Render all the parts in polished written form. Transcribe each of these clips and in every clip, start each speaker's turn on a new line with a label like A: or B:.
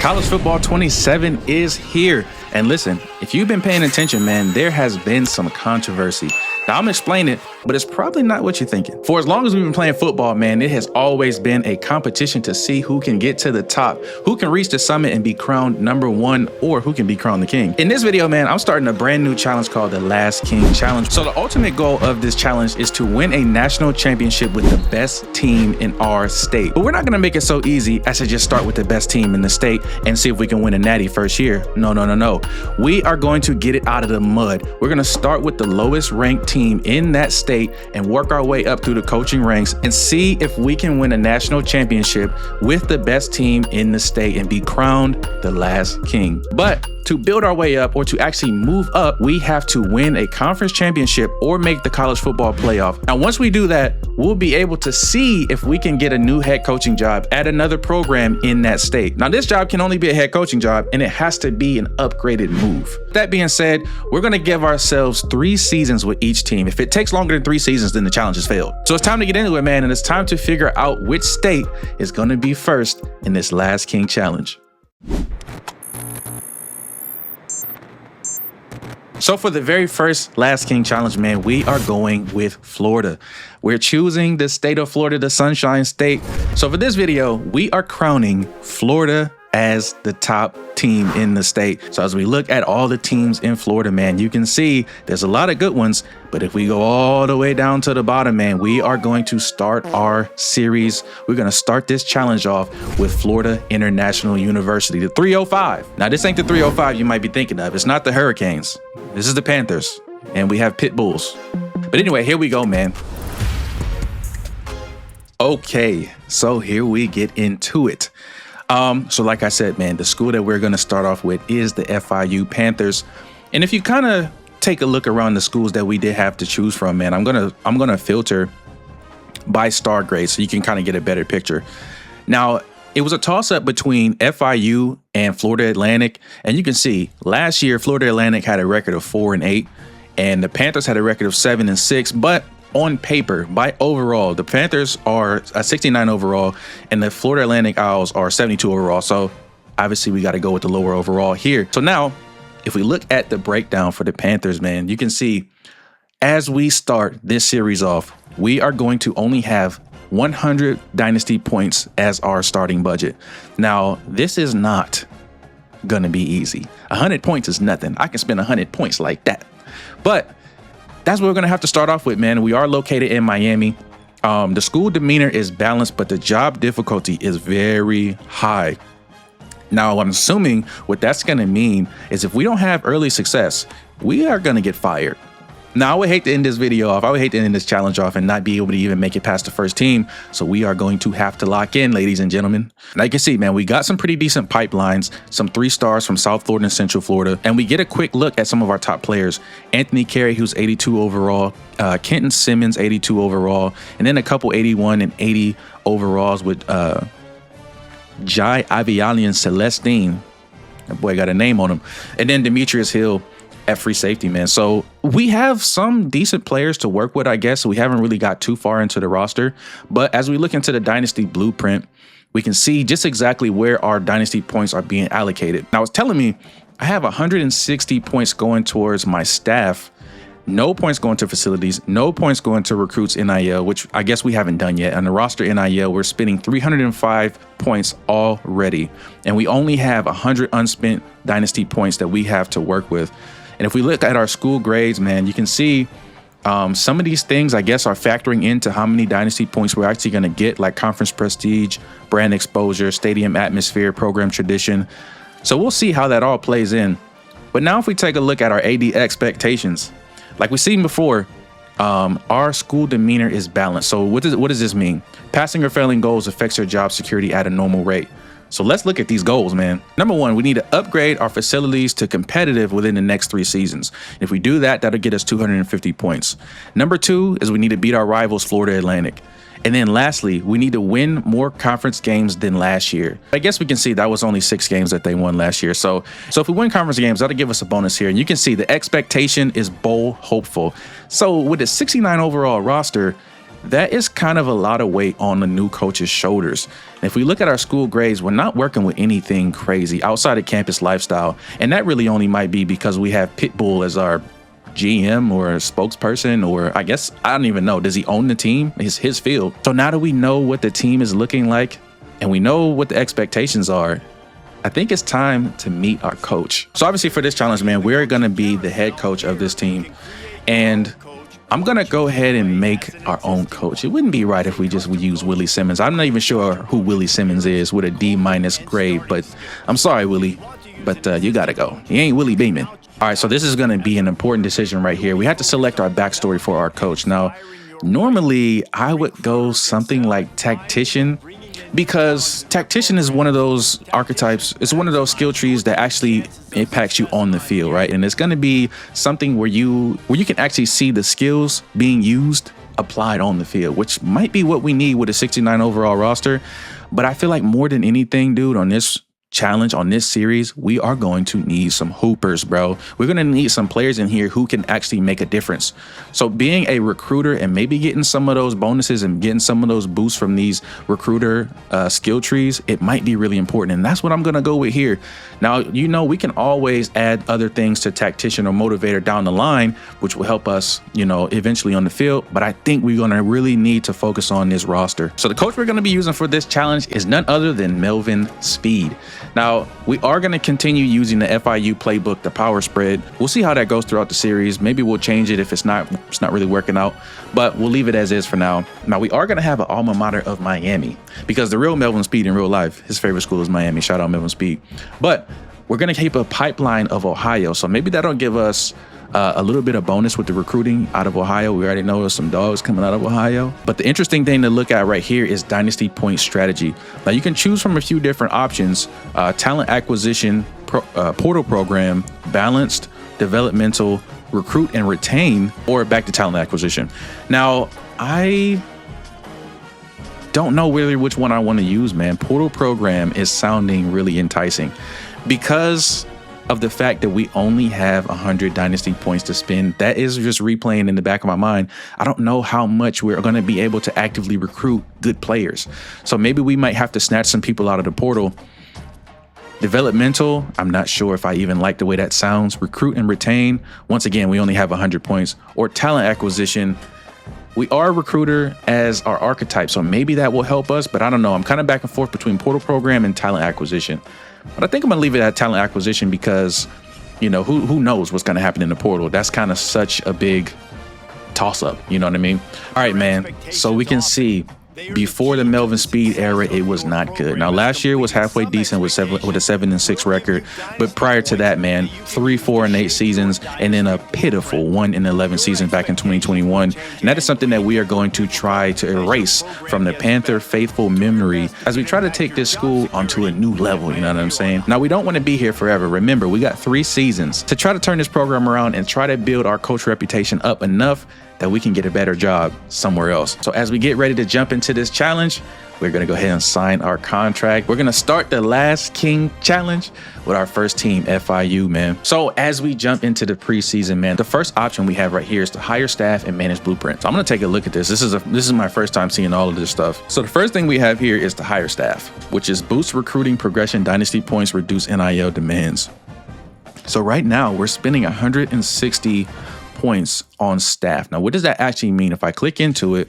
A: College football 27 is here. And listen, if you've been paying attention, man, there has been some controversy. Now, I'm explaining it, but it's probably not what you're thinking. For as long as we've been playing football, man, it has always been a competition to see who can get to the top, who can reach the summit and be crowned #1, or who can be crowned the king. In this video, man, I'm starting a brand new challenge called the Last King Challenge. So the ultimate goal of this challenge is to win a national championship with the best team in our state. But we're not gonna make it so easy as to just start with the best team in the state and see if we can win a natty first year. No. We are going to get it out of the mud. We're gonna start with the lowest ranked team in that state and work our way up through the coaching ranks and see if we can win a national championship with the best team in the state and be crowned the last king. But to build our way up, or to actually move up, we have to win a conference championship or make the college football playoff. Now, once we do that, we'll be able to see if we can get a new head coaching job at another program in that state. Now, this job can only be a head coaching job, and it has to be an upgraded move. That being said, we're going to give ourselves 3 seasons with each team. If it takes longer than 3 seasons, then the challenge has failed. So it's time to get into it, man, and it's time to figure out which state is going to be first in this Last King Challenge. So for the very first Last King Challenge, man, we are going with Florida. We're choosing the state of Florida, the Sunshine State. So for this video, we are crowning Florida as the top team in the state. So as we look at all the teams in Florida, man, you can see there's a lot of good ones. But if we go all the way down to the bottom, man, we are going to start our series. We're going to start this challenge off with Florida International University, the 305. Now, this ain't the 305 you might be thinking of. It's not the Hurricanes. This is the Panthers, and we have Pit Bulls. But anyway, here we go, man. Okay, so here we get into it. So like I said, man, the school that we're going to start off with is the FIU Panthers. And if you kind of take a look around the schools that we did have to choose from, man, I'm gonna filter by star grade so you can kind of get a better picture. Now, it was a toss-up between FIU and Florida Atlantic, and you can see last year Florida Atlantic had a record of 4-8, and the Panthers had a record of 7-6. But on paper, by overall, the Panthers are a 69 overall, and the Florida Atlantic Owls are 72 overall. So obviously, we got to go with the lower overall here. So now, if we look at the breakdown for the Panthers, man, you can see as we start this series off, we are going to only have 100 Dynasty points as our starting budget. Now, this is not going to be easy. 100 points is nothing. I can spend 100 points like that. But that's what we're going to have to start off with, man. We are located in Miami. The school demeanor is balanced, but the job difficulty is very high. Now, I'm assuming what that's going to mean is if we don't have early success, we are going to get fired. Now, I would hate to end this video off. I would hate to end this challenge off and not be able to even make it past the first team. So we are going to have to lock in, ladies and gentlemen. Now, you can see, man, we got some pretty decent pipelines, some 3 stars from South Florida and Central Florida. And we get a quick look at some of our top players. Anthony Carey, who's 82 overall. Kenton Simmons, 82 overall. And then a couple 81 and 80 overalls with Jai Avialian Celestine. That boy got a name on him. And then Demetrius Hill at free safety, man. So we have some decent players to work with, I guess. We haven't really got too far into the roster. But as we look into the Dynasty blueprint, we can see just exactly where our Dynasty points are being allocated. Now, it's telling me I have 160 points going towards my staff. No points going to facilities, no points going to recruits NIL, which I guess we haven't done yet. On the roster NIL, we're spending 305 points already. And we only have 100 unspent Dynasty points that we have to work with. And if we look at our school grades, man, you can see some of these things, I guess, are factoring into how many Dynasty points we're actually going to get, like conference prestige, brand exposure, stadium atmosphere, program tradition. So we'll see how that all plays in. But now if we take a look at our AD expectations, like we've seen before, our school demeanor is balanced. So what does this mean? Passing or failing goals affects your job security at a normal rate. So let's look at these goals, man. Number 1, we need to upgrade our facilities to competitive within the next 3 seasons. If we do that, that'll get us 250 points. Number 2 is we need to beat our rivals, Florida Atlantic. And then lastly, we need to win more conference games than last year. I guess we can see that was only 6 games that they won last year. So if we win conference games, that'll give us a bonus here. And you can see the expectation is bowl hopeful. So with a 69 overall roster, that is kind of a lot of weight on the new coach's shoulders. And if we look at our school grades, we're not working with anything crazy outside of campus lifestyle. And that really only might be because we have Pitbull as our GM or spokesperson, or I guess, I don't even know. Does he own the team? It's his field. So now that we know what the team is looking like and we know what the expectations are, I think it's time to meet our coach. So obviously for this challenge, man, we're going to be the head coach of this team. And I'm going to go ahead and make our own coach. It wouldn't be right if we use Willie Simmons. I'm not even sure who Willie Simmons is with a D- grade, but I'm sorry, Willie, but you got to go. He ain't Willie Beeman. All right, so this is going to be an important decision right here. We have to select our backstory for our coach. Now, normally I would go something like tactician, because tactician is one of those archetypes. It's one of those skill trees that actually impacts you on the field, right? And it's going to be something where you can actually see the skills being used applied on the field, which might be what we need with a 69 overall roster. But I feel like more than anything, dude, on this challenge, on this series, we are going to need some hoopers, bro. We're going to need some players in here who can actually make a difference. So being a recruiter and maybe getting some of those bonuses and getting some of those boosts from these recruiter skill trees, it might be really important. And that's what I'm going to go with here. Now, you know, we can always add other things to tactician or motivator down the line, which will help us, you know, eventually on the field. But I think we're going to really need to focus on this roster. So the coach we're going to be using for this challenge is none other than Melvin Speed. Now, we are going to continue using the FIU playbook, the power spread. We'll see how that goes throughout the series. Maybe we'll change it if it's not really working out, but we'll leave it as is for now. Now, we are going to have an alma mater of Miami, because the real Melvin Speed in real life, his favorite school is Miami. Shout out Melvin Speed. But we're going to keep a pipeline of Ohio. So maybe that'll give us a little bit of bonus with the recruiting out of Ohio. We already know there's some dogs coming out of Ohio. But the interesting thing to look at right here is Dynasty point strategy. Now you can choose from a few different options: talent acquisition, portal program, balanced, developmental, recruit and retain, or back to talent acquisition. Now, I don't know really which one I want to use, man. Portal program is sounding really enticing because of the fact that we only have 100 dynasty points to spend. That is just replaying in the back of my mind. I don't know how much we're going to be able to actively recruit good players. So maybe we might have to snatch some people out of the portal. Developmental, I'm not sure if I even like the way that sounds. Recruit and retain, once again, we only have 100 points. Or talent acquisition, we are a recruiter as our archetype, so maybe that will help us, but I don't know. I'm kind of back and forth between portal program and talent acquisition. But I think I'm going to leave it at talent acquisition because, you know, who knows what's going to happen in the portal. That's kind of such a big toss up. You know what I mean? All right, man. So we can see before the Melvin Speed era, it was not good. Now, last year was halfway decent with a 7-6 record. But prior to that, man, 3-4-8 seasons, and then a pitiful 1-11 season back in 2021. And that is something that we are going to try to erase from the Panther faithful memory as we try to take this school onto a new level. You know what I'm saying? Now, we don't want to be here forever. Remember, we got 3 seasons to try to turn this program around and try to build our coach reputation up enough that we can get a better job somewhere else. So as we get ready to jump into this challenge, we're going to go ahead and sign our contract. We're going to start the Last King challenge with our first team, FIU, man. So as we jump into the preseason, man, the first option we have right here is to hire staff and manage blueprints. So I'm going to take a look at this. This is my first time seeing all of this stuff. So the first thing we have here is to hire staff, which is boost recruiting progression, dynasty points, reduce NIL demands. So right now we're spending 160 points on staff. Now, what does that actually mean? If I click into it,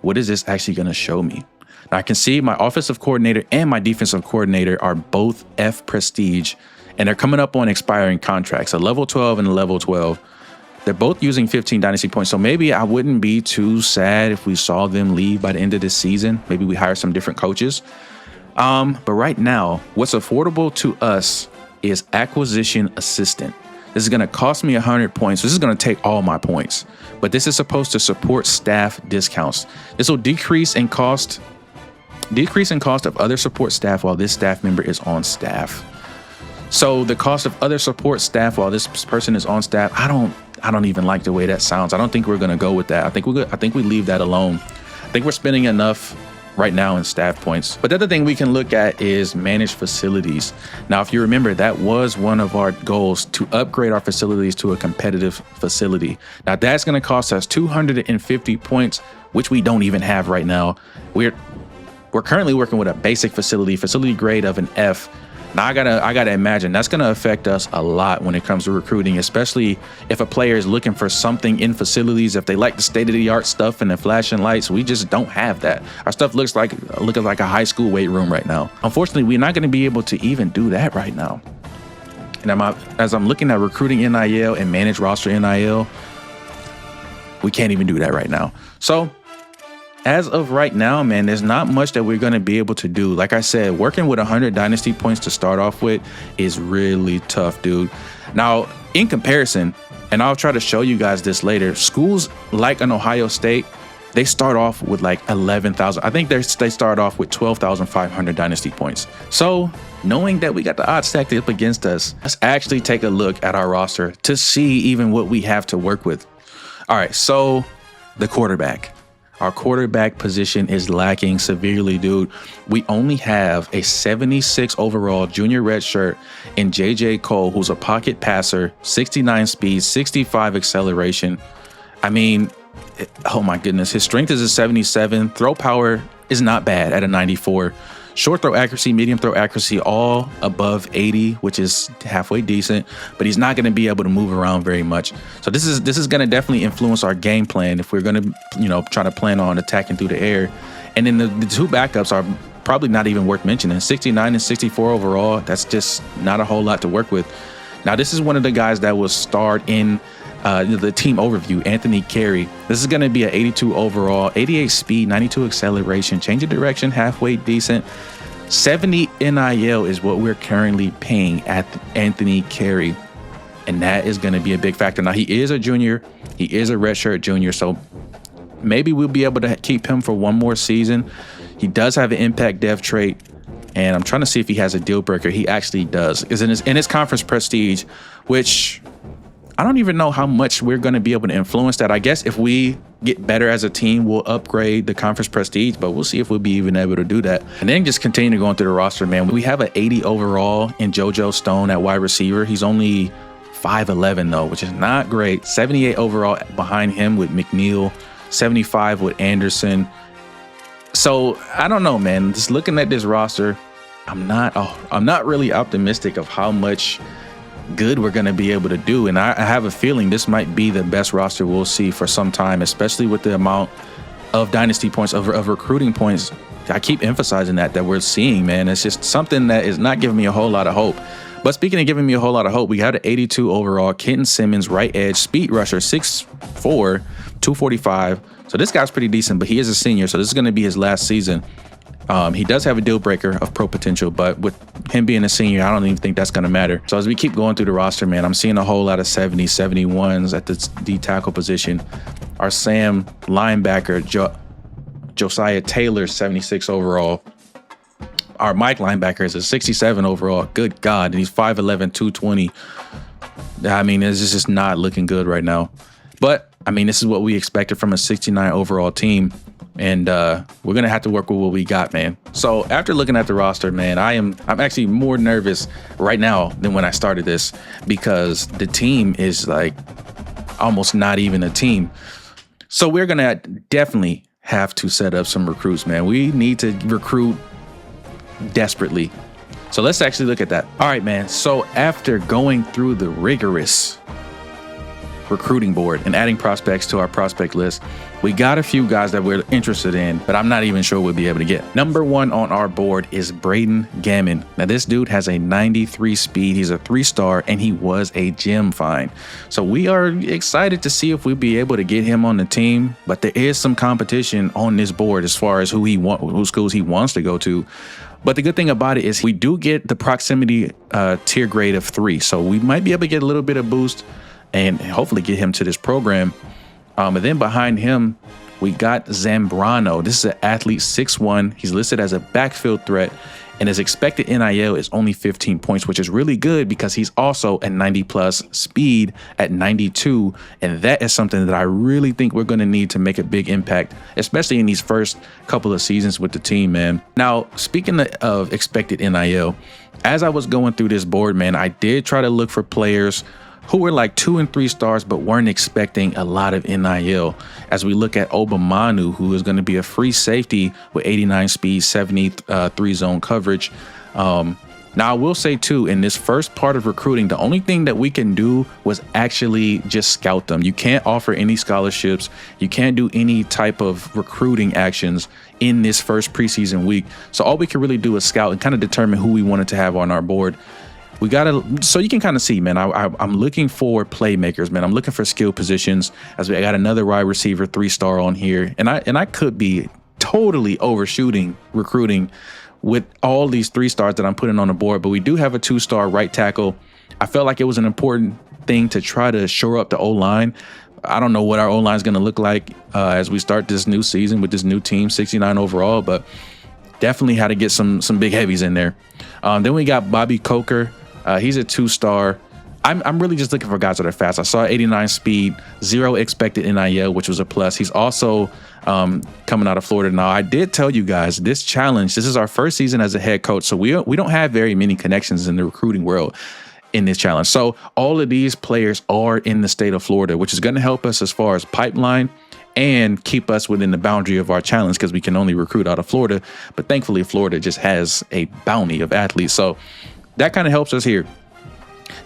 A: what is this actually going to show me? Now, I can see my offensive coordinator and my defensive coordinator are both F prestige, and they're coming up on expiring contracts, a level 12 and a level 12. They're both using 15 dynasty points. So maybe I wouldn't be too sad if we saw them leave by the end of this season. Maybe we hire some different coaches. But right now, what's affordable to us is acquisition assistant. This is going to cost me 100 points. This is going to take all my points, but this is supposed to support staff discounts. This will decrease in cost of other support staff while this staff member is on staff. So the cost of other support staff while this person is on staff, I don't even like the way that sounds. I don't think we're going to go with that. I think we leave that alone. I think we're spending enough right now in staff points. But the other thing we can look at is managed facilities. Now, if you remember, that was one of our goals, to upgrade our facilities to a competitive facility. Now, that's going to cost us 250 points, which we don't even have right now. We're currently working with a basic facility grade of an F. Now I gotta imagine that's gonna affect us a lot when it comes to recruiting, especially if a player is looking for something in facilities. If they like the state-of-the-art stuff and the flashing lights, we just don't have that. Our stuff looks like a high school weight room right now. Unfortunately, we're not gonna be able to even do that right now. And as I'm looking at recruiting NIL and managed roster NIL, we can't even do that right now. So as of right now, man, there's not much that we're going to be able to do. Like I said, working with 100 dynasty points to start off with is really tough, dude. Now, in comparison, and I'll try to show you guys this later, schools like an Ohio State, they start off with like 11,000. I think they start off with 12,500 dynasty points. So knowing that we got the odds stacked up against us, let's actually take a look at our roster to see even what we have to work with. All right, so the quarterback. Our quarterback position is lacking severely, dude. We only have a 76 overall junior redshirt in JJ Cole, who's a pocket passer, 69 speed, 65 acceleration. I mean, oh my goodness. His strength is a 77. Throw power is not bad at a 94. Short throw accuracy, medium throw accuracy, all above 80, which is halfway decent, but he's not going to be able to move around very much. So this is going to definitely influence our game plan if we're going to, try to plan on attacking through the air. And then the two backups are probably not even worth mentioning. 69 and 64 overall, that's just not a whole lot to work with. Now, this is one of the guys that was starred in the team overview, Anthony Carey. This is going to be an 82 overall, 88 speed, 92 acceleration, change of direction, halfway decent. 70 NIL is what we're currently paying at Anthony Carey, and that is going to be a big factor. Now, he is a junior. He is a redshirt junior, so maybe we'll be able to keep him for one more season. He does have an impact dev trait, and I'm trying to see if he has a deal breaker. He actually does. Is in his conference prestige, which I don't even know how much we're going to be able to influence that. I guess if we get better as a team, we'll upgrade the conference prestige, but we'll see if we'll be even able to do that. And then just continue going through the roster, man. We have an 80 overall in JoJo Stone at wide receiver. He's only 5'11", though, which is not great. 78 overall behind him with McNeil, 75 with Anderson. So I don't know, man. Just looking at this roster, I'm not really optimistic of how much good we're going to be able to do, and I have a feeling this might be the best roster we'll see for some time, especially with the amount of dynasty points, of recruiting points. I keep emphasizing that we're seeing, man. It's just something that is not giving me a whole lot of hope. But speaking of giving me a whole lot of hope, we had an 82 overall Kenton Simmons, right edge, speed rusher, 6'4", 245. So this guy's pretty decent, but he is a senior, so this is going to be his last season. He does have a deal breaker of pro potential, but with him being a senior, I don't even think that's going to matter. So as we keep going through the roster, man, I'm seeing a whole lot of 70s, 71s at the D tackle position. Our Sam linebacker, Josiah Taylor, 76 overall. Our Mike linebacker is a 67 overall. Good God. And he's 5'11", 220. I mean, it's just not looking good right now. But, I mean, this is what we expected from a 69 overall team. And we're going to have to work with what we got, man. So after looking at the roster, man, I'm actually more nervous right now than when I started this, because the team is like almost not even a team. So we're going to definitely have to set up some recruits, man. We need to recruit desperately. So let's actually look at that. All right, man. So after going through the rigorous recruiting board and adding prospects to our prospect list, we got a few guys that we're interested in, but I'm not even sure we'll be able to get. Number one on our board is Braden Gammon. Now, this dude has a 93 speed. He's a 3-star, and he was a gym find. So we are excited to see if we'll be able to get him on the team, but there is some competition on this board as far as who schools he wants to go to. But the good thing about it is we do get the proximity tier grade of 3. So we might be able to get a little bit of boost and hopefully get him to this program. And then behind him, we got Zambrano. This is an athlete, 6'1". He's listed as a backfield threat, and his expected NIL is only 15 points, which is really good because he's also at 90 plus, speed at 92, and that is something that I really think we're going to need to make a big impact, especially in these first couple of seasons with the team, man. Now, speaking of expected NIL, as I was going through this board, man, I did try to look for players who were like 2 and 3 stars but weren't expecting a lot of NIL. As we look at Obamanu, who is going to be a free safety with 89 speed, 73 zone coverage. Now, I will say too, in this first part of recruiting, the only thing that we can do was actually just scout them. You can't offer any scholarships. You can't do any type of recruiting actions in this first preseason week. So all we can really do is scout and kind of determine who we wanted to have on our board. We gotta, so you can kind of see, man, I'm looking for playmakers, man. I'm looking for skill positions. As I got another wide receiver 3-star on here, and I could be totally overshooting recruiting with all these 3-stars that I'm putting on the board, but we do have a 2-star right tackle. I felt like it was an important thing to try to shore up the O-line. I don't know what our O-line is going to look like as we start this new season with this new team, 69 overall, but definitely had to get some big heavies in there. Then we got Bobby Coker. He's a 2-star. I'm really just looking for guys that are fast. I saw 89 speed, 0 expected NIL, which was a plus. He's also coming out of Florida. Now, I did tell you guys this challenge. This is our first season as a head coach, so we don't have very many connections in the recruiting world in this challenge. So all of these players are in the state of Florida, which is going to help us as far as pipeline and keep us within the boundary of our challenge because we can only recruit out of Florida. But thankfully, Florida just has a bounty of athletes. So that kind of helps us here.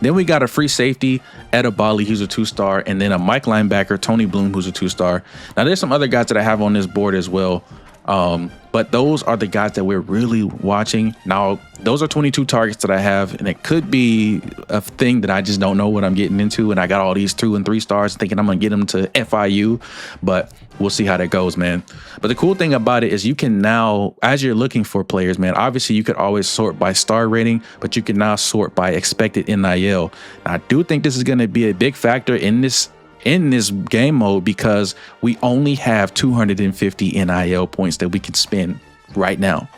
A: Then we got a free safety, Etta Bali, who's a 2-star, and then a Mike linebacker, Tony Bloom, who's a 2-star. Now, there's some other guys that I have on this board as well, but those are the guys that we're really watching. Now, those are 22 targets that I have, and it could be a thing that I just don't know what I'm getting into, and I got all these 2 and 3 stars thinking I'm going to get them to FIU, but we'll see how that goes, man. But the cool thing about it is you can now, as you're looking for players, man, obviously you could always sort by star rating, but you can now sort by expected NIL. Now, I do think this is going to be a big factor in this game mode because we only have 250 NIL points that we can spend right now.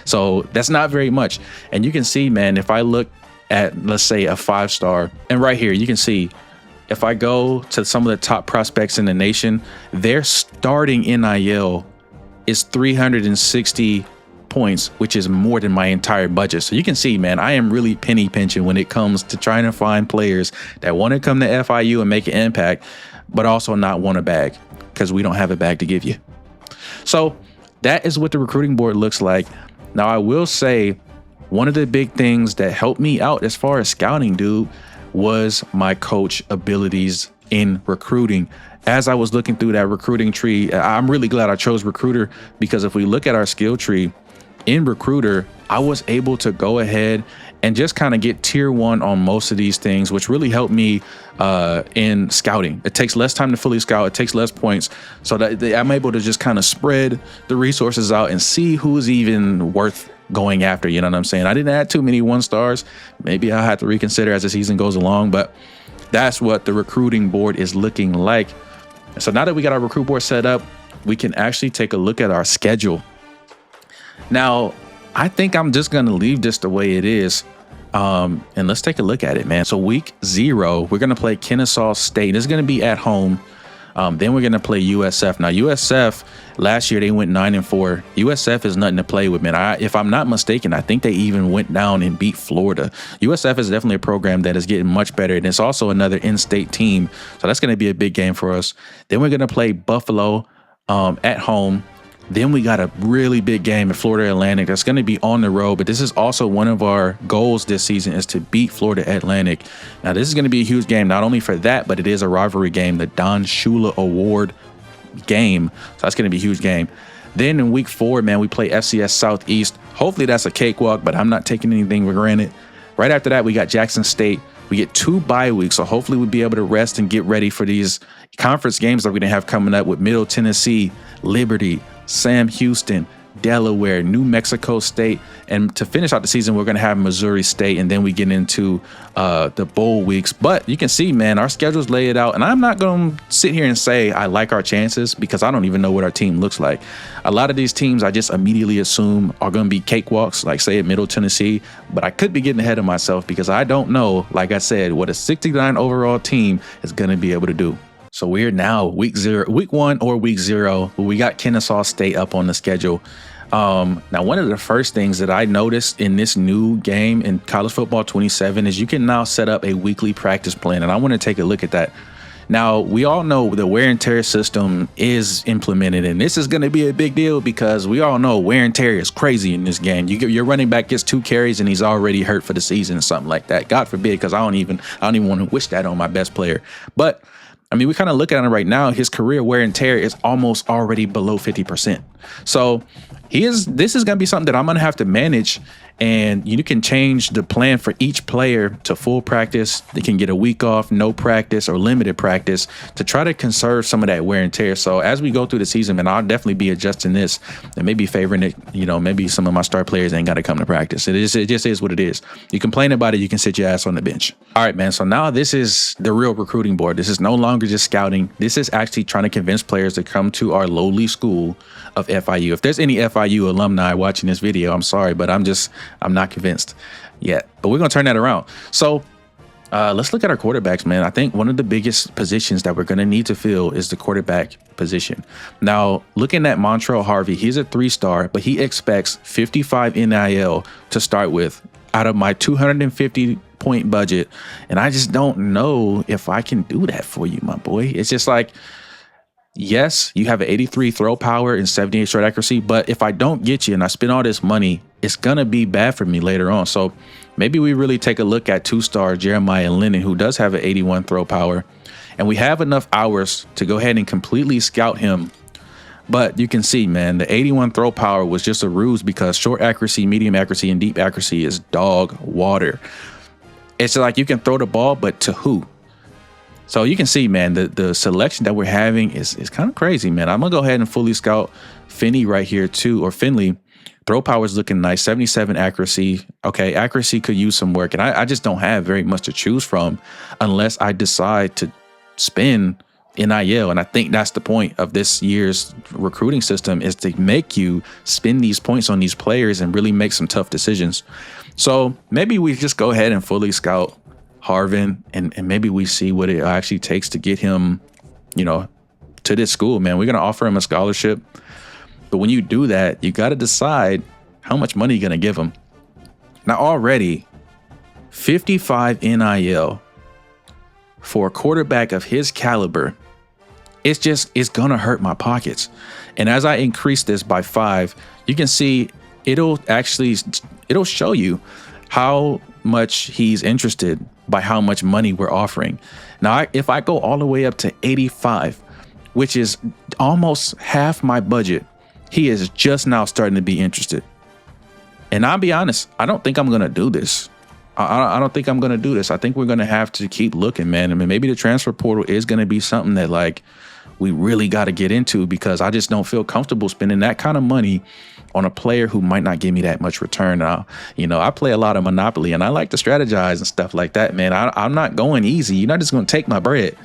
A: So that's not very much. And you can see, man, if I look at, let's say, a 5-star, and right here, you can see if I go to some of the top prospects in the nation, their starting NIL is 360 points, which is more than my entire budget. So you can see, man, I am really penny pinching when it comes to trying to find players that want to come to FIU and make an impact, but also not want a bag because we don't have a bag to give you. So that is what the recruiting board looks like. Now, I will say one of the big things that helped me out as far as scouting, dude, was my coach abilities in recruiting. As I was looking through that recruiting tree, I'm really glad I chose recruiter because if we look at our skill tree in recruiter, I was able to go ahead and just kind of get tier 1 on most of these things, which really helped me in scouting. It takes less time to fully scout. It takes less points. So that I'm able to just kind of spread the resources out and see who's even worth going after. You know what I'm saying? I didn't add too many 1-stars. Maybe I'll have to reconsider as the season goes along, but that's what the recruiting board is looking like. So now that we got our recruit board set up, we can actually take a look at our schedule. Now, I think I'm just going to leave this the way it is. And let's take a look at it, man. So week 0, we're going to play Kennesaw State. This is going to be at home. Then we're going to play USF. Now, USF, last year, they went 9-4. USF is nothing to play with, man. If I'm not mistaken, I think they even went down and beat Florida. USF is definitely a program that is getting much better, and it's also another in-state team. So that's going to be a big game for us. Then we're going to play Buffalo at home. Then we got a really big game at Florida Atlantic that's going to be on the road, but this is also one of our goals this season is to beat Florida Atlantic. Now, this is going to be a huge game, not only for that, but it is a rivalry game, the Don Shula Award game. So that's going to be a huge game. Then in week 4, man, we play FCS Southeast. Hopefully that's a cakewalk, but I'm not taking anything for granted. Right after that, we got Jackson State. We get 2 bye weeks, so hopefully we'll be able to rest and get ready for these conference games that we're going to have coming up with Middle Tennessee, Liberty, Sam Houston, Delaware, New Mexico State, and to finish out the season, we're going to have Missouri State, and then we get into the bowl weeks. But you can see, man, our schedules lay it out, and I'm not going to sit here and say I like our chances because I don't even know what our team looks like. A lot of these teams I just immediately assume are going to be cakewalks, like say at Middle Tennessee, but I could be getting ahead of myself because I don't know, like I said, what a 69 overall team is going to be able to do. So we're now week 1 or week 0. We got Kennesaw State up on the schedule. Now, one of the first things that I noticed in this new game in college football 27 is you can now set up a weekly practice plan. And I want to take a look at that. Now, we all know the wear and tear system is implemented, and this is going to be a big deal because we all know wear and tear is crazy in this game. Your running back gets 2 carries and he's already hurt for the season or something like that. God forbid, because I don't even want to wish that on my best player. But I mean, we kind of look at it right now. His career wear and tear is almost already below 50%. So this is going to be something that I'm going to have to manage. And you can change the plan for each player to full practice. They can get a week off, no practice, or limited practice to try to conserve some of that wear and tear. So as we go through the season, man, I'll definitely be adjusting this and maybe favoring it. Maybe some of my star players ain't got to come to practice. It just is what it is. You complain about it, you can sit your ass on the bench. All right, man. So now this is the real recruiting board. This is no longer just scouting. This is actually trying to convince players to come to our lowly school of FIU. If there's any FIU alumni watching this video, I'm sorry, but I'm not convinced yet. But we're going to turn that around. So let's look at our quarterbacks, man. I think one of the biggest positions that we're going to need to fill is the quarterback position. Now, looking at Montrell Harvey, he's a 3-star, but he expects 55 NIL to start with out of my 250-point budget. And I just don't know if I can do that for you, my boy. It's just like, yes, you have an 83 throw power and 78 short accuracy, but if I don't get you and I spend all this money, it's going to be bad for me later on. So maybe we really take a look at 2-star Jeremiah Lennon, who does have an 81 throw power, and we have enough hours to go ahead and completely scout him. But you can see, man, the 81 throw power was just a ruse because short accuracy, medium accuracy, and deep accuracy is dog water. It's like you can throw the ball, but to who? So you can see, man, the selection that we're having is kind of crazy, man. I'm going to go ahead and fully scout Finney right here too, or Finley. Throw power is looking nice, 77 accuracy. Okay, accuracy could use some work, and I just don't have very much to choose from unless I decide to spend NIL. And I think that's the point of this year's recruiting system, is to make you spend these points on these players and really make some tough decisions. So maybe we just go ahead and fully scout Harvin, and maybe we see what it actually takes to get him, to this school, man. We're going to offer him a scholarship. But when you do that, you got to decide how much money you're going to give him. Now, already 55 NIL for a quarterback of his caliber, it's going to hurt my pockets. And as I increase this by 5, you can see it'll show you how much he's interested by how much money we're offering. Now, if I go all the way up to 85, which is almost half my budget, he is just now starting to be interested. And I'll be honest, I don't think I'm going to do this. I don't think I'm going to do this. I think we're going to have to keep looking, man. I mean, maybe the transfer portal is going to be something that like we really got to get into, because I just don't feel comfortable spending that kind of money on a player who might not give me that much return. Now, I play a lot of Monopoly and I like to strategize and stuff like that, man. I'm not going easy. You're not just going to take my bread.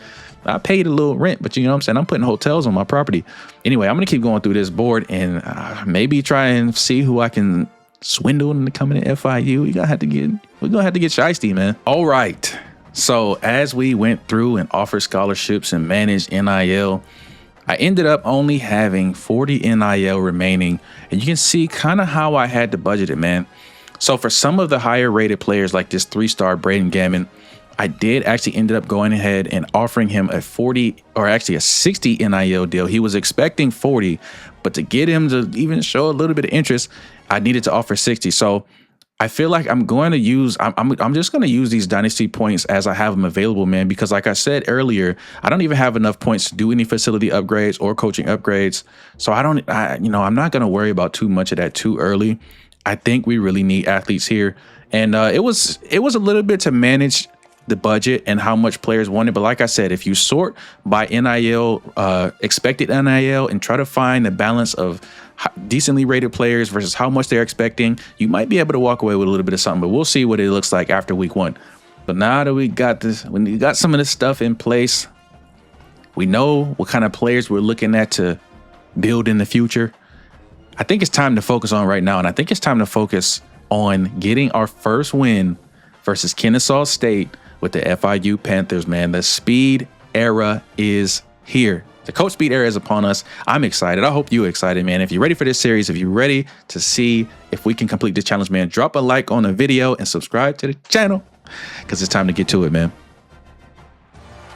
A: I paid a little rent, but you know what I'm saying? I'm putting hotels on my property. Anyway, I'm going to keep going through this board and maybe try and see who I can swindle into coming to FIU. We're going to have to get shiesty, man. All right. So as we went through and offered scholarships and managed NIL, I ended up only having 40 NIL remaining. And you can see kind of how I had to budget it, man. So for some of the higher rated players like this 3-star Braden Gammon, I did actually ended up going ahead and offering him a 40 or actually a 60 NIL deal. He was expecting 40, but to get him to even show a little bit of interest, I needed to offer 60. So I feel like I'm just going to use these dynasty points as I have them available, man, because like I said earlier, I don't even have enough points to do any facility upgrades or coaching upgrades. So I'm not going to worry about too much of that too early. I think we really need athletes here. And it was a little bit to manage the budget and how much players wanted. But like I said, if you sort by NIL, expected NIL, and try to find the balance of decently rated players versus how much they're expecting, you might be able to walk away with a little bit of something. But we'll see what it looks like after week 1. But now that we got this, when we got some of this stuff in place, we know what kind of players we're looking at to build in the future. I think it's time to focus on right now. And I think it's time to focus on getting our first win versus Kennesaw State with the FIU Panthers, man. The speed era is here. The coach speed era is upon us. I'm excited. I hope you're excited, man. If you're ready for this series, if you're ready to see if we can complete this challenge, man, drop a like on the video and subscribe to the channel because it's time to get to it, man.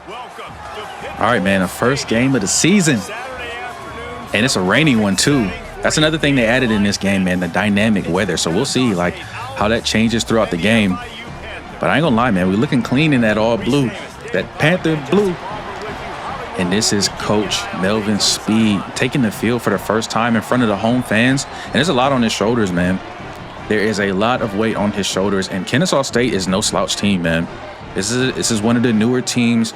A: All right, man, the first game of the season. And it's a rainy one, too. That's another thing they added in this game, man, the dynamic weather. So we'll see, like, how that changes throughout the game. But I ain't gonna lie, man, we're looking clean in that all blue, that Panther blue. And this is Coach Melvin Speed taking the field for the first time in front of the home fans. And there's a lot on his shoulders, man. There is a lot of weight on his shoulders. And Kennesaw State is no slouch team, man. This is one of the newer teams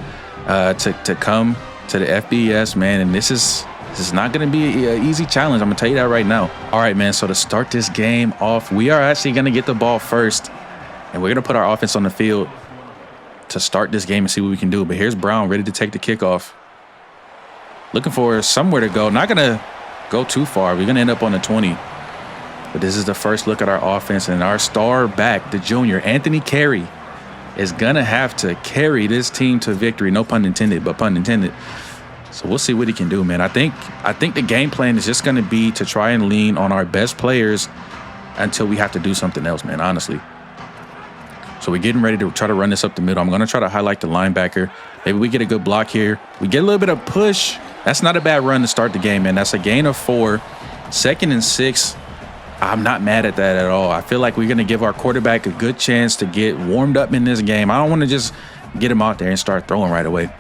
A: to come to the FBS, man. And this is not going to be an easy challenge. I'm going to tell you that right now. All right, man, so to start this game off, we are actually going to get the ball first. And we're going to put our offense on the field to start this game and see what we can do. But here's Brown ready to take the kickoff. Looking for somewhere to go. Not going to go too far. We're going to end up on the 20. But this is the first look at our offense. And our star back, the junior, Anthony Carey, is going to have to carry this team to victory. No pun intended, but pun intended. So we'll see what he can do, man. I think the game plan is just going to be to try and lean on our best players until we have to do something else, man, honestly. So we're getting ready to try to run this up the middle. I'm going to try to highlight the linebacker. Maybe we get a good block here. We get a little bit of push. That's not a bad run to start the game, man. That's a gain of 4. 2nd and 6. I'm not mad at that at all. I feel like we're going to give our quarterback a good chance to get warmed up in this game. I don't want to just get him out there and start throwing right away.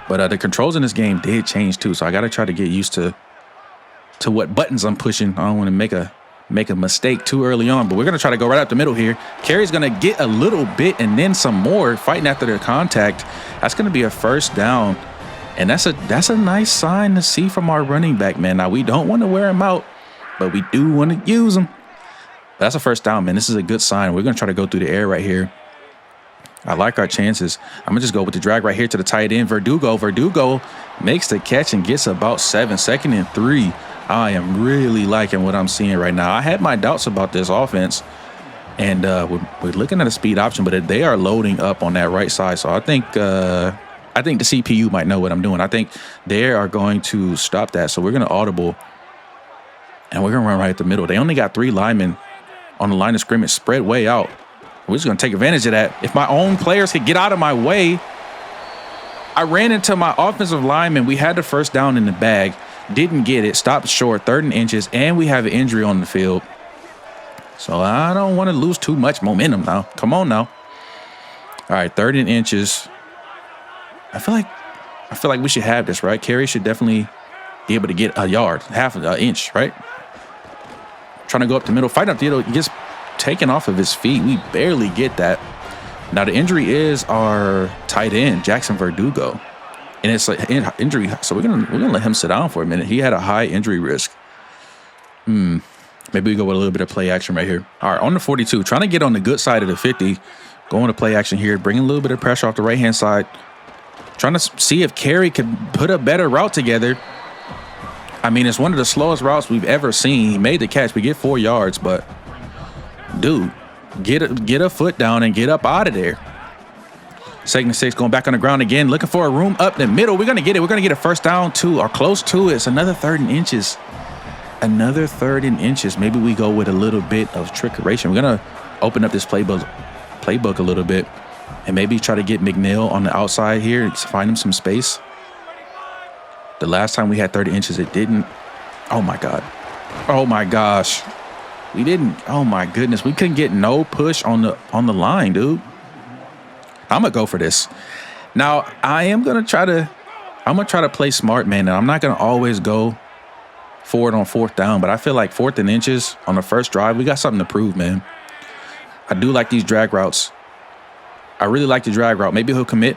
A: But the controls in this game did change too, so I got to try to get used to what buttons I'm pushing. I don't want to make a mistake too early on, but we're going to try to go right up the middle here. Carey's going to get a little bit and then some more fighting after the contact. That's going to be a first down, and that's a nice sign to see from our running back, man. Now, we don't want to wear him out, but we do want to use him. That's a first down, man. This is a good sign. We're going to try to go through the air right here. I like our chances. I'm going to just go with the drag right here to the tight end, Verdugo. Verdugo makes the catch and gets about 7. 2nd and 3. I am really liking what I'm seeing right now. I had my doubts about this offense, and we're looking at a speed option, but they are loading up on that right side. So I think the CPU might know what I'm doing. I think they are going to stop that. So we're going to audible, and we're going to run right at the middle. They only got 3 linemen on the line of scrimmage, spread way out. We're just going to take advantage of that. If my own players could get out of my way. I ran into my offensive lineman. We had the first down in the bag. Didn't get it. Stopped short. 3rd and inches. And we have an injury on the field. So I don't want to lose too much momentum now. Come on now. All right, 3rd and inches. I feel like we should have this, right? Carey should definitely be able to get a yard, half an inch, right? Trying to go up the middle. Fight up the middle. He gets taken off of his feet. We barely get that. Now the injury is our tight end, Jackson Verdugo, and it's like injury. So we're gonna let him sit down for a minute. He had a high injury risk. Maybe we go with a little bit of play action right here. All right, on the 42, trying to get on the good side of the 50. Going to play action here, bringing a little bit of pressure off the right hand side. Trying to see if Carey could put a better route together. I mean, it's one of the slowest routes we've ever seen. He made the catch. We get 4 yards, but dude, get a foot down and get up out of there. 2nd and 6, going back on the ground again, looking for a room up the middle. We're going to get it. We're going to get a first down too, or close to it. It's another 3rd and inches. Another 3rd and inches. Maybe we go with a little bit of trickeration. We're going to open up this playbook a little bit and maybe try to get McNeil on the outside here and find him some space. The last time we had 30 inches, it didn't. Oh, my God. Oh, my gosh. We didn't. Oh, my goodness. We couldn't get no push on the line, dude. I'm going to go for this. Now, I'm going to try to play smart, man. And I'm not going to always go for it on 4th down, but I feel like 4th and inches on the first drive, we got something to prove, man. I do like these drag routes. I really like the drag route. Maybe he'll commit.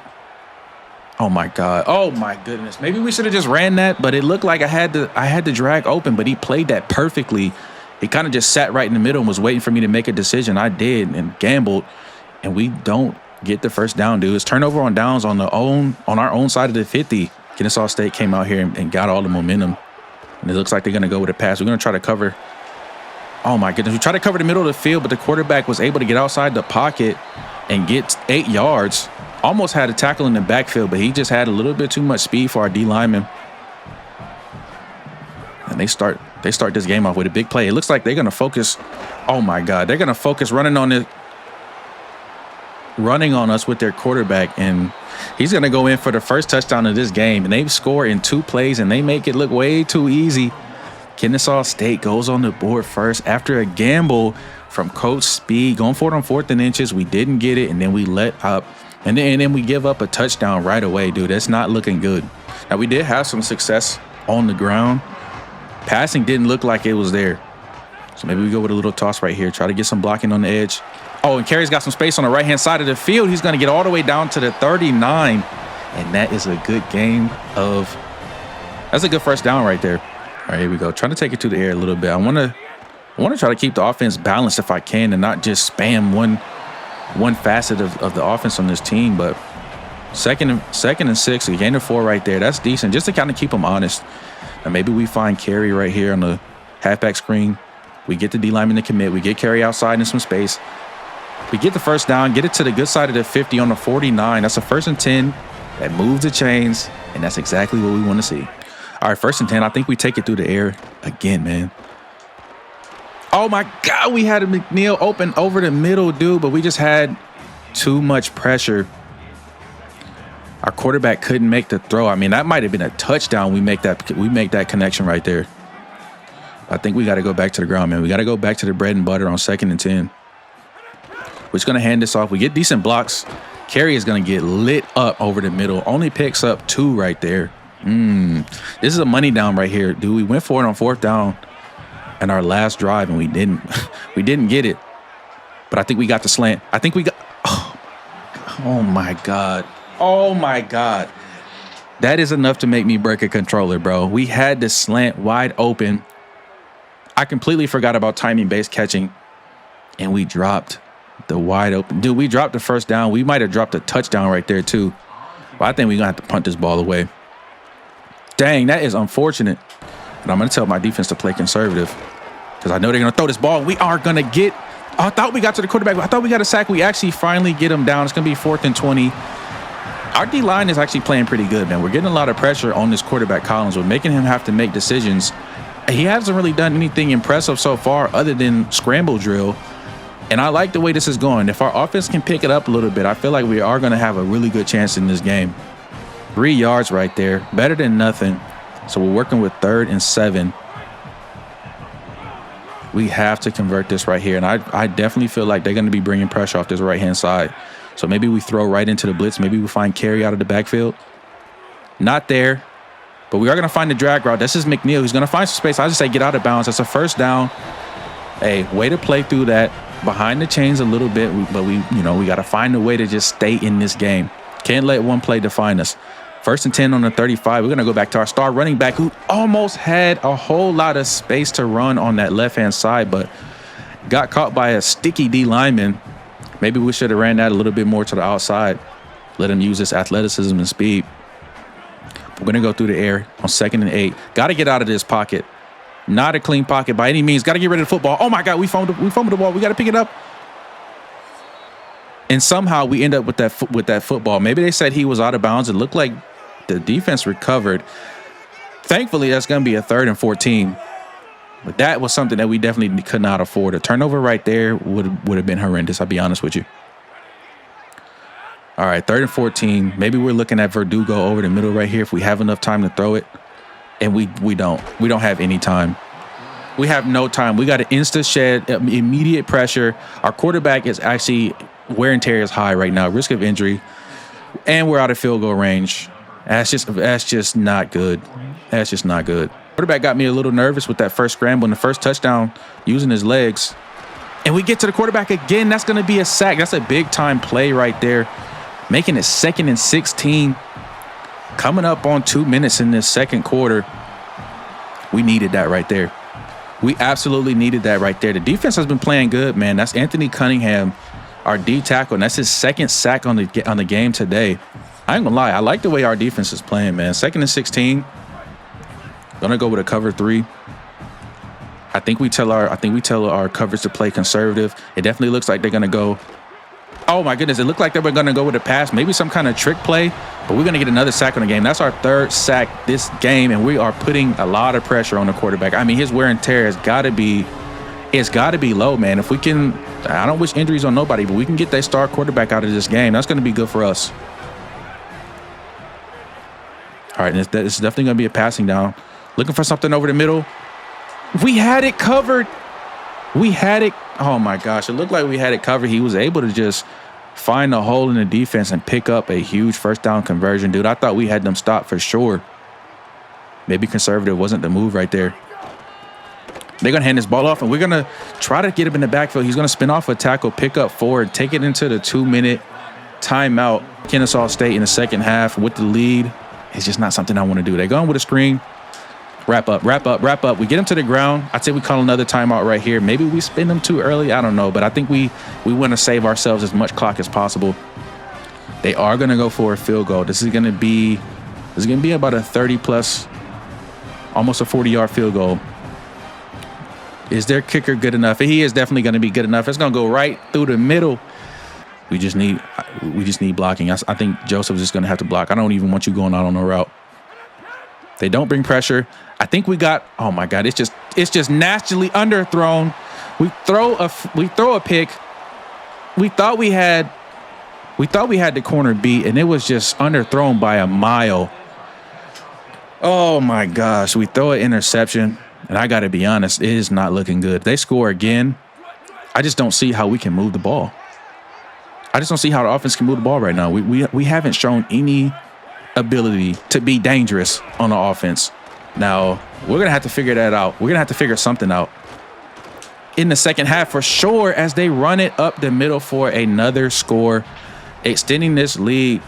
A: Oh my God. Oh my goodness. Maybe we should have just ran that, but it looked like I had the drag open, but he played that perfectly. He kind of just sat right in the middle and was waiting for me to make a decision. I did and gambled, and we don't get the first down, dude. It's turnover on downs on our own side of the 50. Kennesaw State came out here and got all the momentum. And it looks like they're going to go with a pass. We're going to try to cover. Oh my goodness. We tried to cover the middle of the field, but the quarterback was able to get outside the pocket and get 8 yards. Almost had a tackle in the backfield, but he just had a little bit too much speed for our D lineman. And they start this game off with a big play. It looks like they're going to focus. Oh my God, they're going to focus running on us with their quarterback, and he's going to go in for the first touchdown of this game. And they score in 2 plays, and they make it look way too easy. Kennesaw State goes on the board first after a gamble from Coach Speed, going for it on 4th and inches. We didn't get it, and then we let up. And then we give up a touchdown right away, dude. That's not looking good. Now, we did have some success on the ground. Passing didn't look like it was there. So maybe we go with a little toss right here. Try to get some blocking on the edge. Oh, and Carey's got some space on the right-hand side of the field. He's going to get all the way down to the 39. And that is a good game of – that's a good first down right there. All right, here we go. Trying to take it to the air a little bit. I want to try to keep the offense balanced if I can and not just spam one facet of the offense on this team. But second and 6, a gain of 4 right there. That's decent, just to kind of keep them honest. And maybe we find Carey right here on the halfback screen. We get the D lineman to commit. We get Carey outside in some space. We get the first down, get it to the good side of the 50 on the 49. That's a 1st and 10 that moves the chains, and that's exactly what we want to see. All right, 1st and 10. I think we take it through the air again, man. Oh, my God, we had a McNeil open over the middle, dude, but we just had too much pressure. Our quarterback couldn't make the throw. I mean, that might have been a touchdown. We make that connection right there. I think we got to go back to the ground, man. We got to go back to the bread and butter on 2nd and 10. We're just going to hand this off. We get decent blocks. Carey is going to get lit up over the middle. Only picks up 2 right there. This is a money down right here, dude. We went for it on 4th down in our last drive, and we didn't get it. But I think we got the slant. I think we got. Oh my God. Oh my God. That is enough to make me break a controller, bro. We had the slant wide open. I completely forgot about timing-based catching, and we dropped the wide open. Dude, we dropped the first down. We might have dropped a touchdown right there, too. But I think we're going to have to punt this ball away. Dang, that is unfortunate. And I'm going to tell my defense to play conservative because I know they're going to throw this ball. We are going to get – I thought we got to the quarterback. I thought we got a sack. We actually finally get him down. It's going to be 4th and 20. Our D-line is actually playing pretty good, man. We're getting a lot of pressure on this quarterback, Collins. We're making him have to make decisions. He hasn't really done anything impressive so far other than scramble drill. And I like the way this is going. If our offense can pick it up a little bit, I feel like we are going to have a really good chance in this game. 3 yards right there. Better than nothing. So we're working with 3rd and 7. We have to convert this right here. And I definitely feel like they're going to be bringing pressure off this right-hand side. So maybe we throw right into the blitz. Maybe we find Carey out of the backfield. Not there. But we are going to find the drag route. This is McNeil. He's going to find some space. I just say get out of bounds. That's a first down. Hey, way to play through that. Behind the chains a little bit. But we got to find a way to just stay in this game. Can't let one play define us. 1st and 10 on the 35. We're going to go back to our star running back who almost had a whole lot of space to run on that left-hand side, but got caught by a sticky D lineman. Maybe we should have ran that a little bit more to the outside. Let him use his athleticism and speed. We're going to go through the air on 2nd and 8. Got to get out of this pocket. Not a clean pocket by any means. Got to get rid of the football. Oh, my God, we fumbled the ball. We got to pick it up. And somehow we end up with that football. Maybe they said he was out of bounds. It looked like the defense recovered. Thankfully, that's going to be a 3rd and 14. But that was something that we definitely could not afford. A turnover right there would have been horrendous, I'll be honest with you. All right, 3rd and 14. Maybe we're looking at Verdugo over the middle right here if we have enough time to throw it. And we don't. We don't have any time. We have no time. We got to insta-shed, immediate pressure. Our quarterback is actually wear and tear is high right now, risk of injury, and we're out of field goal range. That's just not good. That's just not good. Quarterback got me a little nervous with that first scramble and the first touchdown using his legs. And we get to the quarterback again. That's going to be a sack. That's a big time play right there. Making it 2nd and 16. Coming up on 2 minutes in this second quarter. We needed that right there. We absolutely needed that right there. The defense has been playing good, man. That's Anthony Cunningham, our D tackle, and that's his 2nd sack on the game today. I ain't gonna lie, I like the way our defense is playing, man. 2nd and 16. Gonna go with a cover 3. I think we tell our coverage to play conservative. It definitely looks like they're gonna go. Oh my goodness, it looked like they were gonna go with a pass, maybe some kind of trick play, but we're gonna get another sack on the game. That's our 3rd sack this game, and we are putting a lot of pressure on the quarterback. I mean, his wear and tear has got to be low, man. If we can, I don't wish injuries on nobody, but we can get that star quarterback out of this game. That's gonna be good for us. All right, this is definitely gonna be a passing down. Looking for something over the middle. We had it covered. We had it. Oh my gosh, it looked like we had it covered. He was able to just find a hole in the defense and pick up a huge 1st down conversion. Dude, I thought we had them stopped for sure. Maybe conservative wasn't the move right there. They're going to hand this ball off, and we're going to try to get him in the backfield. He's going to spin off a tackle, pick up 4, take it into the 2-minute timeout. Kennesaw State in the second half with the lead. It's just not something I want to do. They're going with a screen. Wrap up. We get him to the ground. I'd say we call another timeout right here. Maybe we spin them too early. I don't know. But I think we want to save ourselves as much clock as possible. They are going to go for a field goal. This is going to be about a 30-plus, almost a 40-yard field goal. Is their kicker good enough? He is definitely going to be good enough. It's going to go right through the middle. We just need blocking. I think Joseph's just going to have to block. I don't even want you going out on a route. They don't bring pressure. I think we got. Oh my God! It's just nastily underthrown. We throw a pick. We thought we had the corner beat, and it was just underthrown by a mile. Oh my gosh! We throw an interception, and I got to be honest, it is not looking good. They score again. I just don't see how we can move the ball. I just don't see how the offense can move the ball right now. We haven't shown any ability to be dangerous on the offense. Now, we're going to have to figure that out. We're going to have to figure something out in the second half for sure as they run it up the middle for another score, extending this lead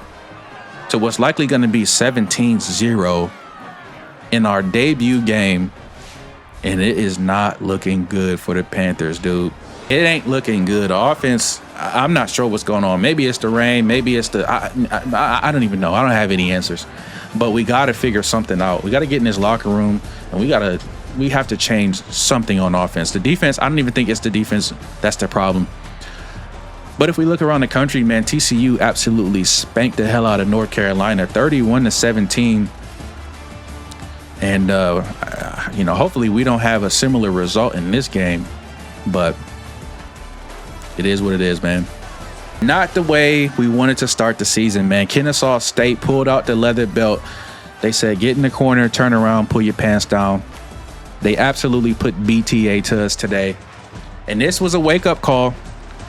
A: to what's likely going to be 17-0 in our debut game. And it is not looking good for the Panthers, dude. It ain't looking good. The offense, I'm not sure what's going on. Maybe it's the rain. Maybe it's I don't even know. I don't have any answers. But we got to figure something out. We got to get in this locker room, and we have to change something on offense. The defense, I don't even think it's the defense that's the problem. But if we look around the country, man, TCU absolutely spanked the hell out of North Carolina, 31-17. And, hopefully we don't have a similar result in this game. But it is what it is, man. Not the way we wanted to start the season, man. Kennesaw State pulled out the leather belt. They said, get in the corner, turn around, pull your pants down. They absolutely put BTA to us today. And this was a wake-up call.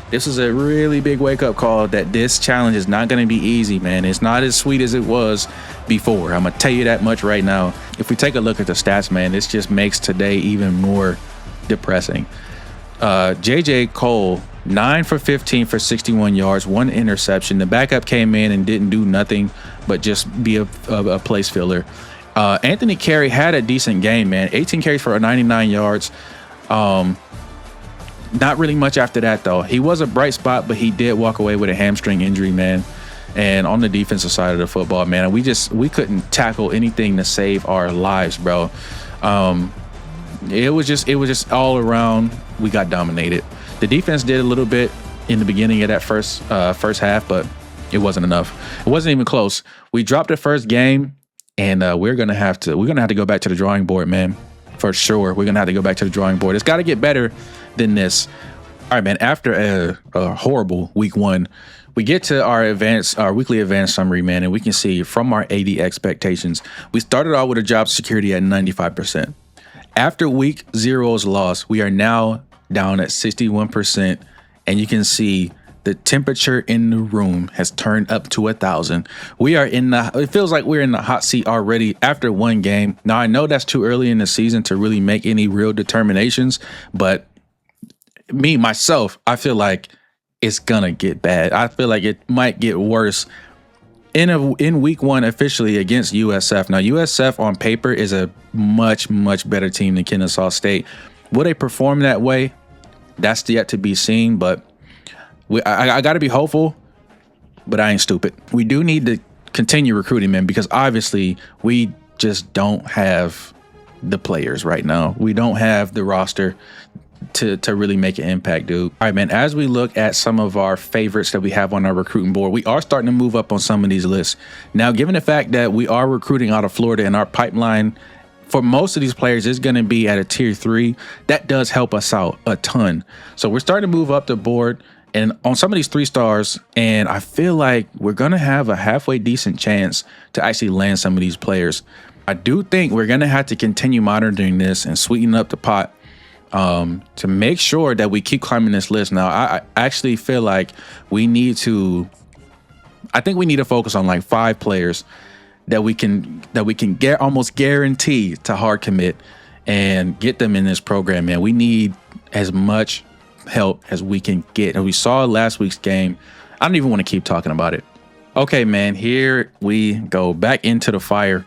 A: This was a really big wake-up call that this challenge is not going to be easy, man. It's not as sweet as it was before. I'm going to tell you that much right now. If we take a look at the stats, man, this just makes today even more depressing. J.J. Cole, 9 for 15 for 61 yards, 1 interception. The backup came in and didn't do nothing but just be a place filler. Anthony Carey had a decent game, man. 18 carries for 99 yards. Not really much after that, though. He was a bright spot, but he did walk away with a hamstring injury, man. And on the defensive side of the football, man, we couldn't tackle anything to save our lives, bro. It was just all around. We got dominated. The defense did a little bit in the beginning of that first half, but it wasn't enough. It wasn't even close. We dropped the first game, and we're gonna have to go back to the drawing board, man. For sure, we're gonna have to go back to the drawing board. It's got to get better than this. All right, man. After a horrible week 1, we get to our weekly advanced summary, man, and we can see from our 80 expectations, we started out with a job security at 95%. After week 0's loss, we are now down at 61%, and you can see the temperature in the room has turned up to 1,000. It feels like we're in the hot seat already after one game. Now, I know that's too early in the season to really make any real determinations, but myself, I feel like it's gonna get bad. I feel like it might get worse in week one officially against USF. Now, USF on paper is a much better team than Kennesaw State. Will they perform that way? That's yet to be seen. But I got to be hopeful. But I ain't stupid. We do need to continue recruiting, man, because obviously we just don't have the players right now. We don't have the roster to really make an impact, dude. All right, man, as we look at some of our favorites that we have on our recruiting board, we are starting to move up on some of these lists. Now, given the fact that we are recruiting out of Florida and our pipeline for most of these players is going to be at a tier 3, that does help us out a ton. So we're starting to move up the board and on some of these 3 stars, and I feel like we're going to have a halfway decent chance to actually land some of these players. I do think we're going to have to continue monitoring this and sweeten up the pot to make sure that we keep climbing this list. Now, I actually feel like we need to focus on like 5 players that we can get almost guarantee to hard commit and get them in this program, man. We need as much help as we can get. And we saw last week's game. I don't even want to keep talking about it. Okay, man, here we go back into the fire.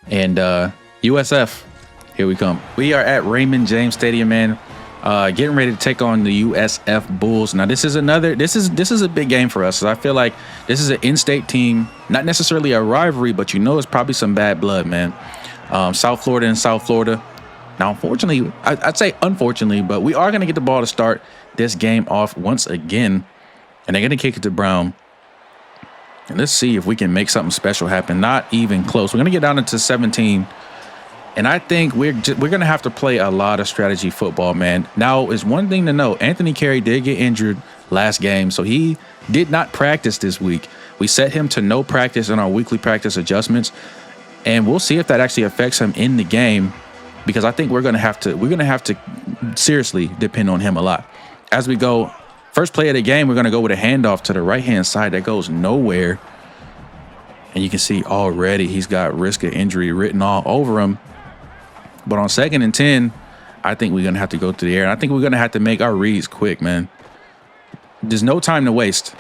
A: And USF, here we come. We are at Raymond James Stadium, man. Getting ready to take on the USF Bulls. Now, this is a big game for us. So I feel like this is an in-state team, not necessarily a rivalry, but it's probably some bad blood, man. South Florida and South Florida. Now, unfortunately, I'd say unfortunately, but we are going to get the ball to start this game off once again, and they're going to kick it to Brown. And let's see if we can make something special happen. Not even close. We're going to get down into 17. And I think we're going to have to play a lot of strategy football, man. Now, it's one thing to know. Anthony Carey did get injured last game, so he did not practice this week. We set him to no practice in our weekly practice adjustments, and we'll see if that actually affects him in the game, because I think we're going to have to seriously depend on him a lot. As we go, first play of the game, we're going to go with a handoff to the right-hand side that goes nowhere. And you can see already he's got risk of injury written all over him. But on 2nd and 10, I think we're going to have to go through the air. And I think we're going to have to make our reads quick, man. There's no time to waste.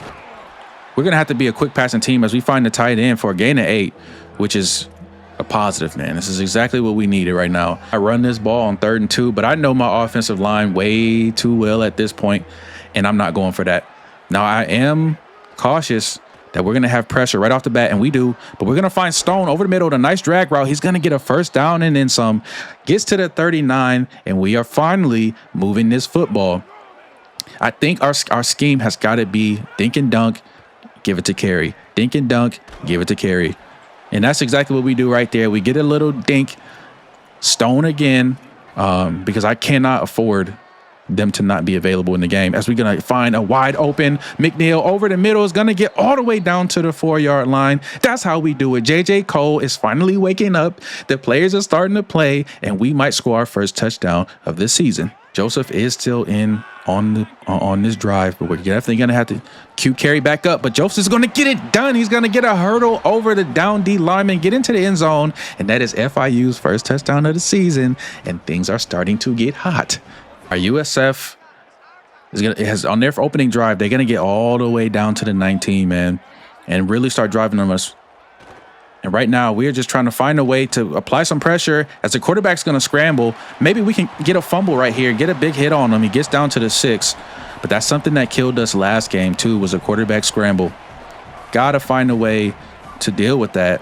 A: We're going to have to be a quick passing team as we find the tight end for a gain of 8, which is a positive, man. This is exactly what we needed right now. I run this ball on 3rd and 2, but I know my offensive line way too well at this point, and I'm not going for that. Now, I am cautious that we're going to have pressure right off the bat, and we do, but we're going to find Stone over the middle with a nice drag route. He's going to get a first down and then some. Gets to the 39, and we are finally moving this football. I think our scheme has got to be dink and dunk, give it to Carey. Dink and dunk, give it to Carey. And that's exactly what we do right there. We get a little dink, Stone again, because I cannot afford them to not be available in the game, as we're going to find a wide open McNeil over the middle is going to get all the way down to the 4-yard line. That's how we do it. JJ Cole is finally waking up. The players are starting to play, and we might score our first touchdown of this season. Joseph is still in on this drive, but we're definitely going to have to cue Carey back up. But Joseph is going to get it done. He's going to get a hurdle over the down D lineman, get into the end zone, and that is FIU's first touchdown of the season, and things are starting to get hot. Our USF has on their opening drive, they're going to get all the way down to the 19, man, and really start driving on us. And right now, we're just trying to find a way to apply some pressure as the quarterback's going to scramble. Maybe we can get a fumble right here, get a big hit on him. He gets down to the 6, but that's something that killed us last game too, was a quarterback scramble. Got to find a way to deal with that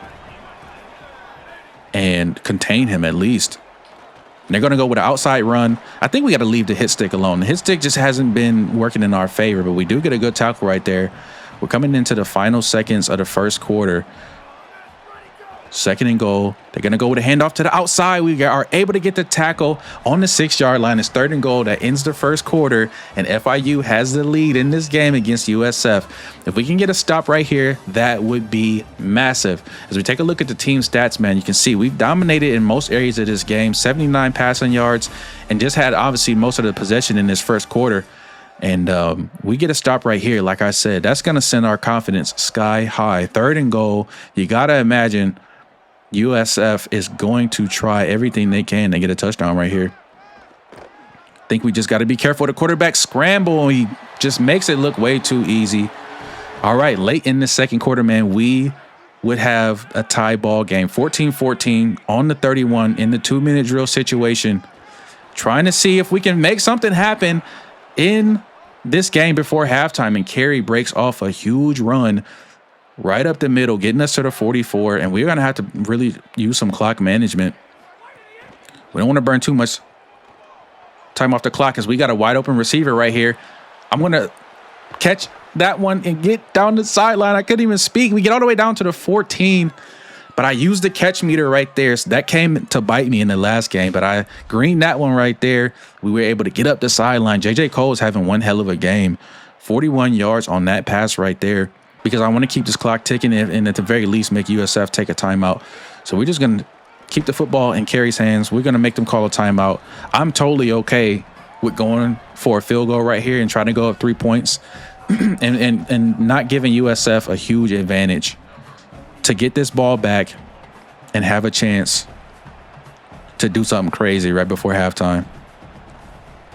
A: and contain him at least. And they're going to go with an outside run. I think we got to leave the hit stick alone. The hit stick just hasn't been working in our favor, but we do get a good tackle right there. We're coming into the final seconds of the first quarter. 2nd and goal. They're going to go with a handoff to the outside. We are able to get the tackle on the 6-yard line. It's 3rd and goal. That ends the first quarter, and FIU has the lead in this game against USF. If we can get a stop right here, that would be massive. As we take a look at the team stats, man, you can see we've dominated in most areas of this game, 79 passing yards, and just had obviously most of the possession in this first quarter. And we get a stop right here. Like I said, that's going to send our confidence sky high. 3rd and goal. You got to imagine USF is going to try everything they can to get a touchdown right here. Think we just got to be careful. The quarterback scramble. He just makes it look way too easy. All right, late in the second quarter, man, we would have a tie ball game. 14-14 on the 31 in the 2-minute drill situation. Trying to see if we can make something happen in this game before halftime. And Carey breaks off a huge run right up the middle, getting us to the 44. And we're going to have to really use some clock management. We don't want to burn too much time off the clock because we got a wide open receiver right here. I'm going to catch that one and get down the sideline. I couldn't even speak. We get all the way down to the 14, but I used the catch meter right there. So that came to bite me in the last game, but I greened that one right there. We were able to get up the sideline. J.J. Cole's having one hell of a game. 41 yards on that pass right there because I want to keep this clock ticking and at the very least make USF take a timeout. So we're just going to keep the football in Carey's hands. We're going to make them call a timeout. I'm totally okay with going for a field goal right here and trying to go up 3 points and not giving USF a huge advantage to get this ball back and have a chance to do something crazy right before halftime.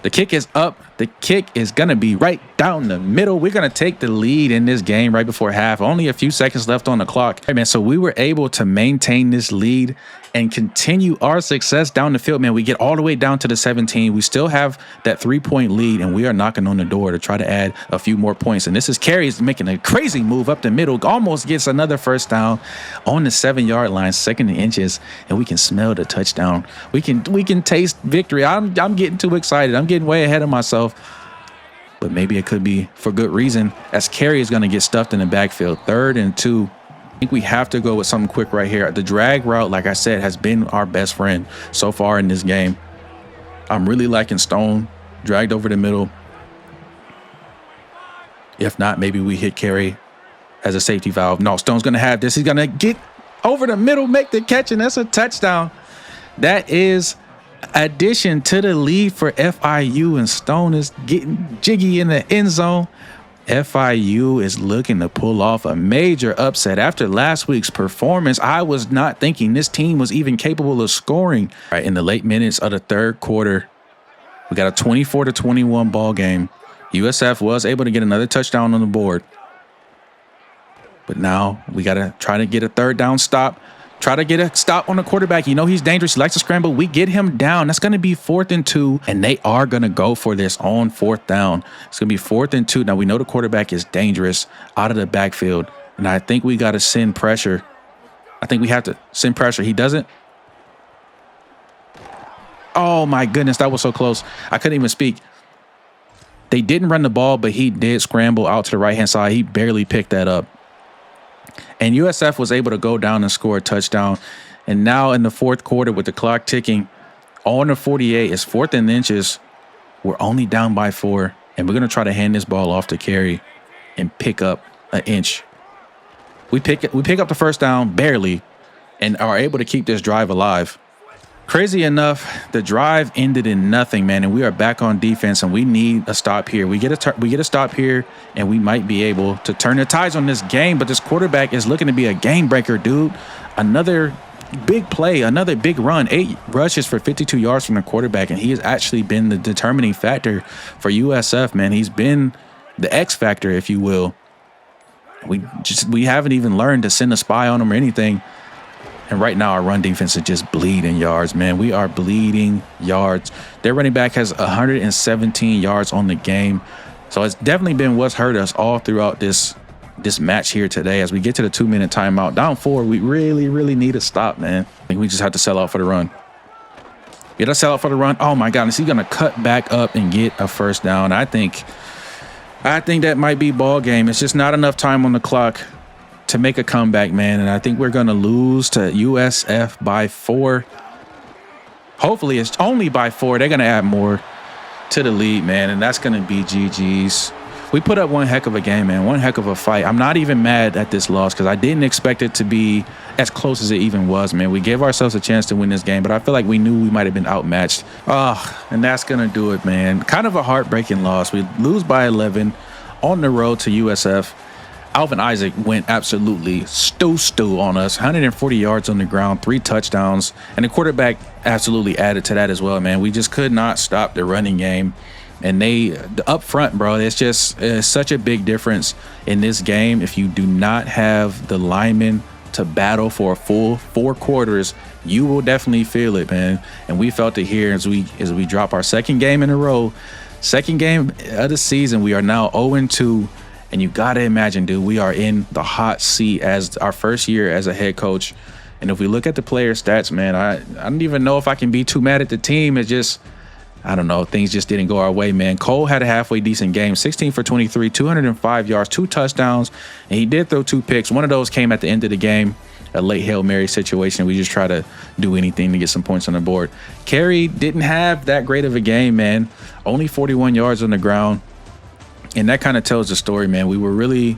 A: The kick is up. The kick is going to be right down the middle. We're going to take the lead in this game right before half. Only a few seconds left on the clock. Hey, man, so we were able to maintain this lead and continue our success down the field, man. We get all the way down to the 17. We still have that 3-point lead, and we are knocking on the door to try to add a few more points. And this is Carey's making a crazy move up the middle, almost gets another first down on the 7-yard line, 2nd and inches, and we can smell the touchdown. We can taste victory. I'm getting too excited. I'm getting way ahead of myself. But maybe it could be for good reason, as Carey is going to get stuffed in the backfield. 3rd and 2. I think we have to go with something quick right here. The drag route, like I said, has been our best friend so far in this game. I'm really liking Stone dragged over the middle. If not, maybe we hit Carey as a safety valve. No, Stone's going to have this. He's going to get over the middle, make the catch, and that's a touchdown. That is addition to the lead for FIU, and Stone is getting jiggy in the end zone. FIU is looking to pull off a major upset. After last week's performance, I was not thinking this team was even capable of scoring. Right in the late minutes of the 3rd quarter, we got a 24-21 ball game. USF was able to get another touchdown on the board. But now we got to try to get a 3rd down stop. Try to get a stop on the quarterback. You know he's dangerous. He likes to scramble. We get him down. That's going to be 4th and 2, and they are going to go for this on 4th down. It's going to be 4th and 2. Now, we know the quarterback is dangerous out of the backfield, and I think we got to send pressure. I think we have to send pressure. He doesn't. Oh, my goodness. That was so close. I couldn't even speak. They didn't run the ball, but he did scramble out to the right-hand side. He barely picked that up. And USF was able to go down and score a touchdown. And now in the 4th quarter with the clock ticking on the 48, it's 4th and inches. We're only down by 4. And we're going to try to hand this ball off to Carey and pick up an inch. We pick up the first down barely and are able to keep this drive alive. Crazy enough, the drive ended in nothing, man, and we are back on defense, and we need a stop here. We get a stop here, and we might be able to turn the tides on this game, but this quarterback is looking to be a game breaker, dude. Another big play, another big run, 8 rushes for 52 yards from the quarterback, and he has actually been the determining factor for USF, man. He's been the X factor, if you will. We haven't even learned to send a spy on him or anything. And right now, our run defense is just bleeding yards, man. We are bleeding yards. Their running back has 117 yards on the game. So it's definitely been what's hurt us all throughout this match here today. As we get to the 2-minute timeout, down 4, we really, really need a stop, man. I think we just have to sell out for the run. Get us sell out for the run. Oh, my God. Is he going to cut back up and get a first down? I think that might be ball game. It's just not enough time on the clock to make a comeback, man, and I think we're going to lose to USF by 4. Hopefully it's only by 4. They're going to add more to the lead, man, and that's going to be GG's. We put up one heck of a game, man, one heck of a fight. I'm not even mad at this loss because I didn't expect it to be as close as it even was, man. We gave ourselves a chance to win this game, but I feel like we knew we might have been outmatched. And that's going to do it, man. Kind of a heartbreaking loss. We lose by 11 on the road to USF. Alvin Isaac went absolutely stew on us. 140 yards on the ground, 3 touchdowns, and the quarterback absolutely added to that as well, man. We just could not stop the running game. And up front, bro, it's such a big difference in this game. If you do not have the linemen to battle for a full 4 quarters, you will definitely feel it, man. And we felt it here as we drop our second game in a row. Second game of the season, we are now 0-2. And you got to imagine, dude, we are in the hot seat as our first year as a head coach. And if we look at the player stats, man, I don't even know if I can be too mad at the team. It's just, I don't know, things just didn't go our way, man. Cole had a halfway decent game, 16 for 23, 205 yards, 2 touchdowns, and he did throw 2 picks. One of those came at the end of the game, a late Hail Mary situation. We just try to do anything to get some points on the board. Carey didn't have that great of a game, man. Only 41 yards on the ground. And that kind of tells the story, man. We were really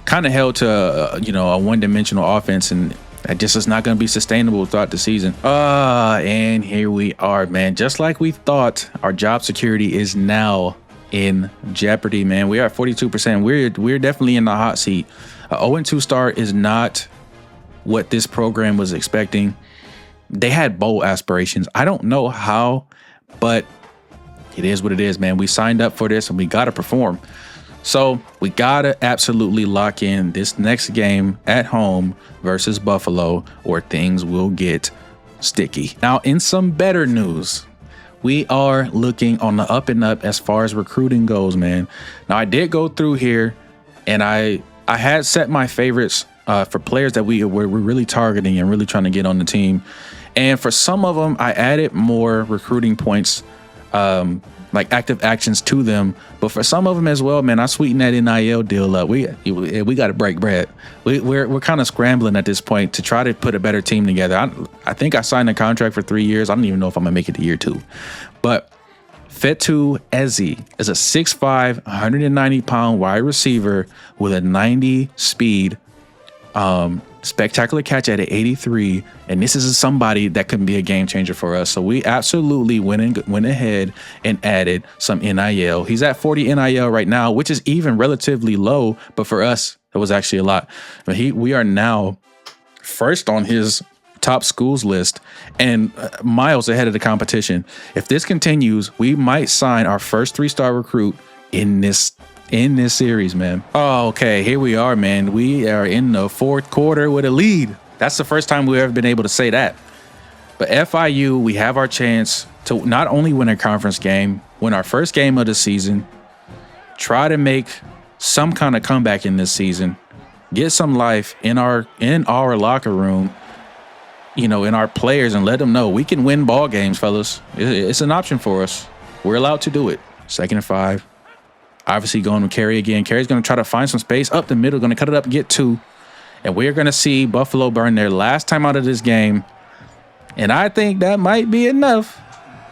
A: kind of held to, a one-dimensional offense, and that just is not going to be sustainable throughout the season. And here we are, man. Just like we thought, our job security is now in jeopardy, man. We are at 42%. We're definitely in the hot seat. 0-2 start is not what this program was expecting. They had bowl aspirations. I don't know how, but it is what it is, man. We signed up for this and we got to perform. So we got to absolutely lock in this next game at home versus Buffalo, or things will get sticky. Now, in some better news, we are looking on the up and up as far as recruiting goes, man. Now, I did go through here and I had set my favorites for players that we're really targeting and really trying to get on the team. And for some of them, I added more recruiting points, like active actions to them. But for some of them as well, man, I sweetened that NIL deal up. We got to break bread. We're kind of scrambling at this point to try to put a better team together. I think I signed a contract for 3 years. I don't even know if I'm gonna make it to year 2. But Fetu Ezi is a 6'5", 190-pound wide receiver with a 90 speed. Spectacular catch at an 83, and this is somebody that can be a game changer for us. So we absolutely went ahead and added some NIL. He's at 40 NIL right now, which is even relatively low, but for us, it was actually a lot. But we are now first on his top schools list and miles ahead of the competition. If this continues, we might sign our first 3-star recruit in this series, man. Oh, okay, here we are, man. We are in the 4th quarter with a lead. That's the first time we've ever been able to say that. But FIU, we have our chance to not only win a conference game, win our first game of the season, try to make some kind of comeback in this season, get some life in our locker room, in our players, and let them know we can win ball games, fellas. It's an option for us. We're allowed to do it. 2nd and 5. Obviously going to Carey again. Carey's going to try to find some space up the middle, going to cut it up and get 2. And we're going to see Buffalo burn their last time out of this game. And I think that might be enough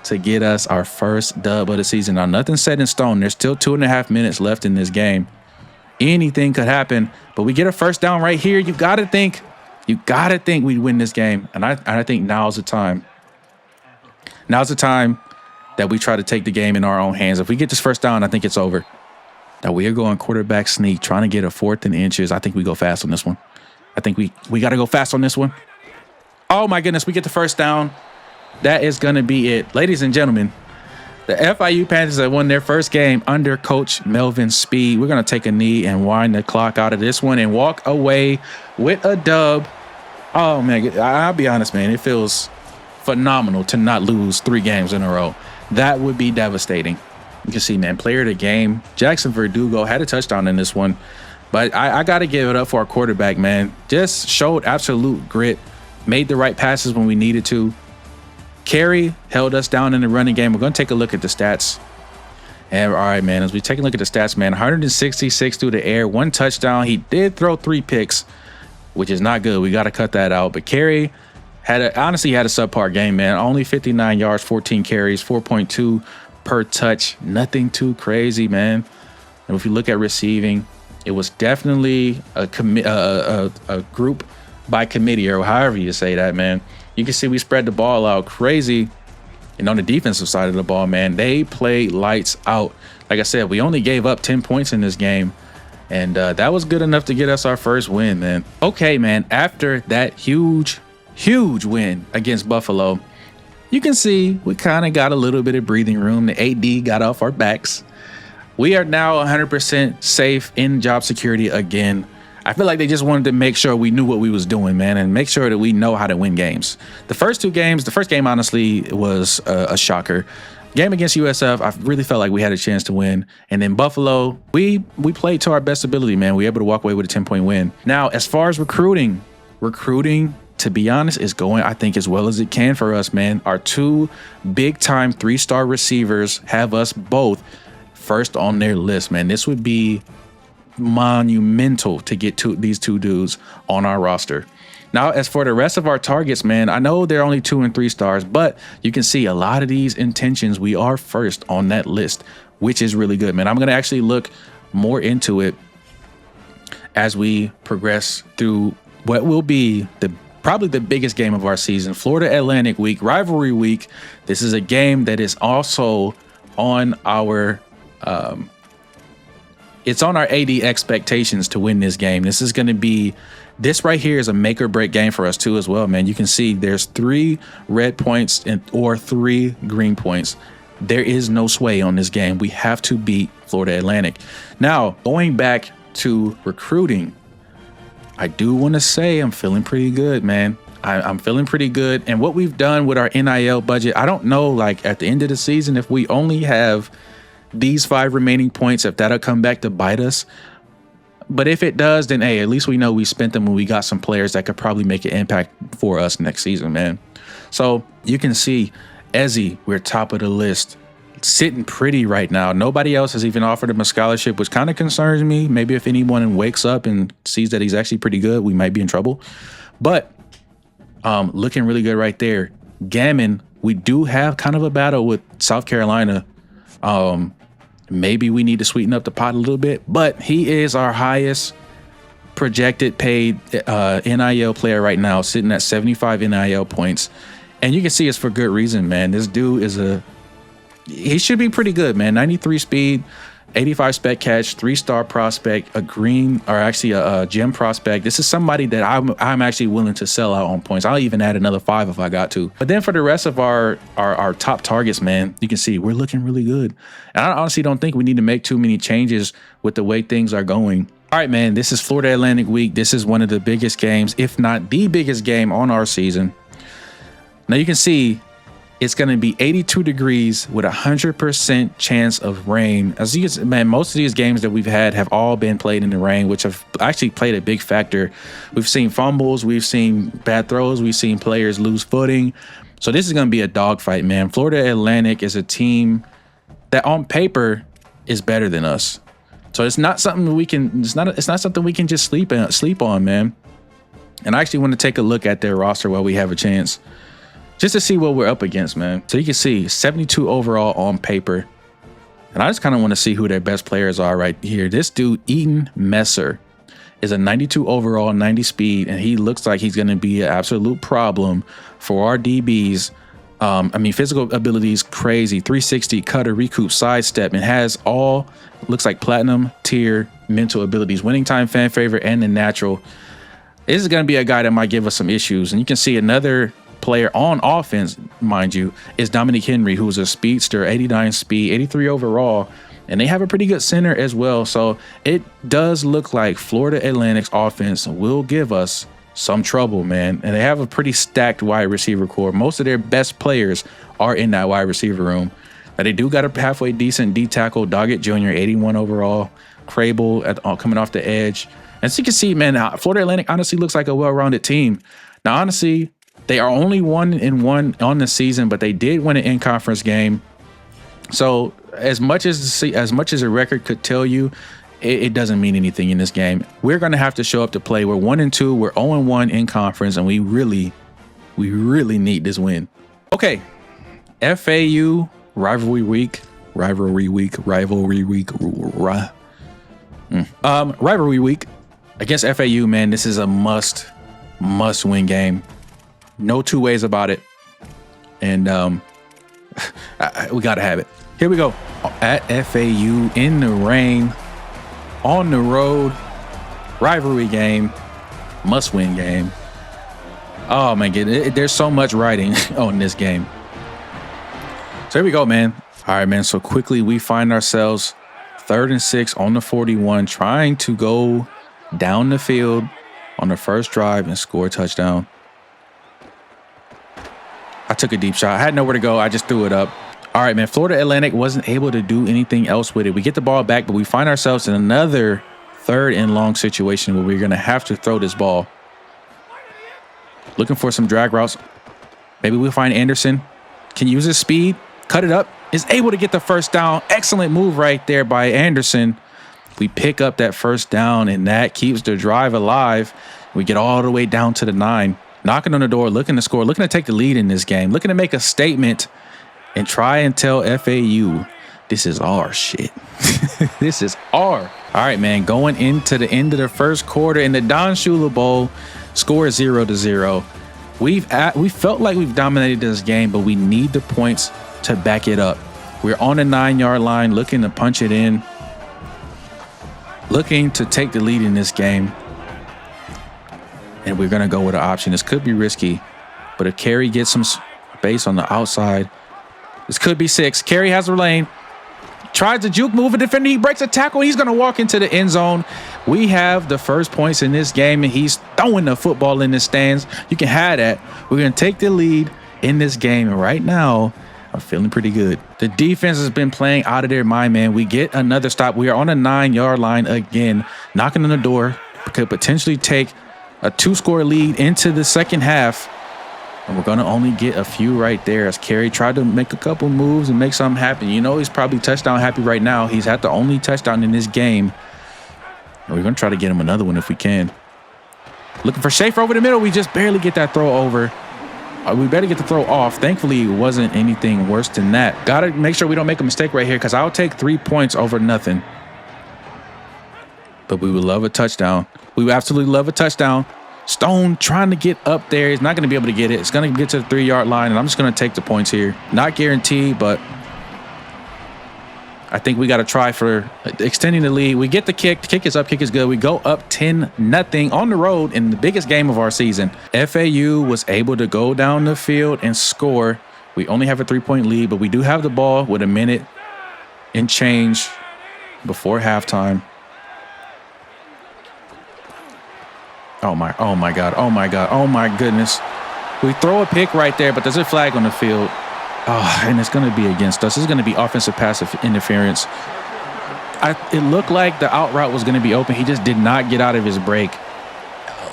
A: to get us our first dub of the season. Now, nothing's set in stone. There's still 2.5 minutes left in this game. Anything could happen, but we get a first down right here. You got to think we win this game. And I think now's the time. Now's the time that we try to take the game in our own hands. If we get this first down, I think it's over. Now we are going quarterback sneak, trying to get a 4th and inches. I think we go fast on this one. I think we got to go fast on this one. Oh my goodness, we get the first down. That is going to be it. Ladies and gentlemen, the FIU Panthers have won their first game under Coach Melvin Speed. We're going to take a knee and wind the clock out of this one and walk away with a dub. Oh man, I'll be honest, man. It feels phenomenal to not lose 3 games in a row. That would be devastating. You can see, man, player of the game, Jackson Verdugo had a touchdown in this one. But I got to give it up for our quarterback, man. Just showed absolute grit, made the right passes when we needed to. Carey held us down in the running game. We're going to take a look at the stats. And all right, man, as we take a look at the stats, man, 166 through the air, 1 touchdown. He did throw 3 picks, which is not good. We got to cut that out. But Carey honestly had a subpar game, man. Only 59 yards, 14 carries, 4.2 per touch. Nothing too crazy, man. And if you look at receiving, it was definitely a group by committee, or however you say that, man. You can see we spread the ball out crazy. And on the defensive side of the ball, man, they played lights out. Like I said, we only gave up 10 points in this game. And that was good enough to get us our first win, man. Okay, man, after that huge win against Buffalo, you can see we kind of got a little bit of breathing room. The AD got off our backs. We are now 100% safe in job security again. I feel like they just wanted to make sure we knew what we was doing, man, and make sure that we know how to win games. The first game, honestly, was a shocker. Game against USF, I really felt like we had a chance to win. And then Buffalo, we played to our best ability, man. We were able to walk away with a 10-point win. Now, as far as recruiting, to be honest, is going, I think, as well as it can for us, man. Our 2 big-time 3-star receivers have us both first on their list, man. This would be monumental to get these 2 dudes on our roster. Now, as for the rest of our targets, man, I know they're only 2 and 3 stars, but you can see a lot of these intentions. We are first on that list, which is really good, man. I'm going to actually look more into it as we progress through what will be probably the biggest game of our season, Florida Atlantic week, rivalry week. This is a game that is also on our it's on our AD expectations to win this game. This right here is a make or break game for us too as well, man. You can see there's 3 red points or 3 green points. There is no sway on this game. We have to beat Florida Atlantic. Now, going back to recruiting, I do want to say I'm feeling pretty good, man. I'm feeling pretty good. And what we've done with our NIL budget, I don't know, like at the end of the season, if we only have these 5 remaining points, if that'll come back to bite us. But if it does, then hey, at least we know we spent them when we got some players that could probably make an impact for us next season, man. So you can see Ezzy, we're top of the list, sitting pretty right now. Nobody else has even offered him a scholarship, which kind of concerns me. Maybe if anyone wakes up and sees that he's actually pretty good, we might be in trouble. But looking really good right there. Gammon, we do have kind of a battle with South Carolina. Maybe we need to sweeten up the pot a little bit, but he is our highest projected paid NIL player right now, sitting at 75 NIL points. And you can see it's for good reason, man. This dude he should be pretty good, man. 93 speed, 85 spec catch, 3-star prospect, a gem prospect. This is somebody that I'm actually willing to sell out on points. I'll even add another 5 if I got to. But then for the rest of our top targets, man, you can see we're looking really good. And I honestly don't think we need to make too many changes with the way things are going. All right, man, this is Florida Atlantic week. This is one of the biggest games, if not the biggest game on our season. Now you can see it's going to be 82 degrees with 100% chance of rain. As you can, man, most of these games that we've had have all been played in the rain, which have actually played a big factor. We've seen fumbles, we've seen bad throws, we've seen players lose footing. So this is going to be a dogfight, man. Florida Atlantic is a team that on paper is better than us. So it's not something we can. It's not something we can just sleep on, man. And I actually want to take a look at their roster while we have a chance, just to see what we're up against, man. So you can see 72 overall on paper. And I just kind of want to see who their best players are right here. This dude, Eaton Messer, is a 92 overall, 90 speed, and he looks like he's going to be an absolute problem for our DBs. Physical abilities, crazy. 360, cutter, recoup, sidestep, and has all, looks like platinum tier mental abilities. Winning time, fan favorite, and the natural. This is going to be a guy that might give us some issues. And you can see another player on offense, mind you, is Dominic Henry, who's a speedster, 89 speed, 83 overall, and they have a pretty good center as well. So it does look like Florida Atlantic's offense will give us some trouble, man. And they have a pretty stacked wide receiver core. Most of their best players are in that wide receiver room. Now they do got a halfway decent D tackle, Doggett Jr., 81 overall, Crable coming off the edge. And so you can see, man, Florida Atlantic honestly looks like a well-rounded team. Now, honestly, they are only 1-1 on the season, but they did win an in-conference game. So as much as a record could tell you, it doesn't mean anything in this game. We're going to have to show up to play. We're 1-2. We're 0-1 in conference, and we really need this win. Okay, FAU rivalry week against FAU. Man, this is a must-win game. No two ways about it. And we got to have it. Here we go. At FAU in the rain. on the road. Rivalry game. Must-win game. Oh, man. There's so much writing on this game. So here we go, man. All right, man. So quickly we find ourselves 3rd and 6 on the 41, trying to go down the field on the first drive and score a touchdown. I took a deep shot. I had nowhere to go. I just threw it up. All right, man. Florida Atlantic wasn't able to do anything else with it. We get the ball back, but we find ourselves in another 3rd and long situation where we're going to have to throw this ball. Looking for some drag routes. Maybe we'll find Anderson. Can use his speed. Cut it up. Is able to get the first down. Excellent move right there by Anderson. We pick up that first down, and that keeps the drive alive. We get all the way down to the 9. Knocking on the door, looking to score, looking to take the lead in this game, looking to make a statement and try and tell FAU, this is our shit. This is our. All right, man, going into the end of the first quarter in the Don Shula Bowl, score 0-0. We felt like we've dominated this game, but we need the points to back it up. We're on the 9-yard line, looking to punch it in, looking to take the lead in this game. And we're going to go with an option. This could be risky, but if Carey gets some space on the outside, this could be 6. Carey has a lane. Tries to juke move a defender. He breaks a tackle. He's going to walk into the end zone. We have the first points in this game, and he's throwing the football in the stands. You can have that. We're going to take the lead in this game. And right now, I'm feeling pretty good. The defense has been playing out of their mind, man. We get another stop. We are on a 9-yard line again. Knocking on the door. Could potentially take a 2-score lead into the second half. And we're going to only get a few right there as Carey tried to make a couple moves and make something happen. You know, he's probably touchdown happy right now. He's had the only touchdown in this game. And we're going to try to get him another one if we can. Looking for Schaefer over the middle. We just barely get that throw over. We better get the throw off. Thankfully, it wasn't anything worse than that. Got to make sure we don't make a mistake right here because I'll take 3 points over nothing. But we would love a touchdown. We would absolutely love a touchdown. Stone trying to get up there. He's not going to be able to get it. It's going to get to the 3-yard line, and I'm just going to take the points here. Not guaranteed, but I think we got to try for extending the lead. We get the kick. The kick is up. Kick is good. We go up 10-0 on the road in the biggest game of our season. FAU was able to go down the field and score. We only have a 3-point lead, but we do have the ball with a minute and change before halftime. Oh my God. Oh my goodness. We throw a pick right there, but there's a flag on the field. Oh, and it's going to be against us. This is going to be offensive pass interference. It looked like the out route was going to be open. He just did not get out of his break.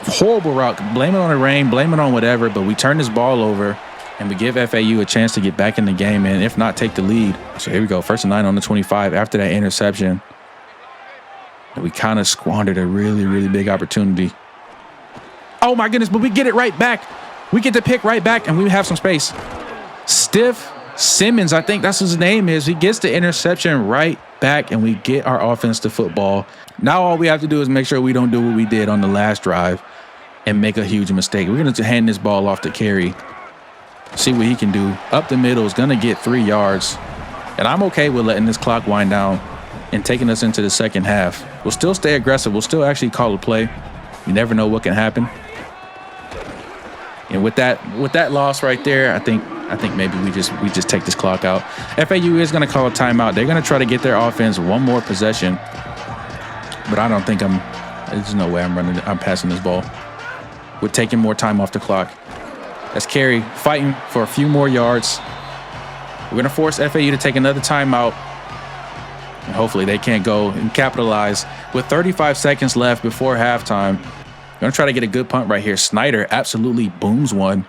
A: Horrible route. Blame it on the rain, blame it on whatever, but we turn this ball over and we give FAU a chance to get back in the game, and if not, take the lead. So here we go. 1st and 9 on the 25 after that interception. And we kind of squandered a really, really big opportunity. Oh my goodness, but we get it right back. We get the pick right back, and we have some space. Stiff Simmons, I think that's what his name is. He gets the interception right back, and we get our offense to football. Now all we have to do is make sure we don't do what we did on the last drive and make a huge mistake. We're going to hand this ball off to Carey. See what he can do. Up the middle is going to get 3 yards. And I'm okay with letting this clock wind down and taking us into the second half. We'll still stay aggressive. We'll still actually call a play. You never know what can happen. And with that loss right there, I think maybe we just take this clock out. FAU is going to call a timeout. They're going to try to get their offense one more possession. But I don't think there's no way I'm passing this ball. We're taking more time off the clock. That's Carey fighting for a few more yards. We're going to force FAU to take another timeout. And hopefully they can't go and capitalize. With 35 seconds left before halftime, going to try to get a good punt right here. Snyder absolutely booms one.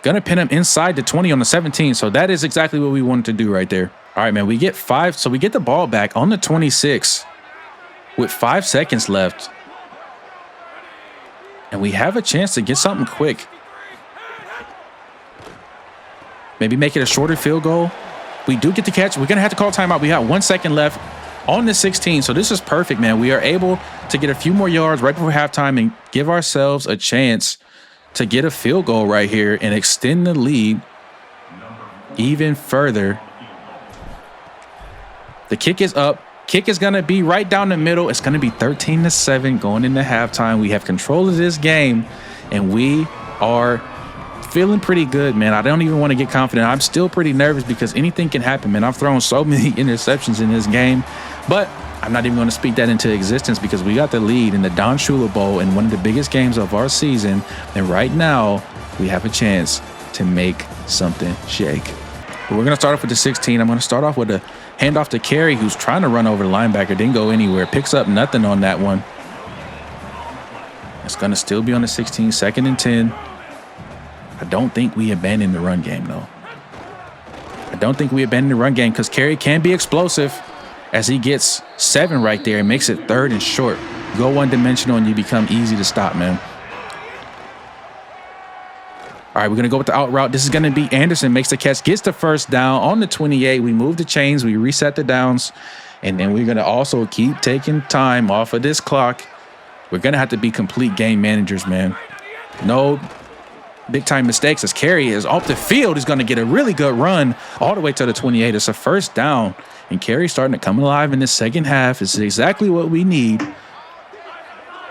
A: Going to pin him inside the 20 on the 17. So that is exactly what we wanted to do right there. All right, man, we get 5. So we get the ball back on the 26 with 5 seconds left. And we have a chance to get something quick. Maybe make it a shorter field goal. We do get the catch. We're going to have to call timeout. We got 1 second left on the 16. So this is perfect, man. We are able to get a few more yards right before halftime and give ourselves a chance to get a field goal right here and extend the lead even further. The kick is up. Kick is going to be right down the middle. It's going to be 13-7 going into halftime. We have control of this game, and we are feeling pretty good, man. I don't even want to get confident. I'm still pretty nervous because anything can happen, man. I've thrown so many interceptions in this game, but I'm not even going to speak that into existence because we got the lead in the Don Shula Bowl in one of the biggest games of our season, and right now we have a chance to make something shake. But we're going to start off with the 16. I'm going to start off with a handoff to Carey, who's trying to run over the linebacker. Didn't go anywhere. Picks up nothing on that one. It's going to still be on the 16, 2nd and 10. I don't think we abandoned the run game, though. I don't think we abandoned the run game because Carey can be explosive as he gets 7 right there and makes it 3rd and short. Go one-dimensional and you become easy to stop, man. All right, we're going to go with the out route. This is going to be Anderson. Makes the catch, gets the first down on the 28. We move the chains. We reset the downs. And then we're going to also keep taking time off of this clock. We're going to have to be complete game managers, man. No big-time mistakes as Carey is off the field. He's going to get a really good run all the way to the 28. It's a first down. And Carey's starting to come alive in the second half. It's exactly what we need.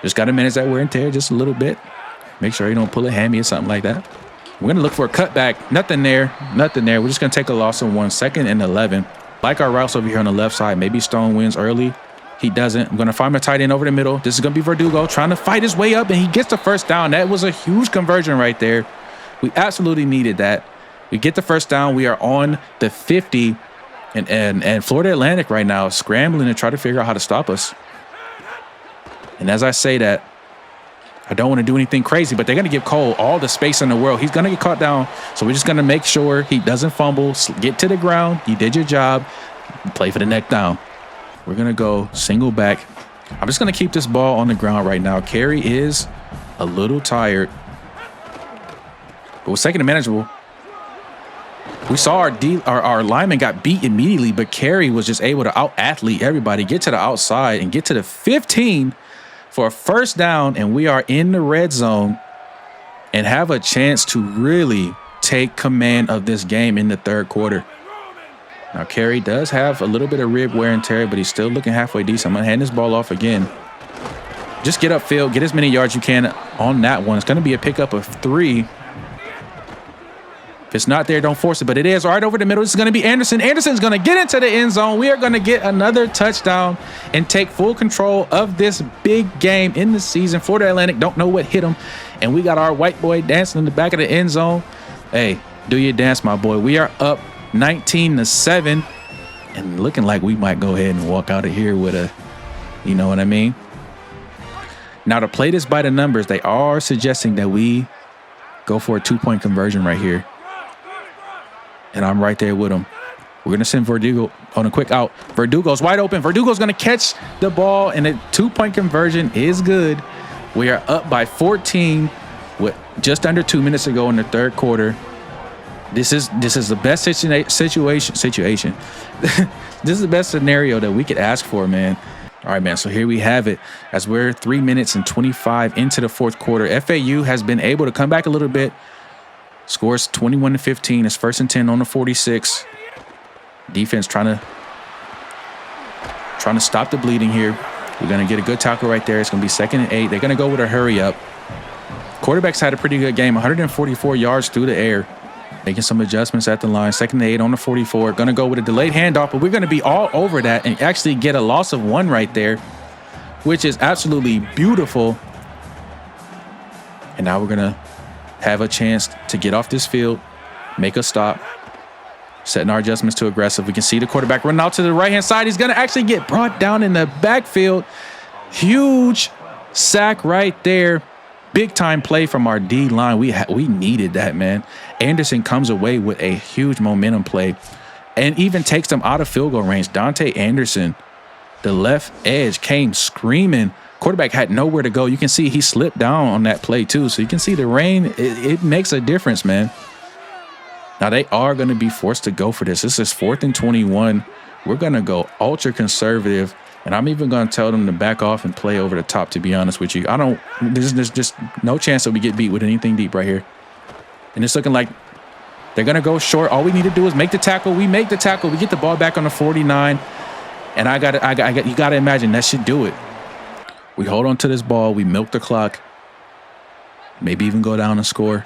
A: Just got to manage that wear and tear just a little bit. Make sure you don't pull a hammy or something like that. We're going to look for a cutback. Nothing there. Nothing there. We're just going to take a loss on 1, 2nd and 11. Like our routes over here on the left side. Maybe Stone wins early. He doesn't. I'm going to find my tight end over the middle. This is going to be Verdugo trying to fight his way up, and he gets the first down. That was a huge conversion right there. We absolutely needed that. We get the first down. We are on the 50, and Florida Atlantic right now is scrambling to try to figure out how to stop us. And as I say that, I don't want to do anything crazy, but they're going to give Cole all the space in the world. He's going to get caught down, so we're just going to make sure he doesn't fumble, get to the ground. You did your job. Play for the neck down. We're going to go single back. I'm just going to keep this ball on the ground right now. Carey is a little tired, but with 2nd and manageable. We saw our lineman got beat immediately, but Carey was just able to out-athlete everybody, get to the outside, and get to the 15 for a first down, and we are in the red zone and have a chance to really take command of this game in the 3rd quarter. Now, Carey does have a little bit of rib wear and tear, but he's still looking halfway decent. I'm going to hand this ball off again. Just get upfield, get as many yards you can on that one. It's going to be a pickup of 3. If it's not there, don't force it, but it is right over the middle. This is going to be Anderson. Anderson's going to get into the end zone. We are going to get another touchdown and take full control of this big game in the season. Florida Atlantic don't know what hit them, and we got our white boy dancing in the back of the end zone. Hey, do your dance, my boy. We are up 19-7 and looking like we might go ahead and walk out of here with a, you know what I mean? Now, to play this by the numbers, they are suggesting that we go for a 2-point conversion right here. And I'm right there with him. We're going to send Verdugo on a quick out. Verdugo's wide open. Verdugo's going to catch the ball, and a 2-point conversion is good. We are up by 14 with just under 2 minutes to go in the 3rd quarter. This is the best situation. This is the best scenario that we could ask for, man. All right, man. So here we have it. As we're 3 minutes and 25 into the 4th quarter, FAU has been able to come back a little bit. Scores 21-15. It's 1st and 10 on the 46. Defense trying to stop the bleeding here. We're going to get a good tackle right there. It's going to be 2nd and 8. They're going to go with a hurry up. Quarterback's had a pretty good game. 144 yards through the air. Making some adjustments at the line. 2nd and 8 on the 44. Going to go with a delayed handoff, but we're going to be all over that and actually get a loss of 1 right there, which is absolutely beautiful. And now we're going to have a chance to get off this field, make a stop, setting our adjustments to aggressive. We can see the quarterback running out to the right-hand side. He's going to actually get brought down in the backfield. Huge sack right there. Big-time play from our D-line. We needed that, man. Anderson comes away with a huge momentum play and even takes them out of field goal range. Dante Anderson, the left edge, came screaming. Quarterback had nowhere to go. You can see he slipped down on that play too. So you can see the rain, it makes a difference, man. Now they are going to be forced to go for this. This is 4th and 21. We're going to go ultra conservative. And I'm even going to tell them to back off and play over the top, to be honest with you. There's just no chance that we get beat with anything deep right here. And it's looking like they're going to go short. All we need to do is make the tackle. We make the tackle. We get the ball back on the 49. And you gotta imagine that should do it. We hold on to this ball. We milk the clock. Maybe even go down and score.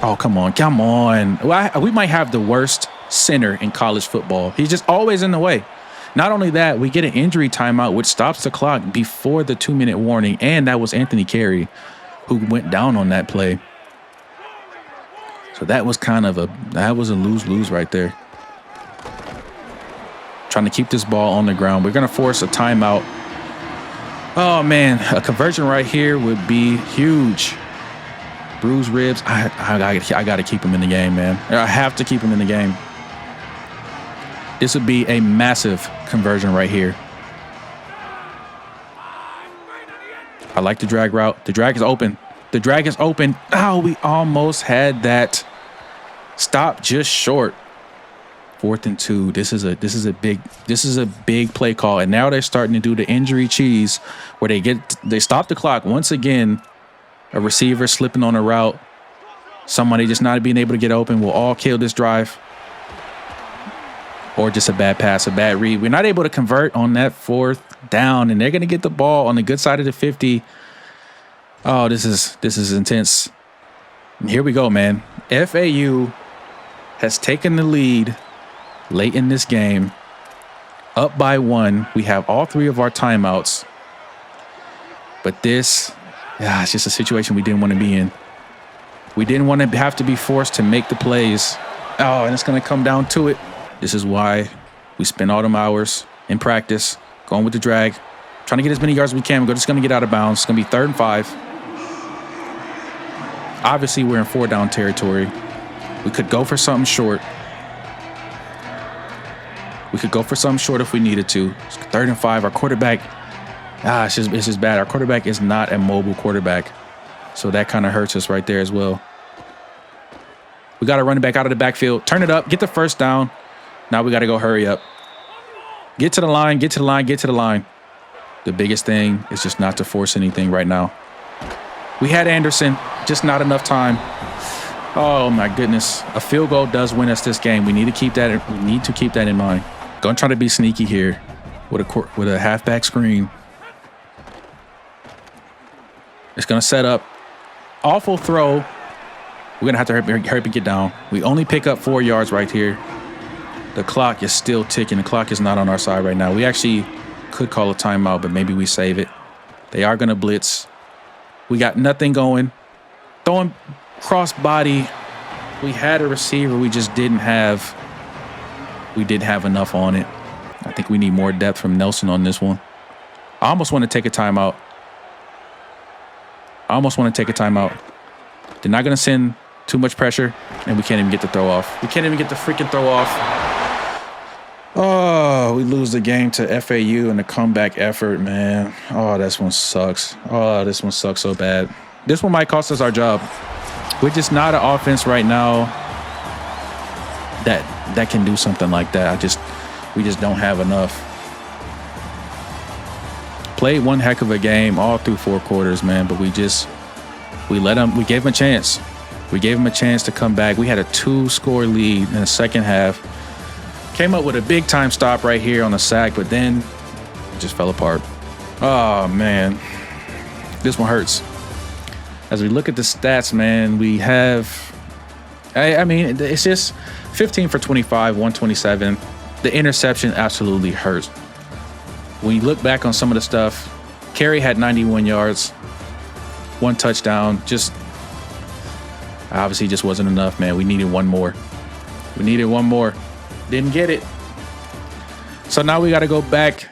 A: Oh, come on. Well, we might have the worst center in college football. He's just always in the way. Not only that, we get an injury timeout, which stops the clock before the 2-minute warning. And that was Anthony Carey who went down on that play. So that was a lose-lose right there. Trying to keep this ball on the ground. We're going to force a timeout. Oh, man. A conversion right here would be huge. Bruised ribs. I got to keep him in the game, man. I have to keep him in the game. This would be a massive conversion right here. I like the drag route. The drag is open. Oh, we almost had that. Stop just short. 4th and 2. This is a big play call. And now they're starting to do the injury cheese where they stop the clock once again. A receiver slipping on a route. Somebody just not being able to get open will all kill this drive. Or just a bad pass, a bad read. We're not able to convert on that 4th down, and they're going to get the ball on the good side of the 50. Oh, this is intense. And here we go, man. FAU has taken the lead late in this game, up by 1. We have all 3 of our timeouts. But it's just a situation we didn't want to be in. We didn't want to have to be forced to make the plays. Oh, and it's going to come down to it. This is why we spend all them hours in practice, going with the drag, trying to get as many yards as we can. We're just going to get out of bounds. It's going to be 3rd and 5. Obviously, we're in 4-down territory. We could go for something short. If we needed to. It's 3rd and 5. Our quarterback, it's just bad. Our quarterback is not a mobile quarterback. So that kind of hurts us right there as well. We got to run it back out of the backfield. Turn it up. Get the 1st down. Now we got to go hurry up. Get to the line. The biggest thing is just not to force anything right now. We had Anderson. Just not enough time. Oh, my goodness. A field goal does win us this game. We need to keep that in mind. Going to try to be sneaky here with a halfback screen. It's going to set up. Awful throw. We're going to have to hurry up and get down. We only pick up 4 yards right here. The clock is still ticking. The clock is not on our side right now. We actually could call a timeout, but maybe we save it. They are going to blitz. We got nothing going. Throwing cross body. We had a receiver. We just didn't have enough on it. I think we need more depth from Nelson on this one. I almost want to take a timeout. They're not going to send too much pressure, and we can't even get the throw off. Oh, we lose the game to FAU in the comeback effort, man. Oh, this one sucks. This one sucks so bad. This one might cost us our job. We're just not an offense right now that can do something like that. We just don't have enough. Played one heck of a game all through 4 quarters, man, but we gave him a chance. We gave him a chance to come back. We had a 2-score lead in the second half. Came up with a big time stop right here on the sack, but then it just fell apart. Oh, man. This one hurts. As we look at the stats, man, we have... it's just 15 for 25, 127. The interception absolutely hurts. When you look back on some of the stuff, Carey had 91 yards, 1 touchdown. Obviously just wasn't enough, man. We needed one more. Didn't get it. So now we got to go back.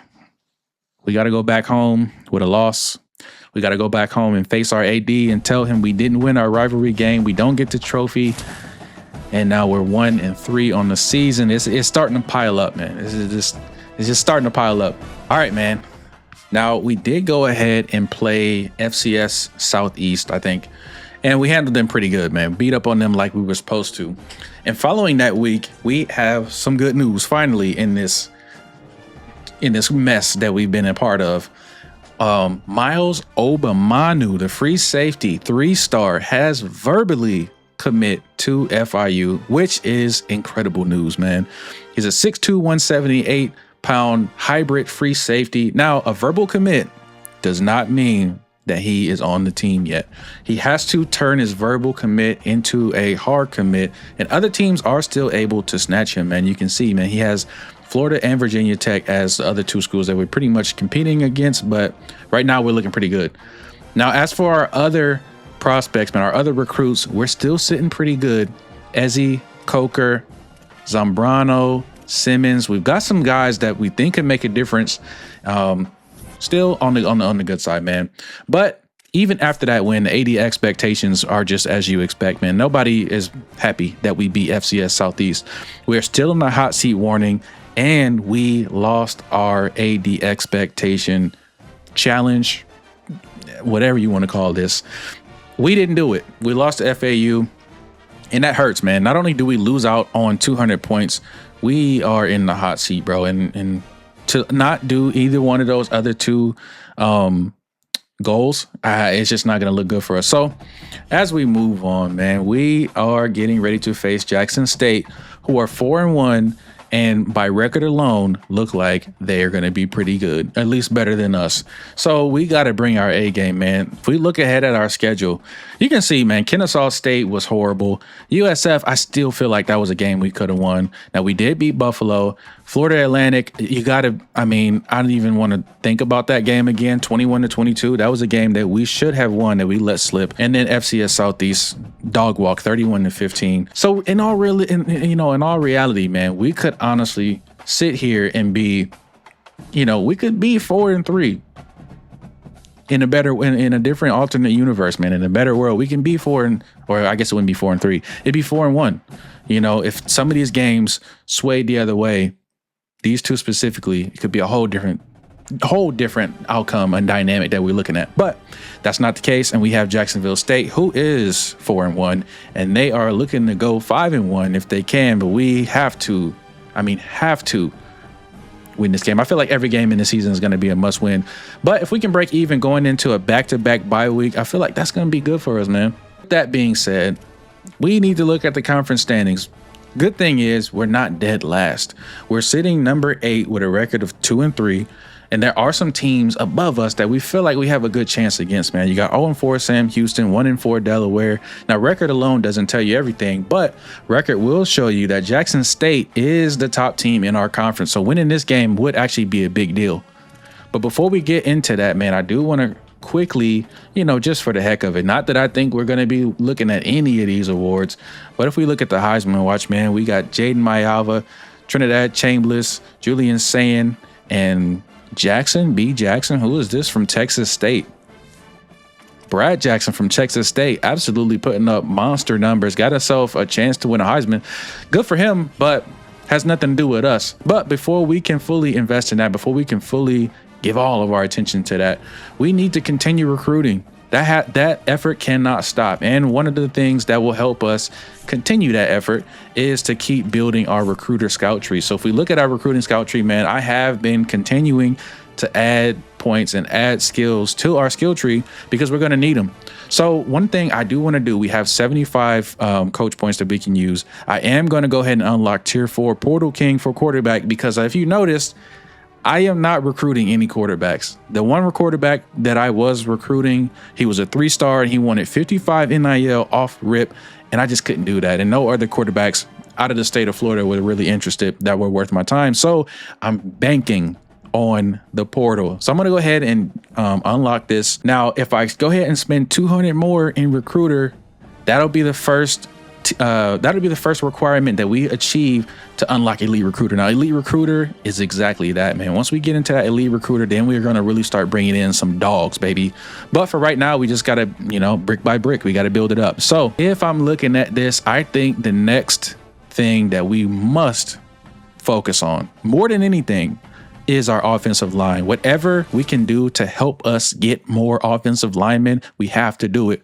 A: We got to go back home with a loss. We got to go back home and face our AD and tell him we didn't win our rivalry game. We don't get the trophy. And now we're 1-3 on the season. It's starting to pile up, man. It's just starting to pile up. All right, man. Now, we did go ahead and play FCS Southeast, I think. And we handled them pretty good, man. Beat up on them like we were supposed to. And following that week, we have some good news finally in this mess that we've been a part of. Miles Obamanu, the free safety, 3-star, has verbally commit to FIU, which is incredible news, man. He's a 6'2", 178-pound hybrid free safety. Now, a verbal commit does not mean that he is on the team yet. He has to turn his verbal commit into a hard commit, and other teams are still able to snatch him, man. You can see, man, he has Florida and Virginia Tech as the other two schools that we're pretty much competing against, but right now we're looking pretty good. Now, as for our other prospects, man, our other recruits, we're still sitting pretty good. Ezzy, Coker, Zambrano, Simmons. We've got some guys that we think can make a difference. Still on the good side, man. But even after that win, the AD expectations are just as you expect, man. Nobody is happy that we beat FCS Southeast. We're still in the hot seat warning, and we lost our AD expectation challenge, whatever you want to call this. We didn't do it. We lost to FAU, and that hurts, man. Not only do we lose out on 200 points, we are in the hot seat, bro. And to not do either one of those other two goals, it's just not going to look good for us. So as we move on, man, we are getting ready to face Jackson State, who are 4-1. And by record alone, look like they are going to be pretty good, at least better than us. So we got to bring our A game, man. If we look ahead at our schedule, you can see, man, Kennesaw State was horrible. USF, I still feel like that was a game we could have won. Now, we did beat Buffalo. Florida Atlantic, you got to, I don't even want to think about that game again. 21-22. That was a game that we should have won that we let slip. And then FCS Southeast dog walk 31-15. So in all reality, man, we could honestly sit here and be, we could be 4-3 in a different alternate universe, man. In a better world, we can be or I guess it wouldn't be 4-3. It'd be 4-1. If some of these games swayed the other way, these two specifically, it could be a whole different outcome and dynamic that we're looking at. But that's not the case, and we have Jacksonville State, who is 4-1, and they are looking to go 5-1 if they can. But we have to win this game. I feel like every game in the season is going to be a must win. But if we can break even going into a back-to-back bye week, I feel like that's going to be good for us, man. That being said, we need to look at the conference standings. Good thing is we're not dead last. We're sitting number 8 with a record of 2-3. And there are some teams above us that we feel like we have a good chance against, man. You got 0-4 Sam Houston, 1-4 Delaware. Now, record alone doesn't tell you everything, but record will show you that Jackson State is the top team in our conference. So winning this game would actually be a big deal. But before we get into that, man, I do want to quickly, just for the heck of it, not that I think we're going to be looking at any of these awards, but if we look at the Heisman Watch, man, we got Jaden Mayava, Trinidad Chambliss, Julian Sayin, and Jackson B. Jackson. Who is this from Texas State? Brad Jackson from Texas State, absolutely putting up monster numbers, got himself a chance to win a Heisman. Good for him, but has nothing to do with us. But before we can fully invest in that, before we can fully give all of our attention to that, we need to continue recruiting. That effort cannot stop. And one of the things that will help us continue that effort is to keep building our recruiter scout tree. So if we look at our recruiting scout tree, man, I have been continuing to add points and add skills to our skill tree because we're going to need them. So one thing I do want to do, we have 75 coach points that we can use. I am going to go ahead and unlock tier 4 Portal King for quarterback because if you noticed, I am not recruiting any quarterbacks. The one quarterback that I was recruiting, he was a 3-star and he wanted 55 NIL off rip, and I just couldn't do that. And no other quarterbacks out of the state of Florida were really interested that were worth my time. So I'm banking on the portal. So I'm going to go ahead and unlock this. Now, if I go ahead and spend 200 more in recruiter, that'll be the first requirement that we achieve to unlock elite recruiter. Now, elite recruiter is exactly that, man. Once we get into that elite recruiter, then we're going to really start bringing in some dogs, baby. But for right now, we just got to, brick by brick, we got to build it up. So if I'm looking at this, I think the next thing that we must focus on more than anything is our offensive line. Whatever we can do to help us get more offensive linemen, we have to do it.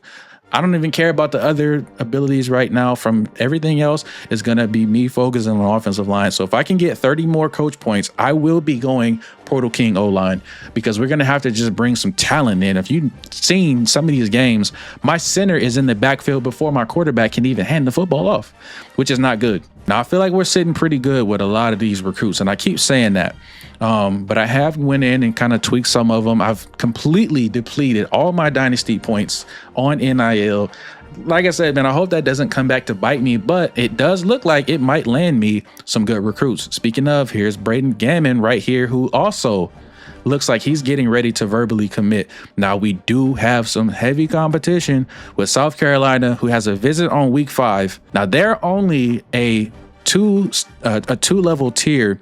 A: I don't even care about the other abilities right now. From everything else, it's going to be me focusing on offensive line. So if I can get 30 more coach points, I will be going Portal King O-line, because we're going to have to just bring some talent in. If you've seen some of these games, my center is in the backfield before my quarterback can even hand the football off, which is not good. Now, I feel like we're sitting pretty good with a lot of these recruits, and I keep saying that. But I have went in and kind of tweaked some of them. I've completely depleted all my dynasty points on NIL. Like I said, man, I hope that doesn't come back to bite me, but it does look like it might land me some good recruits. Speaking of, here's Braden Gammon right here, who also looks like he's getting ready to verbally commit. Now, we do have some heavy competition with South Carolina, who has a visit on week 5. Now, they're only a two-level tier,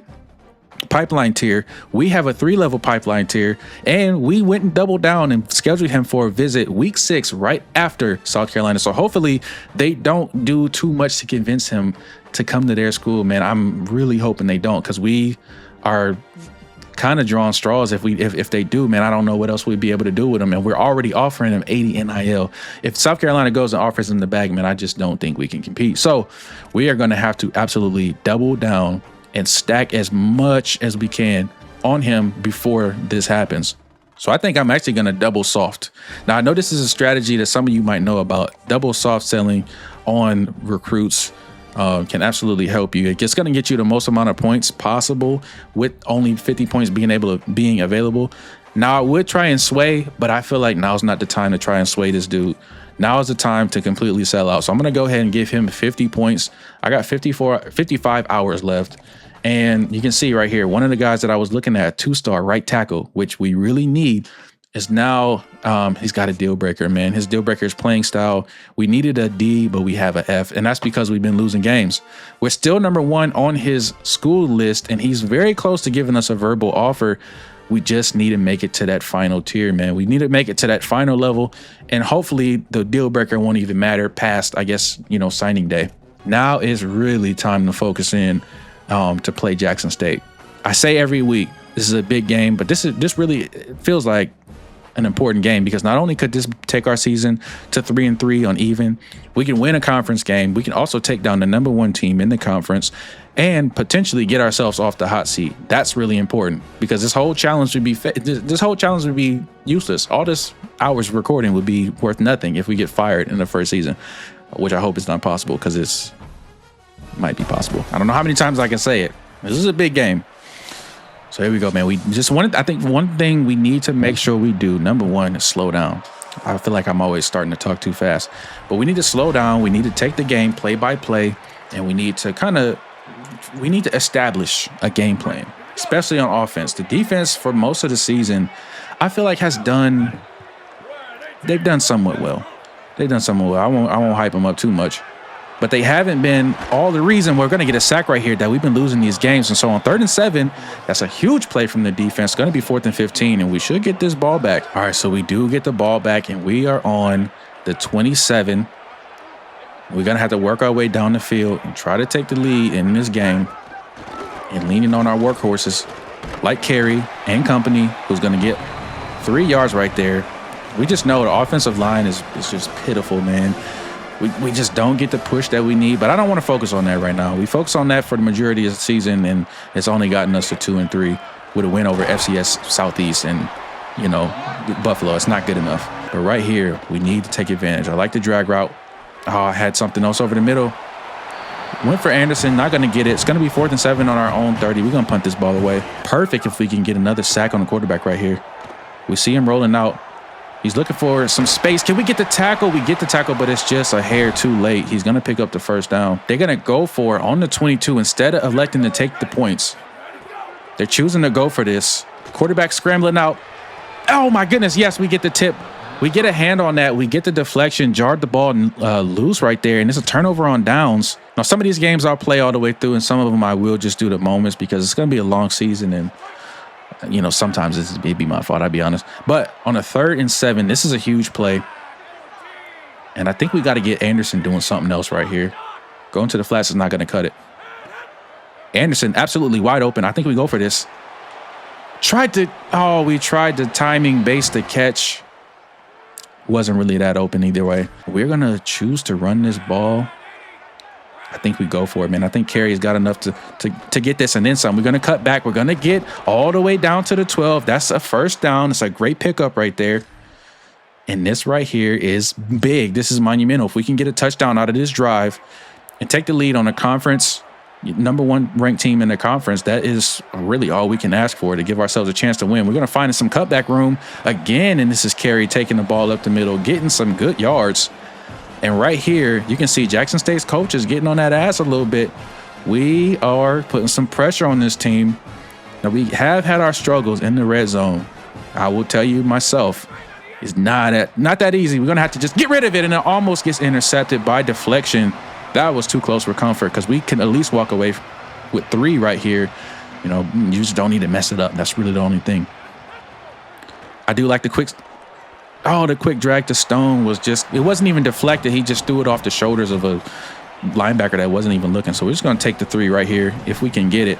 A: pipeline tier. We have a 3-level pipeline tier, and we went and doubled down and scheduled him for a visit week 6 right after South Carolina. So hopefully they don't do too much to convince him to come to their school, man. I'm really hoping they don't, because we are kind of drawing straws. If they do, man, I don't know what else we'd be able to do with them. And we're already offering them 80 NIL. If South Carolina goes and offers them the bag, man, I just don't think we can compete. So we are going to have to absolutely double down and stack as much as we can on him before this happens. So I think I'm actually going to double soft. Now, I know this is a strategy that some of you might know about. Double soft selling on recruits can absolutely help you. It's going to get you the most amount of points possible with only 50 points being available. Now, I would try and sway, but I feel like now's not the time to try and sway this dude. Now is the time to completely sell out. So I'm going to go ahead and give him 50 points. I got 55 hours left. And you can see right here, one of the guys that I was looking at, 2-star right tackle, which we really need, is now, he's got a deal breaker, man. His deal breaker is playing style. We needed a D, but we have an F, and that's because we've been losing games. We're still number 1 on his school list, and he's very close to giving us a verbal offer. We just need to make it to that final tier, man. We need to make it to that final level, and hopefully the deal breaker won't even matter past, I guess, signing day. Now is really time to focus in to play Jackson State. I say every week, this is a big game, but this really feels like an important game, because not only could this take our season to 3-3 on even, we can win a conference game. We can also take down the number 1 team in the conference and potentially get ourselves off the hot seat. That's really important, because this whole challenge would be useless. All this hours recording would be worth nothing if we get fired in the first season, which I hope is not possible, because it's might be possible. I don't know how many times I can say it. This is a big game. So here we go, man. I think one thing we need to make sure we do, number 1, is slow down. I feel like I'm always starting to talk too fast, but we need to slow down. We need to take the game play by play, and we need to establish a game plan, especially on offense. The defense for most of the season, I feel like they've done somewhat well. I won't hype them up too much, but they haven't been all the reason we're going to get a sack right here that we've been losing these games. And so on 3rd and 7, that's a huge play from the defense. It's going to be 4th and 15, and we should get this ball back. All right, so we do get the ball back, and we are on the 27. We're going to have to work our way down the field and try to take the lead in this game, and leaning on our workhorses like Carey and company, who's going to get 3 yards right there. We just know the offensive line is just pitiful, man. We just don't get the push that we need, but I don't want to focus on that right now. We focus on that for the majority of the season, and it's only gotten us to 2-3 with a win over FCS Southeast and, Buffalo. It's not good enough. But right here, we need to take advantage. I like the drag route. Oh, I had something else over the middle. Went for Anderson, not going to get it. It's going to be 4th and 7 on our own 30. We're going to punt this ball away. Perfect if we can get another sack on the quarterback right here. We see him rolling out. He's looking for some space. Can we get the tackle? We get the tackle, but it's just a hair too late. He's going to pick up the first down. They're going to go for it on the 22 instead of electing to take the points. They're choosing to go for this. Quarterback scrambling out. Oh, my goodness. Yes, we get the tip. We get a hand on that. We get the deflection, jarred the ball loose right there, and it's a turnover on downs. Now, some of these games I'll play all the way through, and some of them I will just do the moments, because it's going to be a long season, and sometimes it'd be my fault, I'll be honest. But on a 3rd and 7, this is a huge play. And I think we got to get Anderson doing something else right here. Going to the flats is not going to cut it. Anderson absolutely wide open. I think we go for this. We tried to timing base the catch. Wasn't really that open either way. We're going to choose to run this ball. I think we go for it, man. I think Carey's got enough to get this and then some. We're going to cut back. We're going to get all the way down to the 12. That's a first down. It's a great pickup right there. And this right here is big. This is monumental. If we can get a touchdown out of this drive and take the lead on a conference, #1 ranked team in the conference, that is really all we can ask for to give ourselves a chance to win. We're going to find some cutback room again, and this is Carey taking the ball up the middle, getting some good yards. And right here, you can see Jackson State's coach is getting on that ass a little bit. We are putting some pressure on this team. Now, we have had our struggles in the red zone. I will tell you myself, it's not that easy. We're going to have to just get rid of it, and it almost gets intercepted by deflection. That was too close for comfort because we can at least walk away with 3 right here. You know, you just don't need to mess it up. That's really the only thing. I do like the quick drag to Stone was just, it wasn't even deflected. He just threw it off the shoulders of a linebacker that wasn't even looking. So we're just going to take the 3 right here if we can get it.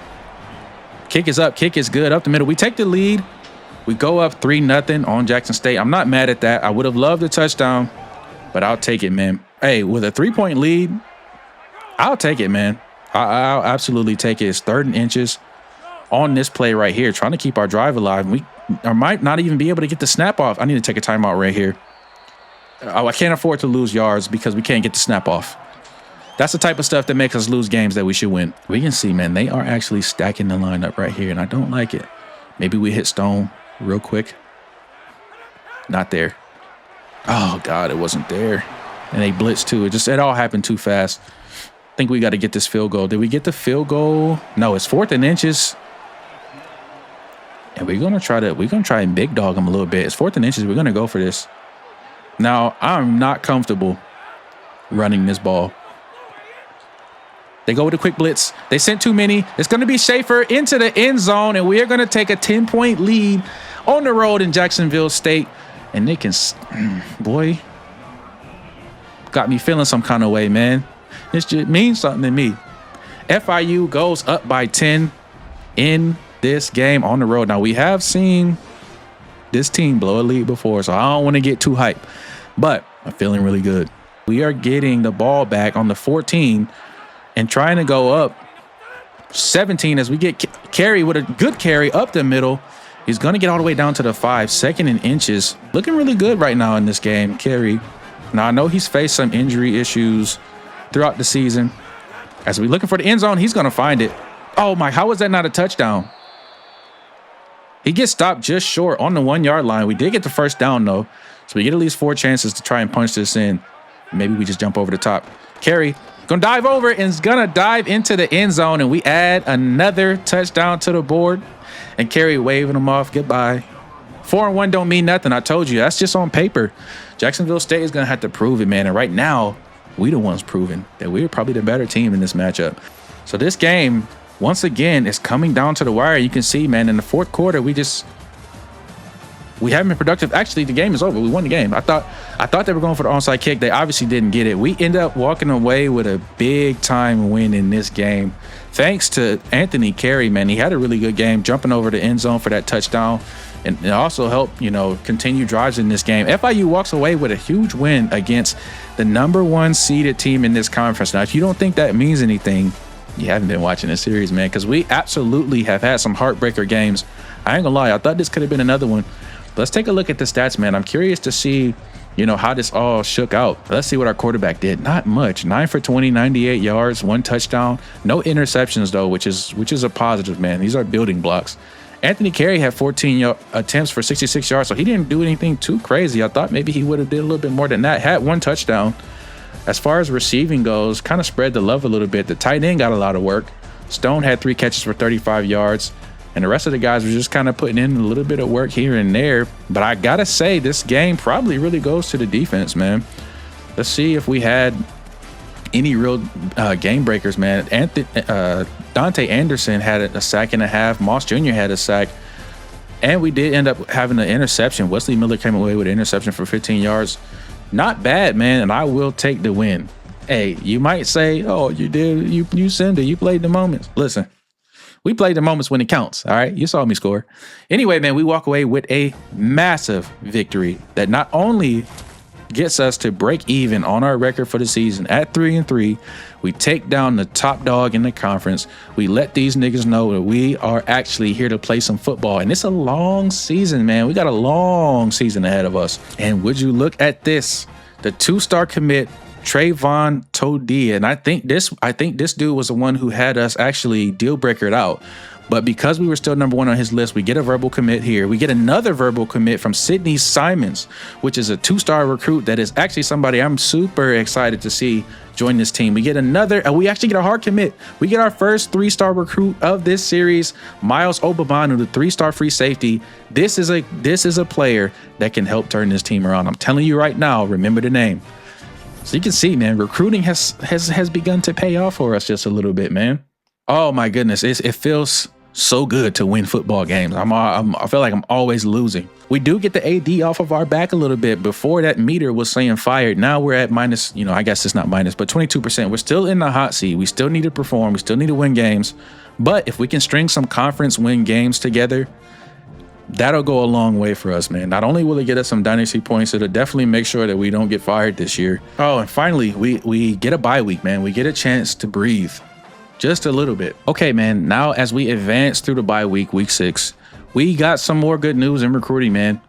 A: Kick is up. Kick is good up the middle. We take the lead. We go up 3-0 on Jackson State. I'm not mad at that. I would have loved a touchdown, but I'll take it, man. Hey, with a 3-point lead, I'll take it, man. I'll absolutely take it. It's 3rd and inches on this play right here, trying to keep our drive alive. I might not even be able to get the snap off. I need to take a timeout right here. I can't afford to lose yards because we can't get the snap off. That's the type of stuff that makes us lose games that we should win. We can see, man, they are actually stacking the lineup right here, and I don't like it. Maybe we hit Stone real quick. Not there. Oh, God, it wasn't there. And they blitzed, too. It all happened too fast. I think we got to get this field goal. Did we get the field goal? No, it's 4th and inches. And we're gonna try and big dog them a little bit. It's 4th and inches. We're gonna go for this. Now, I'm not comfortable running this ball. They go with a quick blitz. They sent too many. It's gonna be Schaefer into the end zone, and we are gonna take a 10-point lead on the road in Jacksonville State. And they can, boy, got me feeling some kind of way, man. This just means something to me. FIU goes up by 10 in this game on the road. Now, we have seen this team blow a lead before, so I don't want to get too hyped, but I'm feeling really good. We are getting the ball back on the 14 and trying to go up 17 as we get Carey with a good carry up the middle. He's going to get all the way down to the 5, 2nd and inches. Looking really good right now in this game, Carey. Now, I know he's faced some injury issues throughout the season. As we're looking for the end zone, he's going to find it. Oh, my, how is that not a touchdown? He gets stopped just short on the 1-yard line. We did get the first down, though, so we get at least 4 chances to try and punch this in. Maybe we just jump over the top. Carey going to dive over and is going to dive into the end zone, and we add another touchdown to the board. And Carey waving him off. Goodbye. 4-1 don't mean nothing. I told you. That's just on paper. Jacksonville State is going to have to prove it, man. And right now, we the ones proving that we're probably the better team in this matchup. So this game, once again, is coming down to the wire. You can see, man, in the 4th quarter, we haven't been productive. Actually, the game is over. We won the game. I thought they were going for the onside kick. They obviously didn't get it. We ended up walking away with a big-time win in this game. Thanks to Anthony Carey, man. He had a really good game, jumping over the end zone for that touchdown. And it also helped, continue drives in this game. FIU walks away with a huge win against the #1 seeded team in this conference. Now, if you don't think that means anything, you haven't been watching the series, man, because we absolutely have had some heartbreaker games. I ain't gonna lie. I thought this could have been another one. Let's take a look at the stats, man. I'm curious to see, how this all shook out. Let's see what our quarterback did. Not much. 9 for 20, 98 yards, 1 touchdown. No interceptions, though, which is a positive, man. These are building blocks. Anthony Carey had 14 attempts for 66 yards, so he didn't do anything too crazy. I thought maybe he would have did a little bit more than that. Had 1 touchdown. As far as receiving goes, kind of spread the love a little bit. The tight end got a lot of work. Stone had 3 catches for 35 yards. And the rest of the guys were just kind of putting in a little bit of work here and there. But I got to say, this game probably really goes to the defense, man. Let's see if we had any real game breakers, man. Dante Anderson had a sack and a half. Moss Jr. had a sack. And we did end up having an interception. Wesley Miller came away with an interception for 15 yards. Not bad, man, and I will take the win. Hey, you might say, oh, you did, you send it, you played the moments. Listen, we played the moments when it counts, all right? You saw me score. Anyway, man, we walk away with a massive victory that not only gets us to break even on our record for the season at 3-3. We take down the top dog in the conference. We let these niggas know that we are actually here to play some football. And it's a long season, man. We got a long season ahead of us. And would you look at this? The 2-star commit, Trayvon Todia. And I think this dude was the one who had us actually deal breakered out. But because we were still number 1 on his list, we get a verbal commit here. We get another verbal commit from Sydney Simons, which is a 2-star recruit that is actually somebody I'm super excited to see join this team. We get another, we actually get a hard commit. We get our first 3-star recruit of this series, Miles Obabanu, the 3-star free safety. This is a player that can help turn this team around. I'm telling you right now, remember the name. So you can see, man, recruiting has begun to pay off for us just a little bit, man. Oh my goodness, it feels so good to win football games. I feel like I'm always losing. We do get the AD off of our back a little bit. Before that meter was saying fired. Now we're at minus, I guess it's not minus, but 22%. We're still in the hot seat. We still need to perform. We still need to win games. But if we can string some conference win games together, that'll go a long way for us, man. Not only will it get us some dynasty points, it'll definitely make sure that we don't get fired this year. Oh, and finally, we get a bye week, man. We get a chance to breathe. Just a little bit. Okay, man. Now, as we advance through the bye week, week 6, we got some more good news in recruiting, man.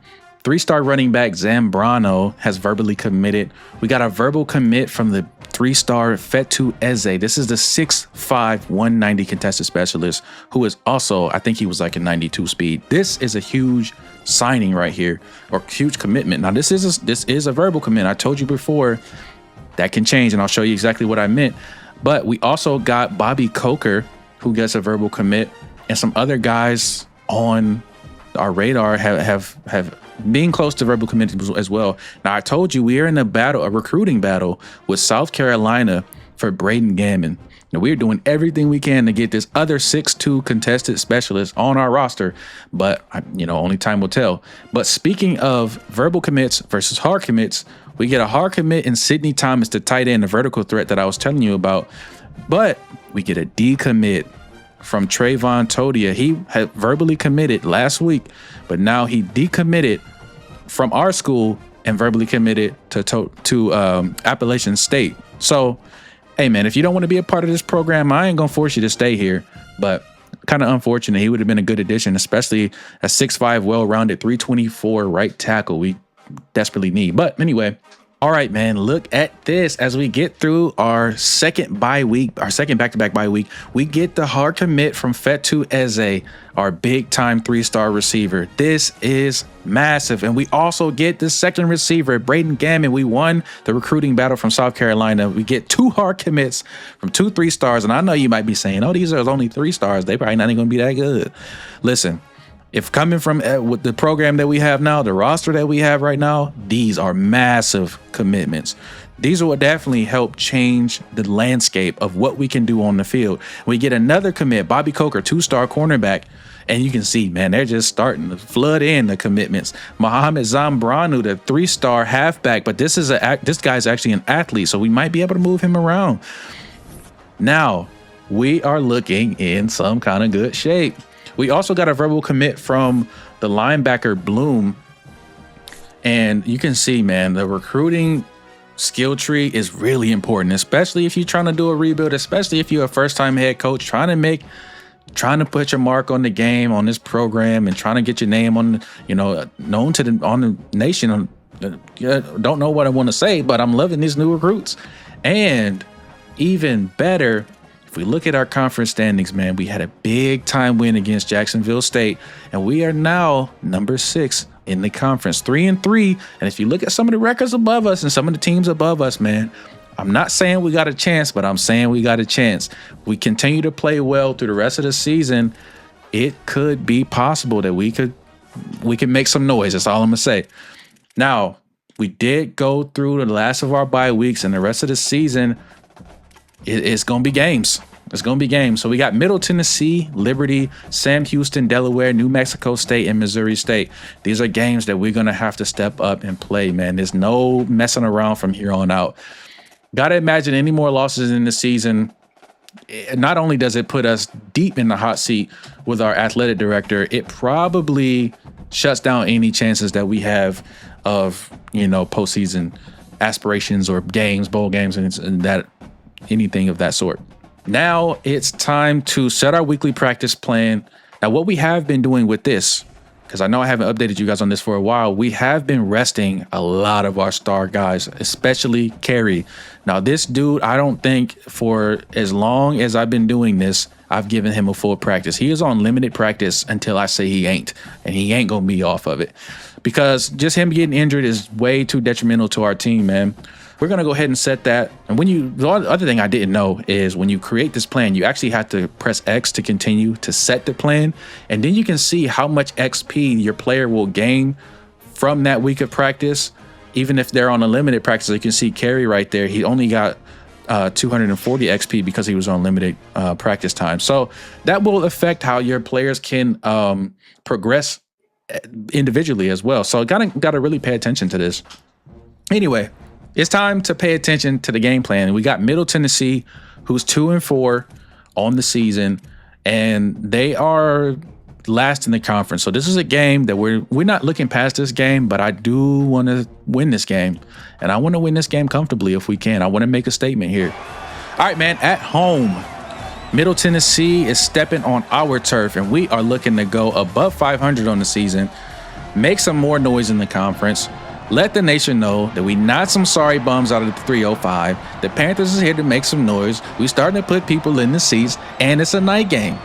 A: 3-star running back Zambrano has verbally committed. We got a verbal commit from the 3-star Fetu Eze. This is the 6'5", 190 contested specialist who is also, I think he was like a 92 speed. This is a huge signing right here, or huge commitment. Now, this is a verbal commit. I told you before that can change, and I'll show you exactly what I meant. But we also got Bobby Coker, who gets a verbal commit, and some other guys on our radar have being close to verbal commit as well. Now, I told you we are in a recruiting battle with South Carolina for Braden Gammon. Now, we're doing everything we can to get this other 6'2" contested specialist on our roster, but only time will tell. But speaking of verbal commits versus hard commits, we get a hard commit in Sidney Thomas, the tight end, the vertical threat that I was telling you about. But we get a decommit from Trayvon Todia. He had verbally committed last week, but now he decommitted from our school and verbally committed to Appalachian State. So, hey, man, if you don't want to be a part of this program, I ain't going to force you to stay here. But kind of unfortunate. He would have been a good addition, especially a 6'5", well-rounded 324 right tackle we desperately need. But anyway, all right, man, look at this. As we get through our second back-to-back bye week, we get the hard commit from Fetu Eze, our big-time 3-star receiver. This is massive. And we also get the second receiver, Braden Gammon. We won the recruiting battle from South Carolina. We get 2 hard commits from 2 3-stars. And I know you might be saying, oh, these are only 3-stars. They probably not even going to be that good. Listen, if coming from with the program that we have now, the roster that we have right now, these are massive commitments. These will definitely help change the landscape of what we can do on the field. We get another commit, Bobby Coker, 2-star cornerback, and you can see, man, they're just starting to flood in the commitments. Mohamed Zambrano, the 3-star halfback, but this guy's actually an athlete, so we might be able to move him around. Now, we are looking in some kind of good shape. We also got a verbal commit from the linebacker Bloom. And you can see, man, the recruiting skill tree is really important, especially if you're trying to do a rebuild, especially if you're a first-time head coach trying to put your mark on the game, on this program, and trying to get your name on, known to on the nation. Don't know what I want to say, but I'm loving these new recruits. And even better, if we look at our conference standings, man, we had a big time win against Jacksonville State, and we are now number 6 in the conference, 3-3. And if you look at some of the records above us and some of the teams above us, man, I'm not saying we got a chance, but I'm saying we got a chance. We continue to play well through the rest of the season. It could be possible that we can make some noise. That's all I'm gonna say. Now, we did go through the last of our bye weeks, and the rest of the season, it's gonna be games. It's going to be games. So we got Middle Tennessee, Liberty, Sam Houston, Delaware, New Mexico State, and Missouri State. These are games that we're going to have to step up and play, man. There's no messing around from here on out. Got to imagine any more losses in the season. Not only does it put us deep in the hot seat with our athletic director, it probably shuts down any chances that we have of, postseason aspirations or games, bowl games, and that anything of that sort. Now it's time to set our weekly practice plan. Now, what we have been doing with this, because I know I haven't updated you guys on this for a while, we have been resting a lot of our star guys, especially Carey. Now, this dude, I don't think for as long as I've been doing this, I've given him a full practice. He is on limited practice until I say he ain't, and he ain't going to be off of it, because just him getting injured is way too detrimental to our team, man. We're going to go ahead and set that. And the other thing I didn't know is when you create this plan, you actually have to press X to continue to set the plan. And then you can see how much XP your player will gain from that week of practice. Even if they're on a limited practice, you can see Carey right there. He only got 240 XP because he was on limited practice time. So that will affect how your players can progress individually as well. So got to really pay attention to this. Anyway, it's time to pay attention to the game plan. We got Middle Tennessee, who's 2-4 on the season, and they are last in the conference. So this is a game that we're not looking past this game, but I do want to win this game, and I want to win this game comfortably if we can. I want to make a statement here. All right, man, at home, Middle Tennessee is stepping on our turf, and we are looking to go above 500 on the season, make some more noise in the conference. Let the nation know that we not some sorry bums out of the 305. The Panthers is here to make some noise. We starting to put people in the seats, and it's a night game.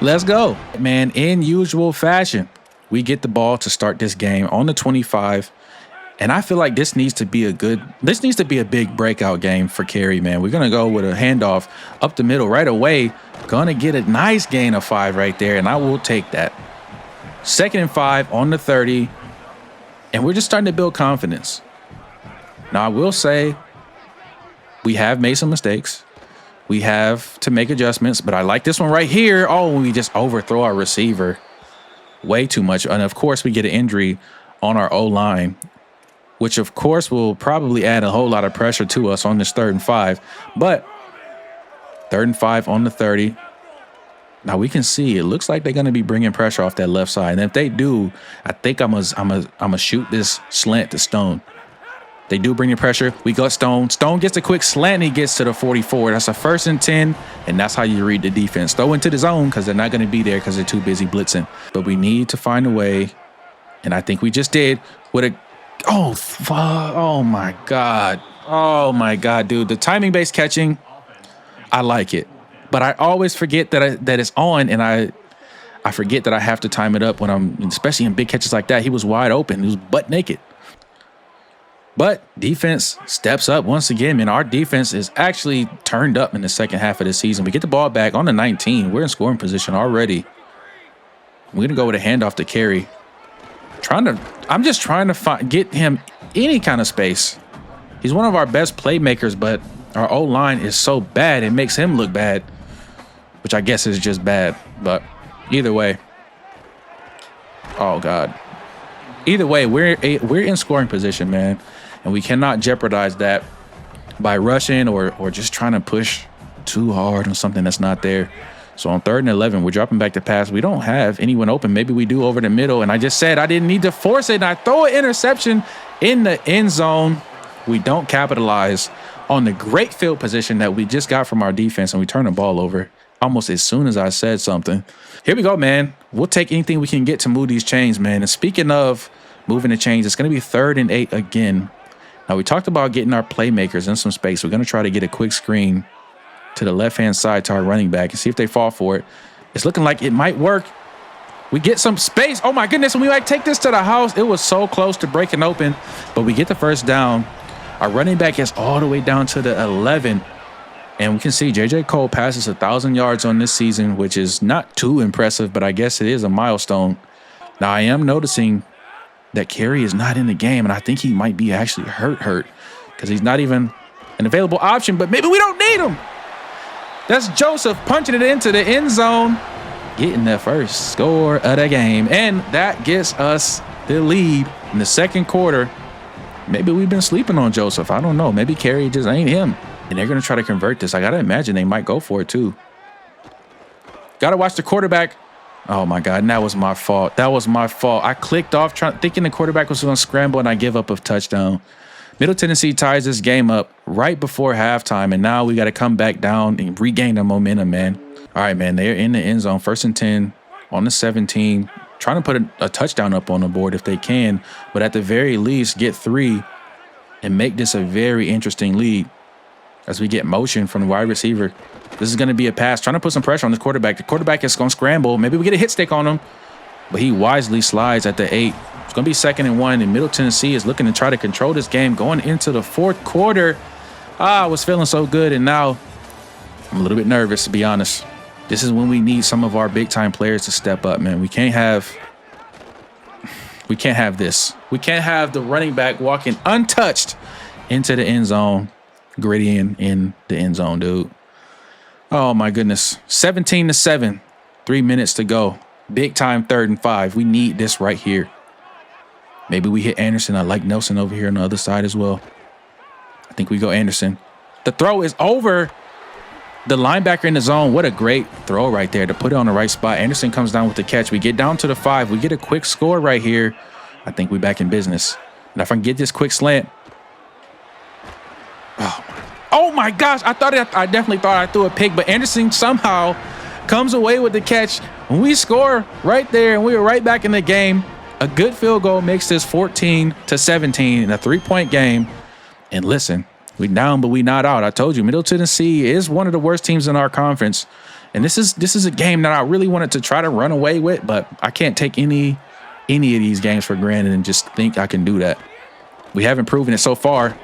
A: Let's go. Man, in usual fashion, we get the ball to start this game on the 25. And I feel like this needs to be a big breakout game for Carey, man. We're going to go with a handoff up the middle right away. Going to get a nice gain of 5 right there, and I will take that. 2nd and 5 on the 30. And we're just starting to build confidence. Now, I will say we have made some mistakes. We have to make adjustments, but I like this one right here. Oh, we just overthrow our receiver way too much. And, of course, we get an injury on our O-line, which, of course, will probably add a whole lot of pressure to us on this 3rd and 5. But 3rd and 5 on the 30. Now we can see it looks like they're going to be bringing pressure off that left side. And if they do, I think I'm gonna shoot this slant to Stone. They do bring the pressure. We got Stone. Stone gets a quick slant and he gets to the 44. That's a 1st and 10, and that's how you read the defense. Throw into the zone because they're not going to be there because they're too busy blitzing. But we need to find a way, and I think we just did with a oh my God, dude. The timing-based catching, I like it. But I always forget that it's on, and I forget that I have to time it up when especially in big catches like that. He was wide open. He was butt naked. But defense steps up once again, man. Our defense is actually turned up in the second half of the season. We get the ball back on the 19. We're in scoring position already. We're going to go with a handoff to Carey. I'm just trying to get him any kind of space. He's one of our best playmakers, but our O-line is so bad, it makes him look bad, which I guess is just bad. But either way, oh God, either way, we're in scoring position, man, and we cannot jeopardize that by rushing or just trying to push too hard on something that's not there. So on 3rd and 11, we're dropping back to pass. We don't have anyone open. Maybe we do over the middle, and I just said I didn't need to force it, and I throw an interception in the end zone. We don't capitalize on the great field position that we just got from our defense, and we turn the ball over almost as soon as I said something. Here we go, man. We'll take anything we can get to move these chains, man. And speaking of moving the chains, it's going to be 3rd and 8 again. Now, we talked about getting our playmakers in some space. We're going to try to get a quick screen to the left-hand side to our running back and see if they fall for it. It's looking like it might work. We get some space. Oh, my goodness. And we might take this to the house. It was so close to breaking open, but we get the first down. Our running back gets all the way down to the 11. And we can see J.J. Cole passes 1,000 yards on this season, which is not too impressive, but I guess it is a milestone. Now, I am noticing that Carey is not in the game, and I think he might be actually hurt because he's not even an available option, but maybe we don't need him. That's Joseph punching it into the end zone, getting the first score of the game, and that gets us the lead in the second quarter. Maybe we've been sleeping on Joseph. I don't know. Maybe Carey just ain't him. And they're going to try to convert this. I got to imagine they might go for it too. Got to watch the quarterback. Oh my God, and that was my fault. That was my fault. I clicked off thinking the quarterback was going to scramble, and I give up a touchdown. Middle Tennessee ties this game up right before halftime, and now we got to come back down and regain the momentum, man. All right, man, they're in the end zone, 1st and 10 on the 17, trying to put a touchdown up on the board if they can, but at the very least get 3 and make this a very interesting lead as we get motion from the wide receiver. This is going to be a pass, trying to put some pressure on this quarterback. The quarterback is going to scramble. Maybe we get a hit stick on him, but he wisely slides at the 8. It's going to be 2nd and 1, and Middle Tennessee is looking to try to control this game going into the 4th quarter. I was feeling so good, and now I'm a little bit nervous, to be honest. This is when we need some of our big-time players to step up, man. We can't have this. We can't have the running back walking untouched into the end zone, grittying in the end zone, dude. Oh, my goodness. 17-7, 3 minutes to go. Big-time 3rd and 5. We need this right here. Maybe we hit Anderson. I like Nelson over here on the other side as well. I think we go Anderson. The throw is over the linebacker in the zone. What a great throw right there to put it on the right spot. Anderson comes down with the catch. We get down to the 5. We get a quick score right here. I think we're back in business. And if I can get this quick slant. Oh my gosh. I definitely thought I threw a pick, but Anderson somehow comes away with the catch. When we score right there and we were right back in the game. A good field goal makes this 14-17 in a 3-point game. And listen, we down, but we not out. I told you, Middle Tennessee is one of the worst teams in our conference. And this is a game that I really wanted to try to run away with, but I can't take any of these games for granted and just think I can do that. We haven't proven it so far,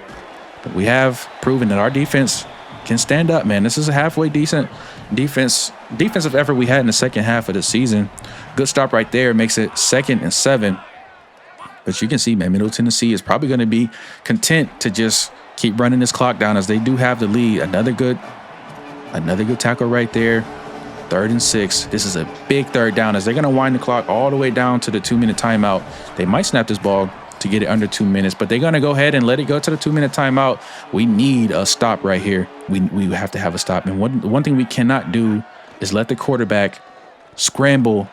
A: but we have proven that our defense can stand up, man. This is a halfway decent defensive effort we had in the second half of the season. Good stop right there. Makes it 2nd and 7. But you can see, man, Middle Tennessee is probably going to be content to just keep running this clock down as they do have the lead. Another good tackle right there. 3rd and 6. This is a big 3rd down as they're going to wind the clock all the way down to the 2-minute timeout. They might snap this ball to get it under 2 minutes, but they're going to go ahead and let it go to the 2-minute timeout. We need a stop right here. We have to have a stop. And one thing we cannot do is let the quarterback scramble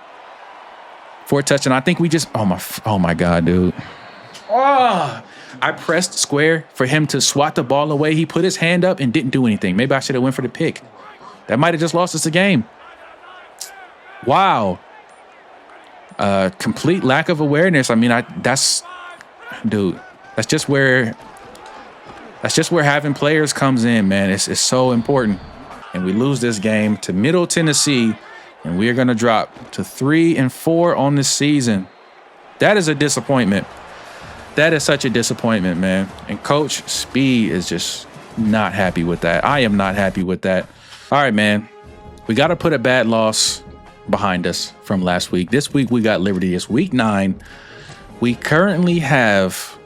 A: for a touchdown. I think we just, oh my God, dude. Oh, I pressed square for him to swat the ball away. He put his hand up and didn't do anything. Maybe I should have went for the pick. That might have just lost us the game. Wow. Complete lack of awareness. I mean, that's just where having players comes in, man. It's so important. And we lose this game to Middle Tennessee, and we are going to drop to 3-4 on this season. That is a disappointment. That is such a disappointment, man. And Coach Speed is just not happy with that. I am not happy with that. All right, man. We got to put a bad loss behind us from last week. This week we got Liberty. It's week 9. We currently have,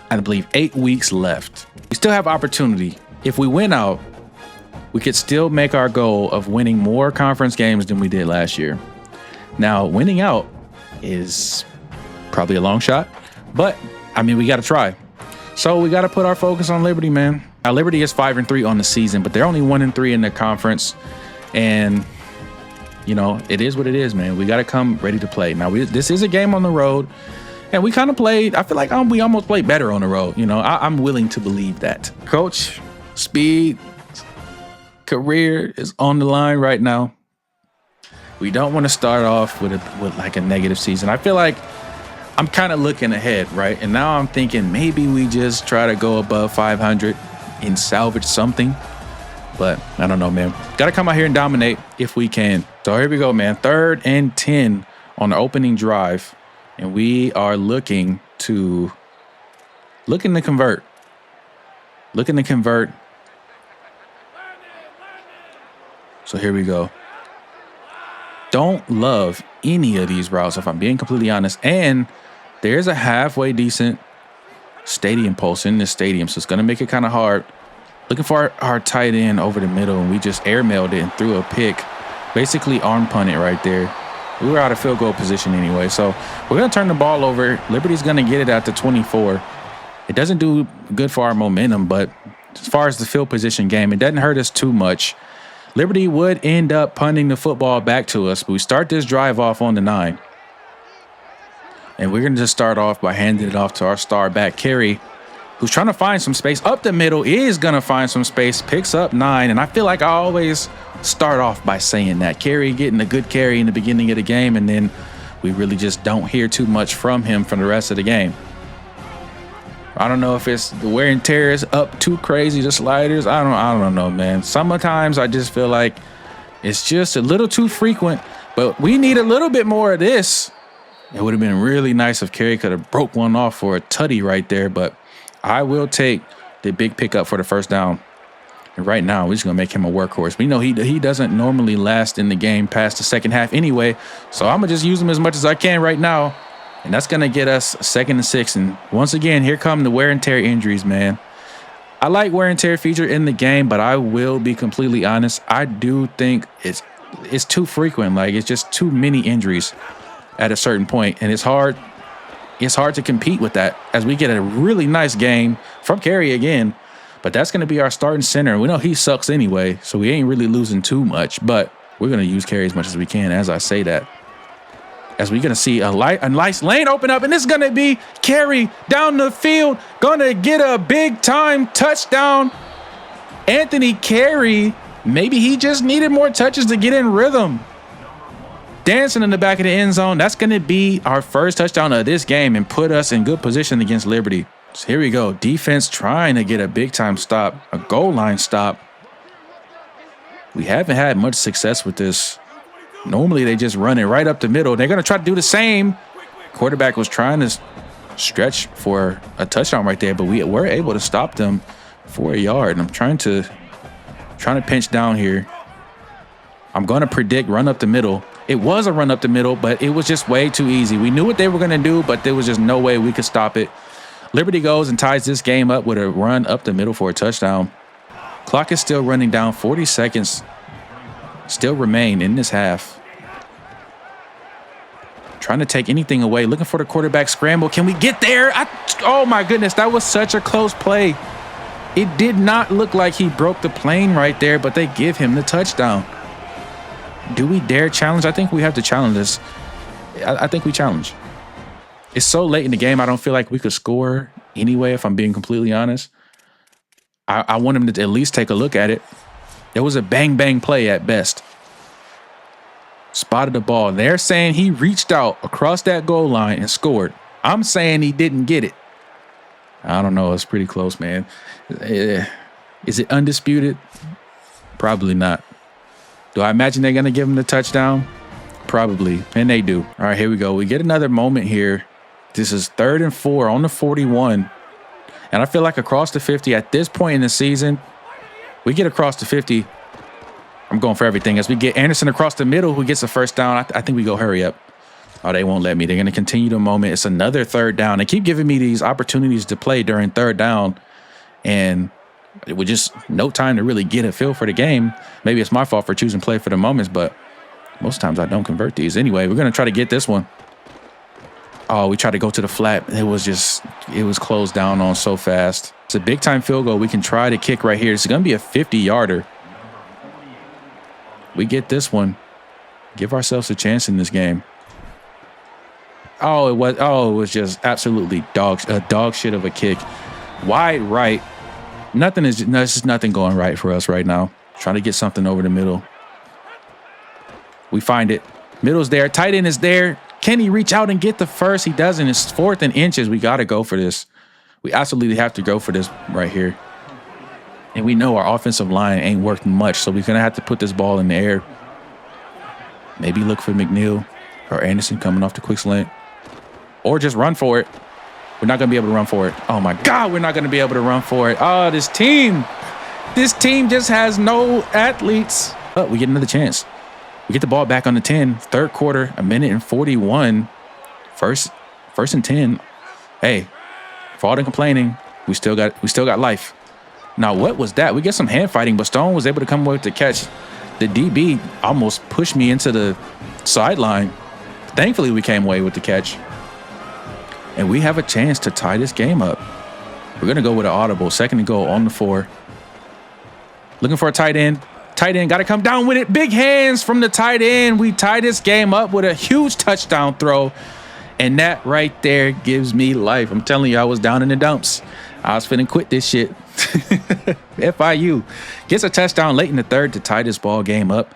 A: I believe, 8 weeks left. We still have opportunity. If we win out, we could still make our goal of winning more conference games than we did last year. Now, winning out is probably a long shot, but I mean, we got to try. So we got to put our focus on Liberty, man. Now, Liberty is 5-3 on the season, but they're only 1-3 in the conference. And, you know, it is what it is, man. We got to come ready to play. Now, this is a game on the road, and we kind of played. I feel like we almost played better on the road. You know, I'm willing to believe that. Coach Speed career is on the line right now. We don't want to start off with like a negative season. I feel like I'm kind of looking ahead, right? And now I'm thinking maybe we just try to go above 500 and salvage something. But I don't know, man. Got to come out here and dominate if we can. So here we go, man. 3rd and 10 on the opening drive. And we are looking to convert. So here we go. Don't love any of these routes, if I'm being completely honest. And there's a halfway decent stadium pulse in this stadium, so it's going to make it kind of hard. Looking for our tight end over the middle, and we just airmailed it and threw a pick. Basically arm punted right there. We were out of field goal position anyway, so we're going to turn the ball over. Liberty's going to get it at the 24. It doesn't do good for our momentum, but as far as the field position game, it doesn't hurt us too much. Liberty would end up punting the football back to us, but we start this drive off on the 9. And we're going to just start off by handing it off to our star back, Carey, who's trying to find some space up the middle, is going to find some space, picks up 9. And I feel like I always start off by saying that. Carey getting a good carry in the beginning of the game, and then we really just don't hear too much from him for the rest of the game. I don't know if it's the wear and tear is up too crazy, the sliders. I don't know, man. Sometimes I just feel like it's just a little too frequent, but we need a little bit more of this. It would have been really nice if Carey could have broke one off for a tutty right there, but I will take the big pickup for the first down. And right now, we're just going to make him a workhorse. We know he doesn't normally last in the game past the second half anyway, so I'm going to just use him as much as I can right now. And that's going to get us 2nd and 6. And once again, here come the wear and tear injuries, man. I like wear and tear feature in the game, but I will be completely honest. I do think it's too frequent. Like, it's just too many injuries at a certain point. And it's hard to compete with that as we get a really nice game from Carey again. But that's going to be our starting center. We know he sucks anyway, so we ain't really losing too much. But we're going to use Carey as much as we can as I say that. As we're going to see a nice lane open up, and this is going to be Carey down the field, going to get a big-time touchdown. Anthony Carey, maybe he just needed more touches to get in rhythm. Dancing in the back of the end zone. That's going to be our first touchdown of this game and put us in good position against Liberty. So here we go. Defense trying to get a big-time stop, a goal line stop. We haven't had much success with this. Normally, they just run it right up the middle. They're going to try to do the same. Quarterback was trying to stretch for a touchdown right there, but we were able to stop them for a yard. And I'm trying to pinch down here. I'm going to predict run up the middle. It was a run up the middle, but it was just way too easy. We knew what they were going to do, but there was just no way we could stop it. Liberty goes and ties this game up with a run up the middle for a touchdown. Clock is still running down. 40 seconds still remain in this half. Trying to take anything away. Looking for the quarterback scramble. Can we get there? Oh, my goodness. That was such a close play. It did not look like he broke the plane right there, but they give him the touchdown. Do we dare challenge? I think we have to challenge this. I think we challenge. It's so late in the game, I don't feel like we could score anyway, if I'm being completely honest. I want him to at least take a look at it. It was a bang-bang play at best. Spotted the ball. They're saying he reached out across that goal line and scored. I'm saying he didn't get it. I don't know. It's pretty close, man. Is it undisputed? Probably not. Do I imagine they're going to give him the touchdown? Probably. And they do. All right, here we go. We get another moment here. This is 3rd and 4 on the 41. And I feel like across the 50 at this point in the season, we get across the 50. I'm going for everything. As we get Anderson across the middle, who gets the first down, I think we go hurry up. Oh, they won't let me. They're going to continue the moment. It's another 3rd down. They keep giving me these opportunities to play during 3rd down. And it was just no time to really get a feel for the game. Maybe it's my fault for choosing play for the moments, but most times I don't convert these. Anyway, we're going to try to get this one. Oh, we tried to go to the flat. It was closed down on so fast. It's a big-time field goal we can try to kick right here. It's going to be a 50-yarder. We get this one. Give ourselves a chance in this game. It was just absolutely dog shit of a kick. Wide right. There's just nothing going right for us right now. Trying to get something over the middle. We find it. Middle's there. Tight end is there. Can he reach out and get the first? He doesn't. It's 4th and inches. We got to go for this. We absolutely have to go for this right here. And we know our offensive line ain't worked much, so we're going to have to put this ball in the air. Maybe look for McNeil or Anderson coming off the quick slant. Or just run for it. We're not going to be able to run for it. Oh, my God, we're not going to be able to run for it. Oh, this team just has no athletes. But we get another chance. We get the ball back on the 10. 3rd quarter, 1:41. First and 10. Hey, for all the complaining, we still got life. Now, what was that? We get some hand fighting, but Stone was able to come away with the catch. The DB almost pushed me into the sideline. Thankfully, we came away with the catch. And we have a chance to tie this game up. We're going to go with an audible. 2nd and goal on the 4. Looking for a tight end. Tight end got to come down with it. Big hands from the tight end. We tie this game up with a huge touchdown throw. And that right there gives me life. I'm telling you, I was down in the dumps. I was finna quit this shit. FIU gets a touchdown late in the third to tie this ball game up.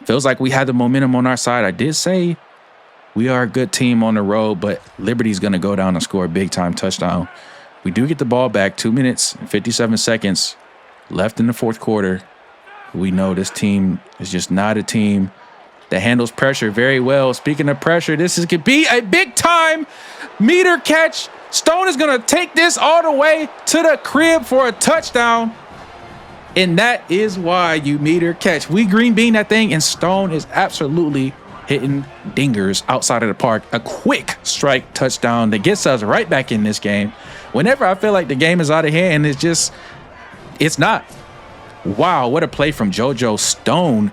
A: Feels like we had the momentum on our side. I did say we are a good team on the road, but Liberty's going to go down and score a big-time touchdown. We do get the ball back. 2 minutes and 57 seconds left in the fourth quarter. We know this team is just not a team that handles pressure very well. Speaking of pressure, could be a big-time meter catch. Stone is going to take this all the way to the crib for a touchdown. And that is why you meter catch. We green bean that thing, and Stone is absolutely hitting dingers outside of the park. A quick strike touchdown that gets us right back in this game. Whenever I feel like the game is out of hand, it's not. Wow, what a play from JoJo Stone.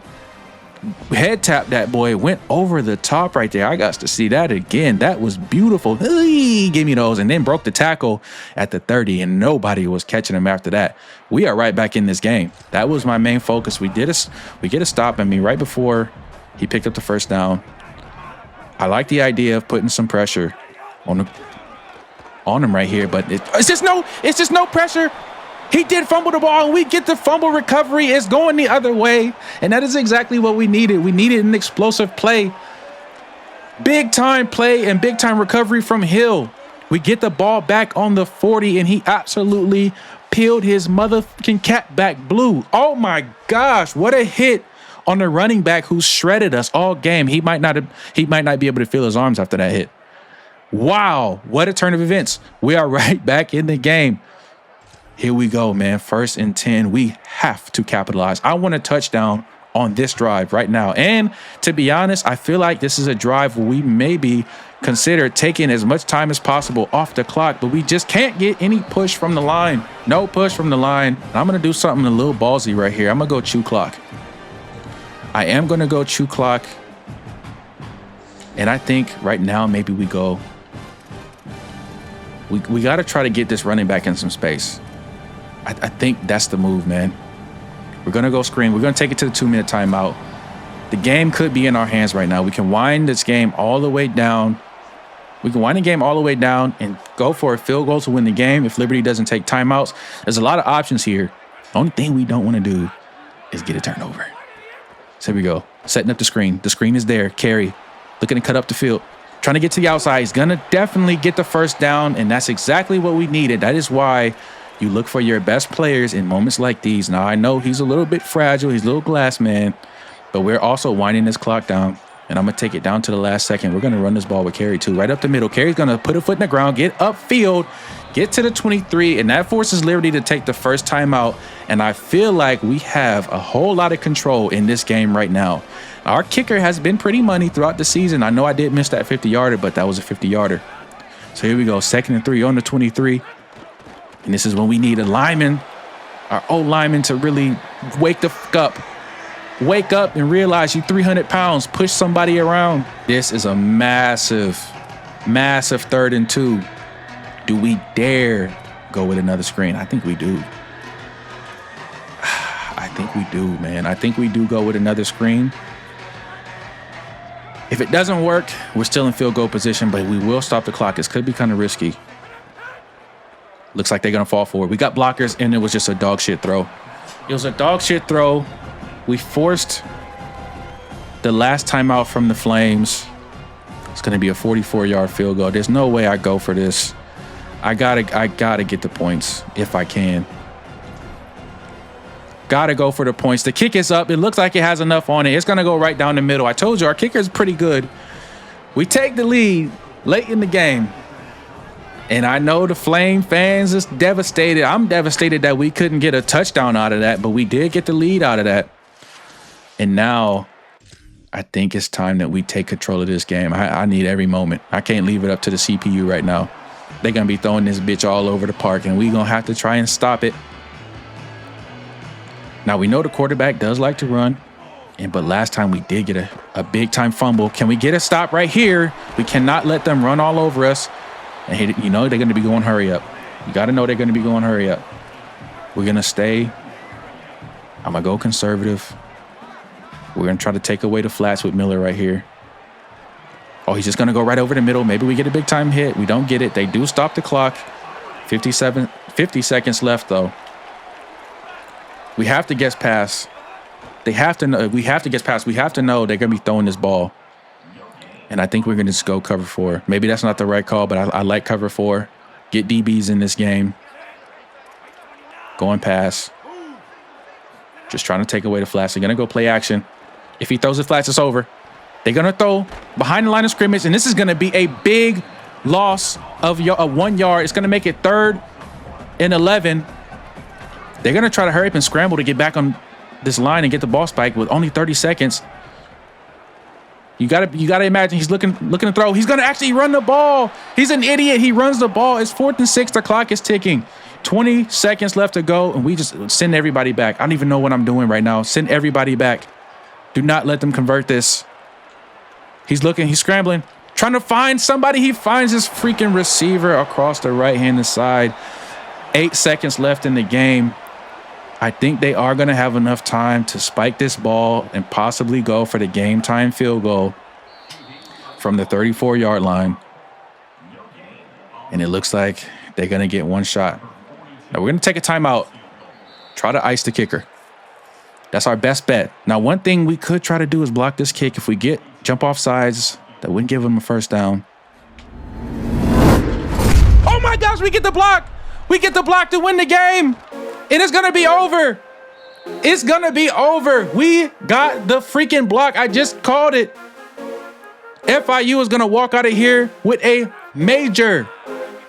A: Head tap that boy, went over the top right there. I got to see that again. That was beautiful. Give me those. And then broke the tackle at the 30, and nobody was catching him after that. We are right back in this game. That was my main focus. We get a stop. Right before he picked up the first down. I like the idea of putting some pressure on him right here, but it's just no pressure. He did fumble the ball, and we get the fumble recovery. It's going the other way, and that is exactly what we needed. We needed an explosive play. Big-time play and big-time recovery from Hill. We get the ball back on the 40, and he absolutely peeled his motherfucking cap back blue. Oh, my gosh, what a hit on the running back who shredded us all game. He might not be able to feel his arms after that hit. Wow, what a turn of events. We are right back in the game. Here we go, man. 1st and 10. We have to capitalize. I want a touchdown on this drive right now. And to be honest, I feel like this is a drive where we maybe consider taking as much time as possible off the clock, but we just can't get any push from the line. No push from the line. I'm going to do something a little ballsy right here. I'm going to go chew clock. I am going to go chew clock. And I think right now maybe we go. We got to try to get this running back in some space. I think that's the move, man. We're going to go screen. We're going to take it to the 2-minute timeout. The game could be in our hands right now. We can wind this game all the way down. We can wind the game all the way down and go for a field goal to win the game if Liberty doesn't take timeouts. There's a lot of options here. The only thing we don't want to do is get a turnover. So here we go. Setting up the screen. The screen is there. Carry. Looking to cut up the field. Trying to get to the outside. He's going to definitely get the first down, and that's exactly what we needed. That is why you look for your best players in moments like these. Now, I know he's a little bit fragile. He's a little glass man, but we're also winding this clock down, and I'm going to take it down to the last second. We're going to run this ball with Carey, too, right up the middle. Carey's going to put a foot in the ground, get upfield, get to the 23, and that forces Liberty to take the first timeout, and I feel like we have a whole lot of control in this game right now. Our kicker has been pretty money throughout the season. I know I did miss that 50-yarder, but that was a 50-yarder. So here we go, 2nd and 3 on the 23. And this is when we need a lineman, our old lineman, to really wake the fuck up. Wake up and realize you 300 pounds. Push somebody around. This is a massive 3rd and 2. Do we dare go with another screen? I think we do. I think we do, man. I think we do go with another screen. If it doesn't work, we're still in field goal position, but we will stop the clock. This could be kind of risky. Looks like they're going to fall forward. We got blockers, and it was just a dog shit throw. It was a dog shit throw. We forced the last timeout from the Flames. It's going to be a 44-yard field goal. There's no way I go for this. I gotta get the points if I can. Gotta go for the points. The kick is up. It looks like it has enough on it. It's going to go right down the middle. I told you, our kicker is pretty good. We take the lead late in the game. And I know the Flame fans is devastated. I'm devastated that we couldn't get a touchdown out of that, but we did get the lead out of that. And now I think it's time that we take control of this game. I need every moment. I can't leave it up to the CPU right now. They're going to be throwing this bitch all over the park, and we're going to have to try and stop it. Now, we know the quarterback does like to run, but last time we did get a big-time fumble. Can we get a stop right here? We cannot let them run all over us. And you know they're going to be going hurry up. You got to know they're going to be going hurry up. We're going to stay I'm going to go conservative. We're going to try to take away the flats with Miller right here. Oh, he's just going to go right over the middle. Maybe we get a big time hit. We don't get it. They do stop the clock. 50 seconds left, though. We have to guess pass. They have to know. We have to guess pass. We have to know they're going to be throwing this ball. And I think we're going to just go cover 4. Maybe that's not the right call, but I like cover 4. Get DBs in this game. Going pass. Just trying to take away the flats. They're going to go play action. If he throws the flats, it's over. They're going to throw behind the line of scrimmage, and this is going to be a big loss of 1 yard. It's going to make it 3rd and 11. They're going to try to hurry up and scramble to get back on this line and get the ball spiked with only 30 seconds. You gotta imagine he's looking to throw. He's gonna actually run the ball. He's an idiot. He runs the ball. It's 4th and 6. The clock is ticking. 20 seconds left to go, and we just send everybody back. I don't even know what I'm doing right now. Send everybody back. Do not let them convert this. He's looking. He's scrambling, trying to find somebody. He finds his freaking receiver across the right-handed side. 8 seconds left in the game. I think they are going to have enough time to spike this ball and possibly go for the game-time field goal from the 34-yard line. And it looks like they're going to get one shot. Now, we're going to take a timeout. Try to ice the kicker. That's our best bet. Now, one thing we could try to do is block this kick. If we get jump off sides, that wouldn't give them a first down. Oh, my gosh, we get the block. We get the block to win the game. And it's going to be over. It's going to be over. We got the freaking block. I just called it. FIU is going to walk out of here with a major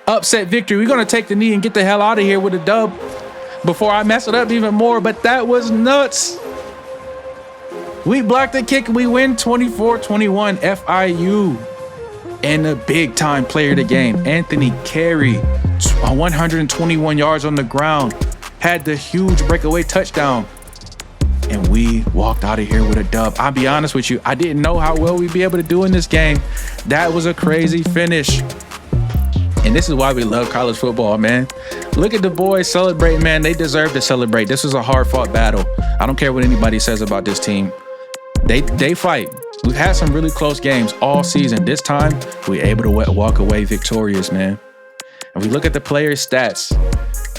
A: upset victory. We're going to take the knee and get the hell out of here with a dub before I mess it up even more. But that was nuts. We blocked the kick. We win 24-21. FIU. And the big time player of the game, Anthony Carey, 121 yards on the ground. Had the huge breakaway touchdown, and we walked out of here with a dub. I'll be honest with you, I didn't know how well we'd be able to do in this game. That was a crazy finish. And this is why we love college football, man. Look at the boys celebrating, man. They deserve to celebrate. This was a hard-fought battle. I don't care what anybody says about this team. They fight. We've had some really close games all season. This time, we're able to walk away victorious, man. And we look at the players' stats.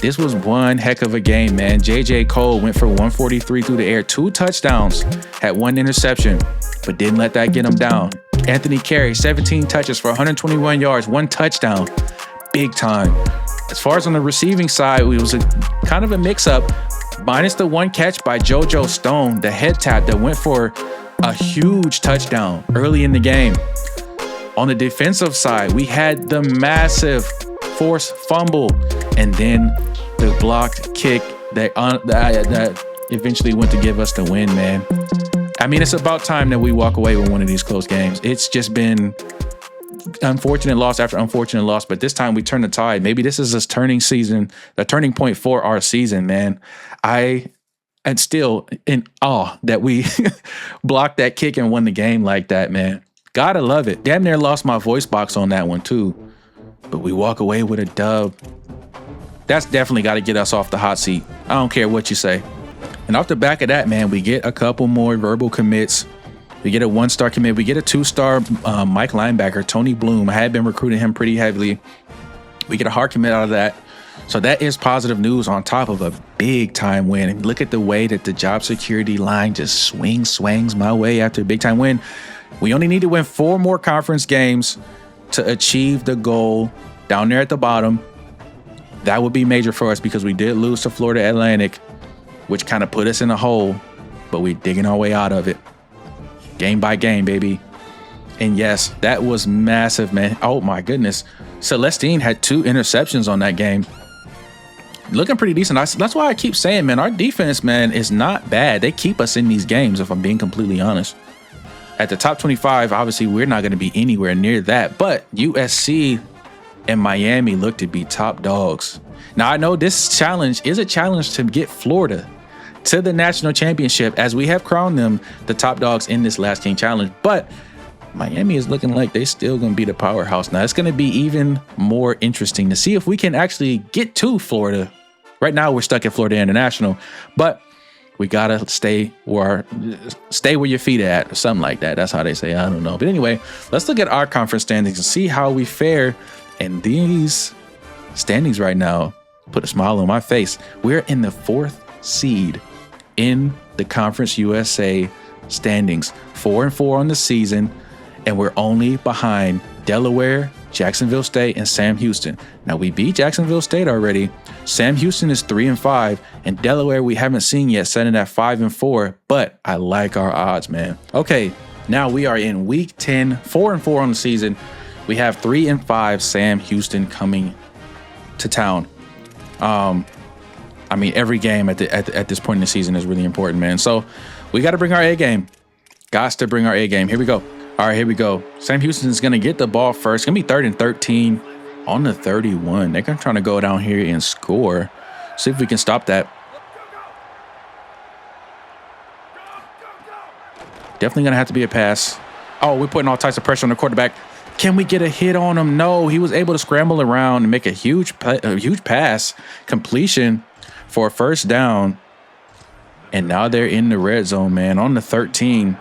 A: This was one heck of a game, man. J.J. Cole went for 143 through the air, 2 touchdowns, had 1 interception, but didn't let that get him down. Anthony Carey, 17 touches for 121 yards, 1 touchdown. Big time. As far as on the receiving side, it was kind of a mix-up, minus the 1 catch by JoJo Stone, the head tap that went for a huge touchdown early in the game. On the defensive side, we had the massive forced fumble and then the blocked kick that eventually went to give us the win, man. I mean, it's about time that we walk away with one of these close games. It's just been unfortunate loss after unfortunate loss, but this time we turn the tide. Maybe this is a turning point for our season, man. I am still in awe that we blocked that kick and won the game like that, man. Gotta love it. Damn near lost my voice box on that one too. But we walk away with a dub. That's definitely got to get us off the hot seat. I don't care what you say. And off the back of that, man, we get a couple more verbal commits. We get a 1-star commit. We get a 2-star Mike linebacker, Tony Bloom. I had been recruiting him pretty heavily. We get a hard commit out of that. So that is positive news on top of a big time win. And look at the way that the job security line just swings my way after a big time win. We only need to win 4 more conference games to achieve the goal down there at the bottom. That would be major for us because we did lose to Florida Atlantic, which kind of put us in a hole, but we're digging our way out of it. Game by game, baby. And yes, that was massive, man. Oh my goodness. Celestine had 2 interceptions on that game. Looking pretty decent. That's why I keep saying, man, our defense, man, is not bad. They keep us in these games, if I'm being completely honest. At the top 25, obviously, we're not going to be anywhere near that. But USC and Miami look to be top dogs. Now, I know this challenge is a challenge to get Florida to the national championship, as we have crowned them the top dogs in this Last King Challenge. But Miami is looking like they still going to be the powerhouse. Now, it's going to be even more interesting to see if we can actually get to Florida. Right now, we're stuck at Florida International. But We gotta stay where your feet are at, or something like that. That's how they say. I don't know. But anyway, let's look at our conference standings and see how we fare in these standings right now. Put a smile on my face. We're in the 4th seed in the Conference USA standings, 4-4 on the season, and we're only behind Delaware, Jacksonville State, and Sam Houston. Now, we beat Jacksonville State already. Sam Houston is 3-5, and Delaware we haven't seen yet, setting at 5-4, but I like our odds, man. Okay, now we are in week 10, 4-4 on the season. We have 3-5 Sam Houston coming to town. I mean, every game at this point in the season is really important, man. So we got to bring our A game. Gots to bring our A game. Here we go. All right, here we go. Sam Houston's going to get the ball first. It's going to be 3rd and 13 on the 31. They're going to try to go down here and score. See if we can stop that. Definitely going to have to be a pass. Oh, we're putting all types of pressure on the quarterback. Can we get a hit on him? No, he was able to scramble around and make a huge pass completion for a first down. And now they're in the red zone, man, on the 13.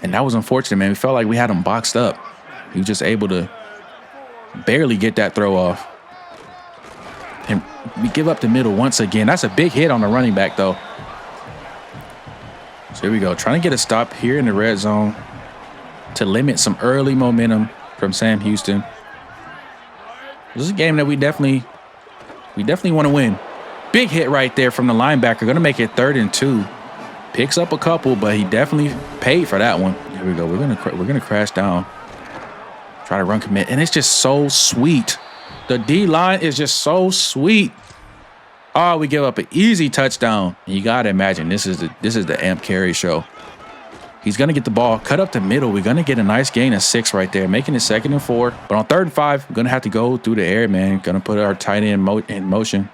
A: And that was unfortunate, man. We felt like we had him boxed up. He was just able to barely get that throw off. And we give up the middle once again. That's a big hit on the running back, though. So here we go. Trying to get a stop here in the red zone to limit some early momentum from Sam Houston. This is a game that we definitely want to win. Big hit right there from the linebacker. Going to make it 3rd and 2. Picks up a couple, but he definitely paid for that one. Here we go. We're gonna crash down. Try to run commit, and it's just so sweet. The D line is just so sweet. Oh, we give up an easy touchdown. And you gotta imagine this is the Amp Carry show. He's gonna get the ball cut up the middle. We're gonna get a nice gain of 6 right there, making it 2nd and 4. But on 3rd and 5, we're gonna have to go through the air, man. Gonna put our tight end in motion.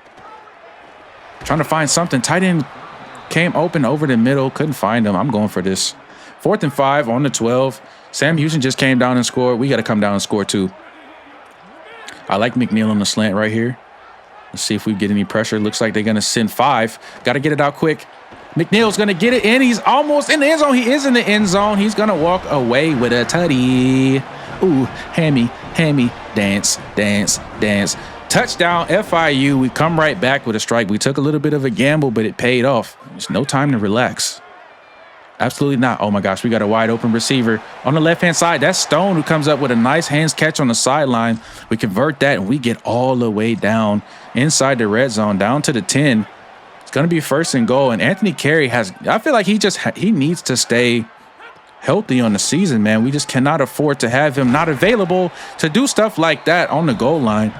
A: Trying to find something. Tight end came open over the middle. Couldn't find him. I'm going for this. 4th and 5 on the 12. Sam Houston just came down and scored. We got to come down and score too. I like McNeil on the slant right here. Let's see if we get any pressure. Looks like they're going to send 5. Got to get it out quick. McNeil's going to get it in. He's almost in the end zone. He is in the end zone. He's going to walk away with a tutty. Ooh, hammy, dance, dance, dance. Touchdown, FIU. We come right back with a strike. We took a little bit of a gamble, but it paid off. There's no time to relax. Absolutely not. Oh, my gosh. We got a wide open receiver on the left-hand side. That's Stone who comes up with a nice hands catch on the sideline. We convert that, and we get all the way down inside the red zone, down to the 10. It's going to be 1st and goal, and Anthony Carey I feel like he needs to stay healthy on the season, man. We just cannot afford to have him not available to do stuff like that on the goal line.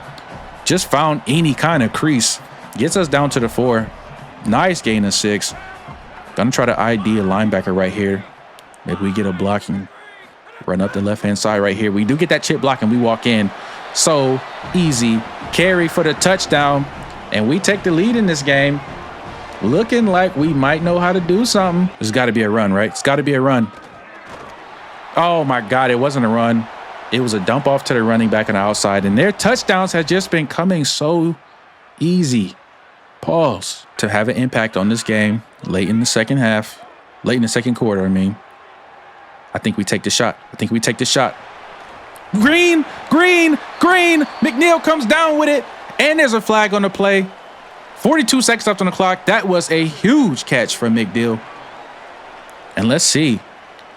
A: Just found any kind of crease. Gets us down to the 4. Nice gain of 6. Gonna try to ID a linebacker right here. Maybe we get a block and run up the left-hand side right here. We do get that chip block and we walk in. So easy. Carry for the touchdown. And we take the lead in this game. Looking like we might know how to do something. There's got to be a run, right? It's got to be a run. Oh, my God. It wasn't a run. It was a dump off to the running back on the outside. And their touchdowns have just been coming so easy. Pause. To have an impact on this game late in the second quarter, I mean. I think we take the shot. Green. McNeil comes down with it. And there's a flag on the play. 42 seconds left on the clock. That was a huge catch from McNeil. And let's see.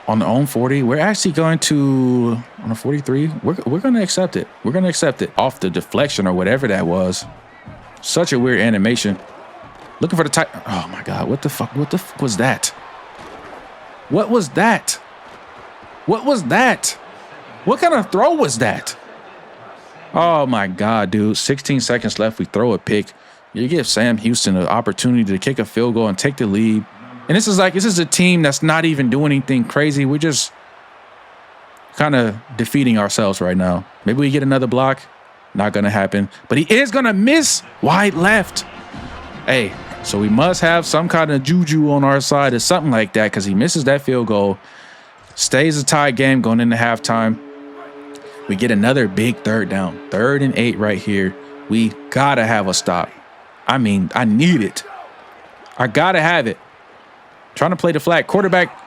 A: On the own 40, we're actually going to, on a 43, we're going to accept it. We're going to accept it off the deflection or whatever that was. Such a weird animation. Looking for the tight. Oh, my God. What the fuck was that? What was that? What kind of throw was that? Oh, my God, dude. 16 seconds left. We throw a pick. You give Sam Houston an opportunity to kick a field goal and take the lead. And this is a team that's not even doing anything crazy. We're just kind of defeating ourselves right now. Maybe we get another block. Not going to happen. But he is going to miss wide left. Hey, so we must have some kind of juju on our side or something like that because he misses that field goal. Stays a tie game going into halftime. We get another big 3rd down. 3rd and 8 right here. We got to have a stop. I mean, I need it. I gotta have it. Trying to play the flat. Quarterback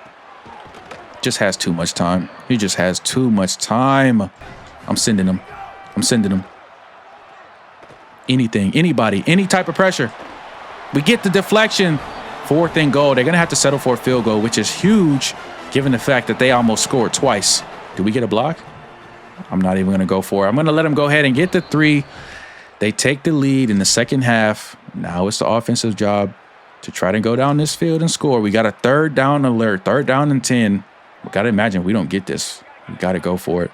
A: just has too much time. He just has too much time. I'm sending him. I'm sending him. Anything, anybody, any type of pressure. We get the deflection. 4th and goal. They're going to have to settle for a field goal, which is huge given the fact that they almost scored twice. Do we get a block? I'm not even going to go for it. I'm going to let them go ahead and get the 3. They take the lead in the second half. Now it's the offensive job to try to go down this field and score. We got a 3rd down alert, 3rd down and 10. We got to imagine we don't get this. We got to go for it.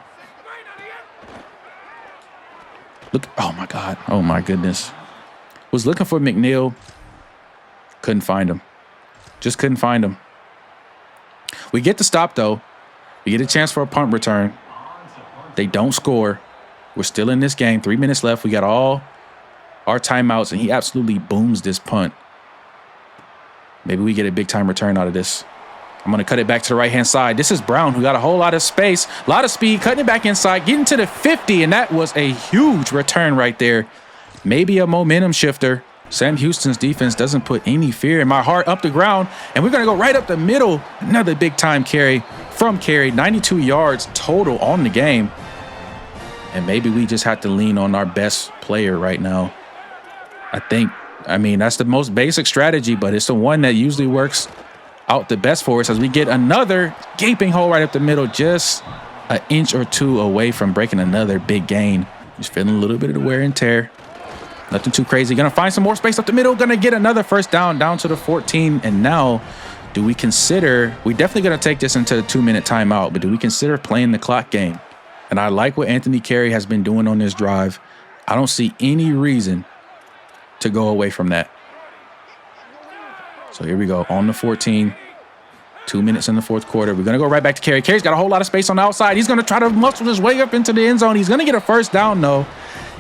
A: Look, oh my God. Oh my goodness. Was looking for McNeil. Couldn't find him. Just couldn't find him. We get the stop though. We get a chance for a punt return. They don't score. We're still in this game. 3 minutes left. We got all our timeouts, and he absolutely booms this punt. Maybe we get a big time return out of this. I'm going to cut it back to the right-hand side. This is Brown, who got a whole lot of space, a lot of speed, cutting it back inside, getting to the 50, and that was a huge return right there. Maybe a momentum shifter. Sam Houston's defense doesn't put any fear in my heart. Up the ground, and we're going to go right up the middle. Another big-time carry from Carey. 92 yards total on the game. And maybe we just have to lean on our best player right now. I mean, that's the most basic strategy, but it's the one that usually works out the best for us as we get another gaping hole right up the middle, just an inch or two away from breaking another big gain. Just feeling a little bit of the wear and tear. Nothing too crazy. Gonna find some more space up the middle. Gonna get another 1st down to the 14. And now, do we consider, we definitely gonna take this into the 2-minute timeout, but do we consider playing the clock game? And I like what Anthony Carey has been doing on this drive. I don't see any reason to go away from that. So here we go on the 14. 2 minutes in the 4th quarter. We're going to go right back to Carey. Carey's got a whole lot of space on the outside. He's going to try to muscle his way up into the end zone. He's going to get a 1st down, though.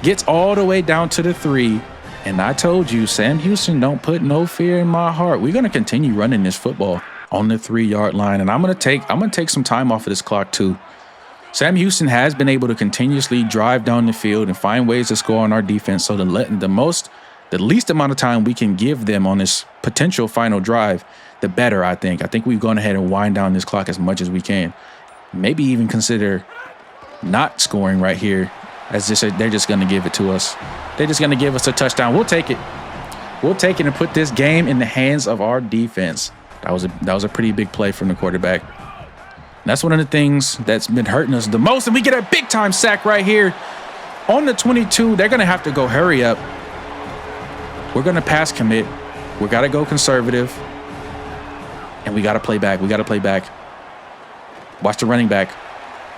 A: Gets all the way down to the 3. And I told you, Sam Houston don't put no fear in my heart. We're going to continue running this football on the 3-yard line. And I'm going to take some time off of this clock, too. Sam Houston has been able to continuously drive down the field and find ways to score on our defense. So the least amount of time we can give them on this potential final drive, the better, I think. I think we've gone ahead and wind down this clock as much as we can. Maybe even consider not scoring right here, as they're just going to give it to us. They're just going to give us a touchdown. We'll take it. We'll take it and put this game in the hands of our defense. That was a pretty big play from the quarterback. And that's one of the things that's been hurting us the most. And we get a big-time sack right here on the 22. They're going to have to go hurry up. We're going to pass commit. We got to go conservative. And we got to play back. We got to play back. Watch the running back.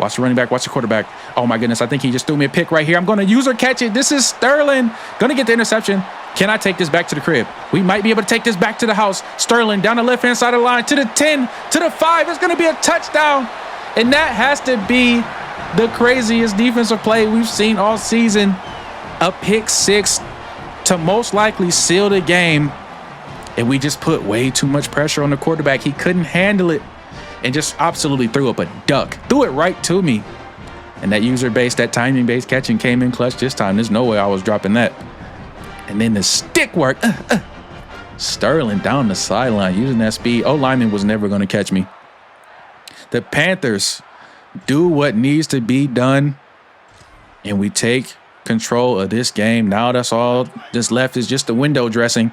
A: Watch the running back. Watch the quarterback. Oh, my goodness. I think he just threw me a pick right here. I'm going to use or catch it. This is Sterling. Going to get the interception. Can I take this back to the crib? We might be able to take this back to the house. Sterling down the left-hand side of the line to the 10, to the 5. It's going to be a touchdown. And that has to be the craziest defensive play we've seen all season. A pick 6 to most likely seal the game. And we just put way too much pressure on the quarterback. He couldn't handle it and just absolutely threw up a duck. Threw it right to me. And that user-based, that timing-based catching came in clutch this time. There's no way I was dropping that. And then the stick work. Sterling down the sideline using that speed. O-lineman was never going to catch me. The Panthers do what needs to be done. And we take control of this game. Now that's all that's left is just the window dressing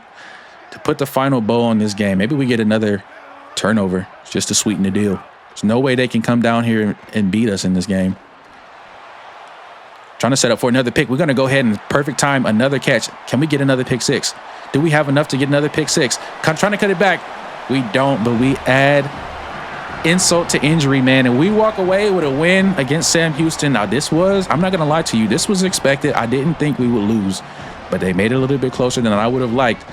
A: to put the final bow on this game. Maybe we get another turnover just to sweeten the deal. There's no way they can come down here and beat us in this game. Trying to set up for another pick. We're going to go ahead and perfect time another catch. Can we get another pick 6? Do we have enough to get another pick 6? Trying to cut it back. We don't, but we add insult to injury, man. And we walk away with a win against Sam Houston. Now, I'm not going to lie to you, this was expected. I didn't think we would lose, but they made it a little bit closer than I would have liked.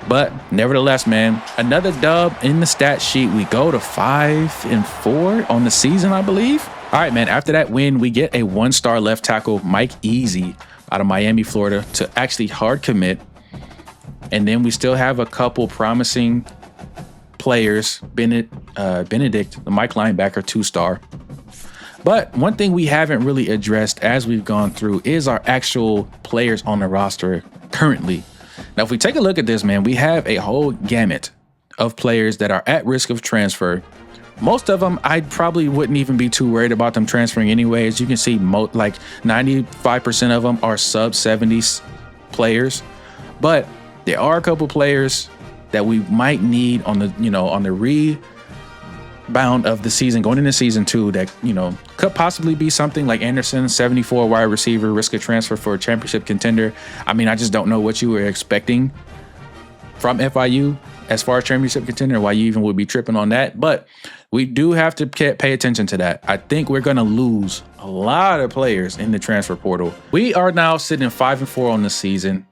A: But nevertheless, man, another dub in the stat sheet. We go to 5-4 on the season, I believe. All right, man, after that win, we get a 1-star left tackle, Mike Easy, out of Miami, Florida, to actually hard commit. And then we still have a couple promising players. Benedict, the Mike linebacker, 2-star. But one thing we haven't really addressed as we've gone through is our actual players on the roster currently. Now, if we take a look at this, man, we have a whole gamut of players that are at risk of transfer. Most of them, I probably wouldn't even be too worried about them transferring anyway. As you can see, like 95% of them are sub 70s players. But there are a couple players that we might need on the, on the rebound of the season, going into season 2, that, could possibly be something like Anderson, 74 wide receiver, risk of transfer for a championship contender. I mean, I just don't know what you were expecting from FIU as far as championship contender, why you even would be tripping on that. But we do have to pay attention to that. I think we're going to lose a lot of players in the transfer portal. We are now sitting 5-4 on the season.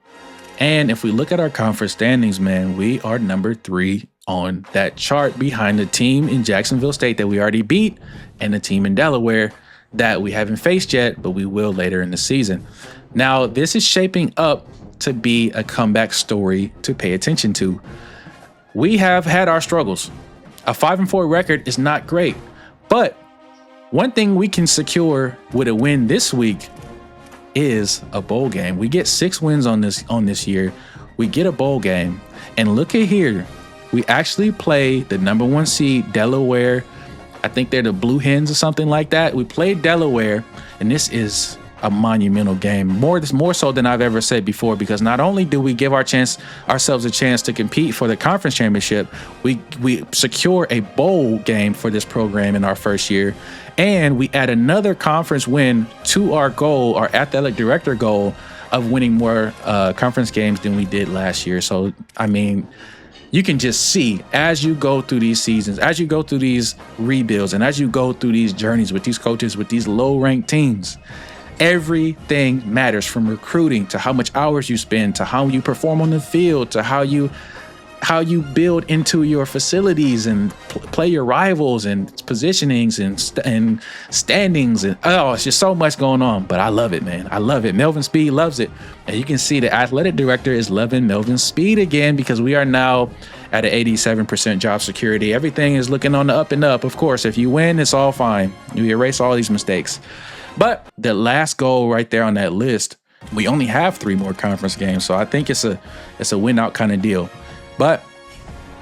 A: And if we look at our conference standings, man, we are number 3 on that chart, behind the team in Jacksonville State that we already beat and the team in Delaware that we haven't faced yet, but we will later in the season. Now, this is shaping up to be a comeback story to pay attention to. We have had our struggles. A 5-4 record is not great, but one thing we can secure with a win this week is a bowl game. We get 6 wins on this year. We get a bowl game, and look at here. We actually play the number 1 seed Delaware. I think they're the Blue Hens or something like that. We played Delaware, and this is a monumental game, more so than I've ever said before, because not only do we give ourselves a chance to compete for the conference championship, we secure a bowl game for this program in our first year, and we add another conference win to our goal, our athletic director goal of winning more conference games than we did last year. So, I mean, you can just see as you go through these seasons, as you go through these rebuilds, and as you go through these journeys with these coaches, with these low-ranked teams, everything matters, from recruiting to how much hours you spend, to how you perform on the field, to how you build into your facilities and play your rivals, and positionings and standings, and it's just so much going on. But I love it, man. I love it. Melvin Speed loves it, and you can see the athletic director is loving Melvin Speed again, because we are now at an 87% job security. Everything is looking on the up and up. Of course, if you win, it's all fine. You erase all these mistakes. But the last goal right there on that list, we only have 3 more conference games, so I think it's a win out kind of deal. But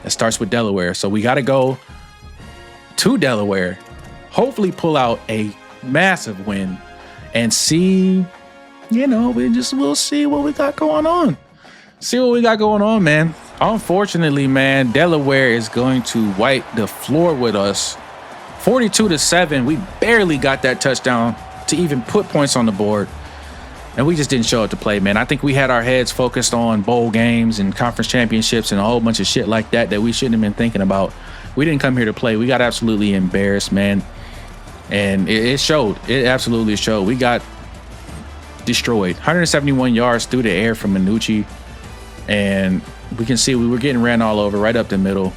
A: it starts with Delaware, so we got to go to Delaware, hopefully pull out a massive win, and see, we'll see what we got going on. See what we got going on, man. Unfortunately, man, Delaware is going to wipe the floor with us, 42-7. We barely got that touchdown to even put points on the board, and we just didn't show up to play, man. I think we had our heads focused on bowl games and conference championships and a whole bunch of shit like that we shouldn't have been thinking about. We didn't come here to play. We got absolutely embarrassed, man, and it showed. It absolutely showed. We got destroyed. 171 yards through the air from Minucci, and we can see we were getting ran all over right up the middle.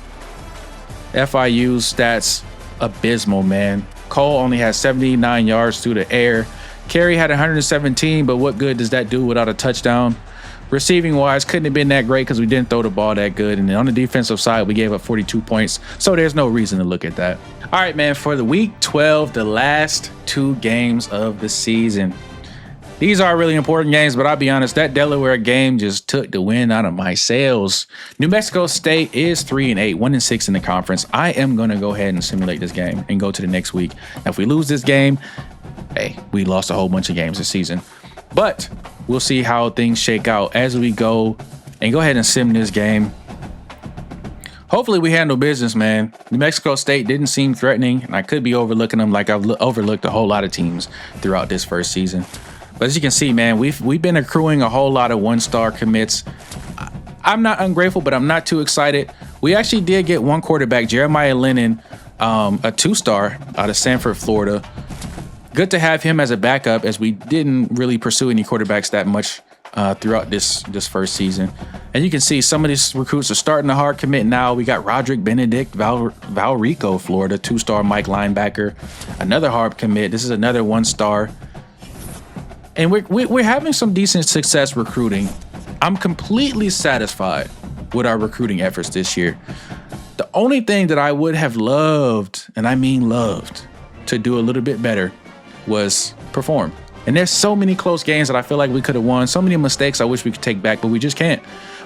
A: FIU's stats abysmal, man. Cole only has 79 yards through the air. Carey had 117, but what good does that do without a touchdown? Receiving wise, couldn't have been that great because we didn't throw the ball that good. And then on the defensive side, we gave up 42 points. So there's no reason to look at that. All right, man, for the week 12, the last 2 games of the season. These are really important games, but I'll be honest, that Delaware game just took the wind out of my sails. New Mexico State is 3-8, 1-6 in the conference. I am going to go ahead and simulate this game and go to the next week. Now, if we lose this game, hey, we lost a whole bunch of games this season. But we'll see how things shake out as we go and go ahead and sim this game. Hopefully we handle business, man. New Mexico State didn't seem threatening, and I could be overlooking them like I've overlooked a whole lot of teams throughout this first season. But as you can see, man, we've been accruing a whole lot of 1-star commits. I'm not ungrateful, but I'm not too excited. We actually did get 1 quarterback, Jeremiah Lennon, a 2-star out of Sanford, Florida. Good to have him as a backup, as we didn't really pursue any quarterbacks that much throughout this first season. And you can see some of these recruits are starting to hard commit now. We got Roderick Benedict, Valrico, Florida, 2-star Mike linebacker. Another hard commit. This is another 1-star. And we're having some decent success recruiting. I'm completely satisfied with our recruiting efforts this year. The only thing that I would have loved, and I mean loved, to do a little bit better was perform. And there's so many close games that I feel like we could have won. So many mistakes I wish we could take back, but we just can't.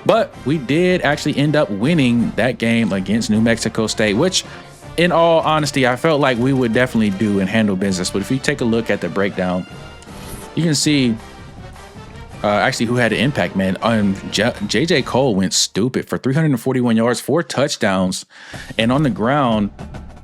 A: But we did actually end up winning that game against New Mexico State, which in all honesty, I felt like we would definitely do and handle business. But if you take a look at the breakdown, you can see actually who had an impact, man. JJ Cole went stupid for 341 yards, 4 touchdowns. And on the ground,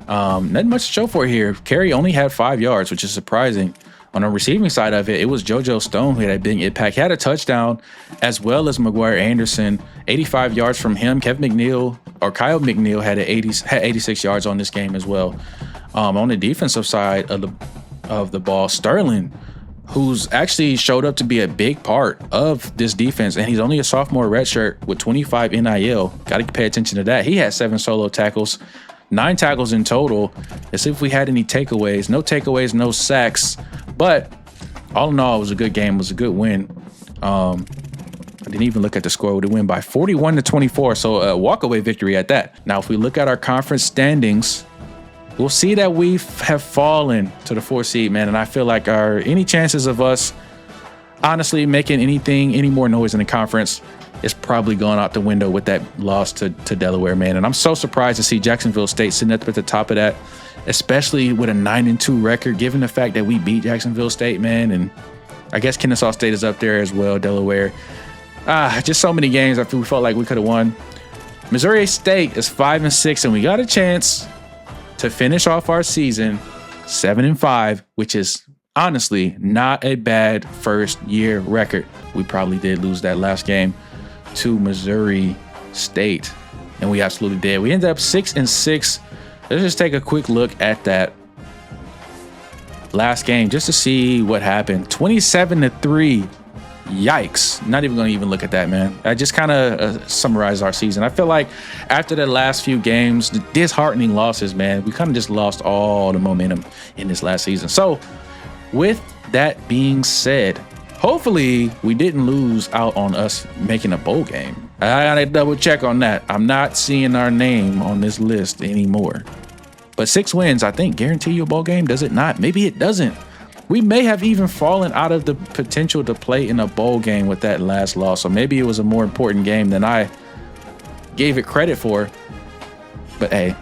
A: nothing much to show for here. Carey only had 5 yards, which is surprising. On the receiving side of it, it was JoJo Stone who had a big impact. He had a touchdown, as well as McGuire Anderson, 85 yards from him. Kyle McNeil had 86 yards on this game as well. On the defensive side of the ball, Sterling, who's actually showed up to be a big part of this defense, and he's only a sophomore redshirt with 25 NIL. Got to pay attention to that. He had 7 solo tackles, 9 tackles in total. Let's see if we had any takeaways. No takeaways, no sacks. But all in all, it was a good game. It was a good win. I didn't even look at the score. We win by 41-24. So a walkaway victory at that. Now, if we look at our conference standings, we'll see that we have fallen to the 4th seed, man. And I feel like any chances of us honestly making any more noise in the conference is probably gone out the window with that loss to Delaware, man. And I'm so surprised to see Jacksonville State sitting up at the top of that, especially with a 9-2 record, given the fact that we beat Jacksonville State, man. And I guess Kennesaw State is up there as well, Delaware. Just so many games we felt like we could have won. Missouri State is 5-6, and we got a chance to finish off our season 7-5, which is honestly not a bad first year record. We probably did lose that last game to Missouri State, and we absolutely did. We ended up 6-6. Let's just take a quick look at that last game just to see what happened. 27-3. Yikes. Not even going to look at that, man. I just kind of summarized our season. I feel like after the last few games, the disheartening losses, man, we kind of just lost all the momentum in this last season. So with that being said, hopefully we didn't lose out on us making a bowl game. I gotta double check on that. I'm not seeing our name on this list anymore. But 6 wins, I think, guarantee you a bowl game. Does it not? Maybe it doesn't. We may have even fallen out of the potential to play in a bowl game with that last loss. So maybe it was a more important game than I gave it credit for. But hey,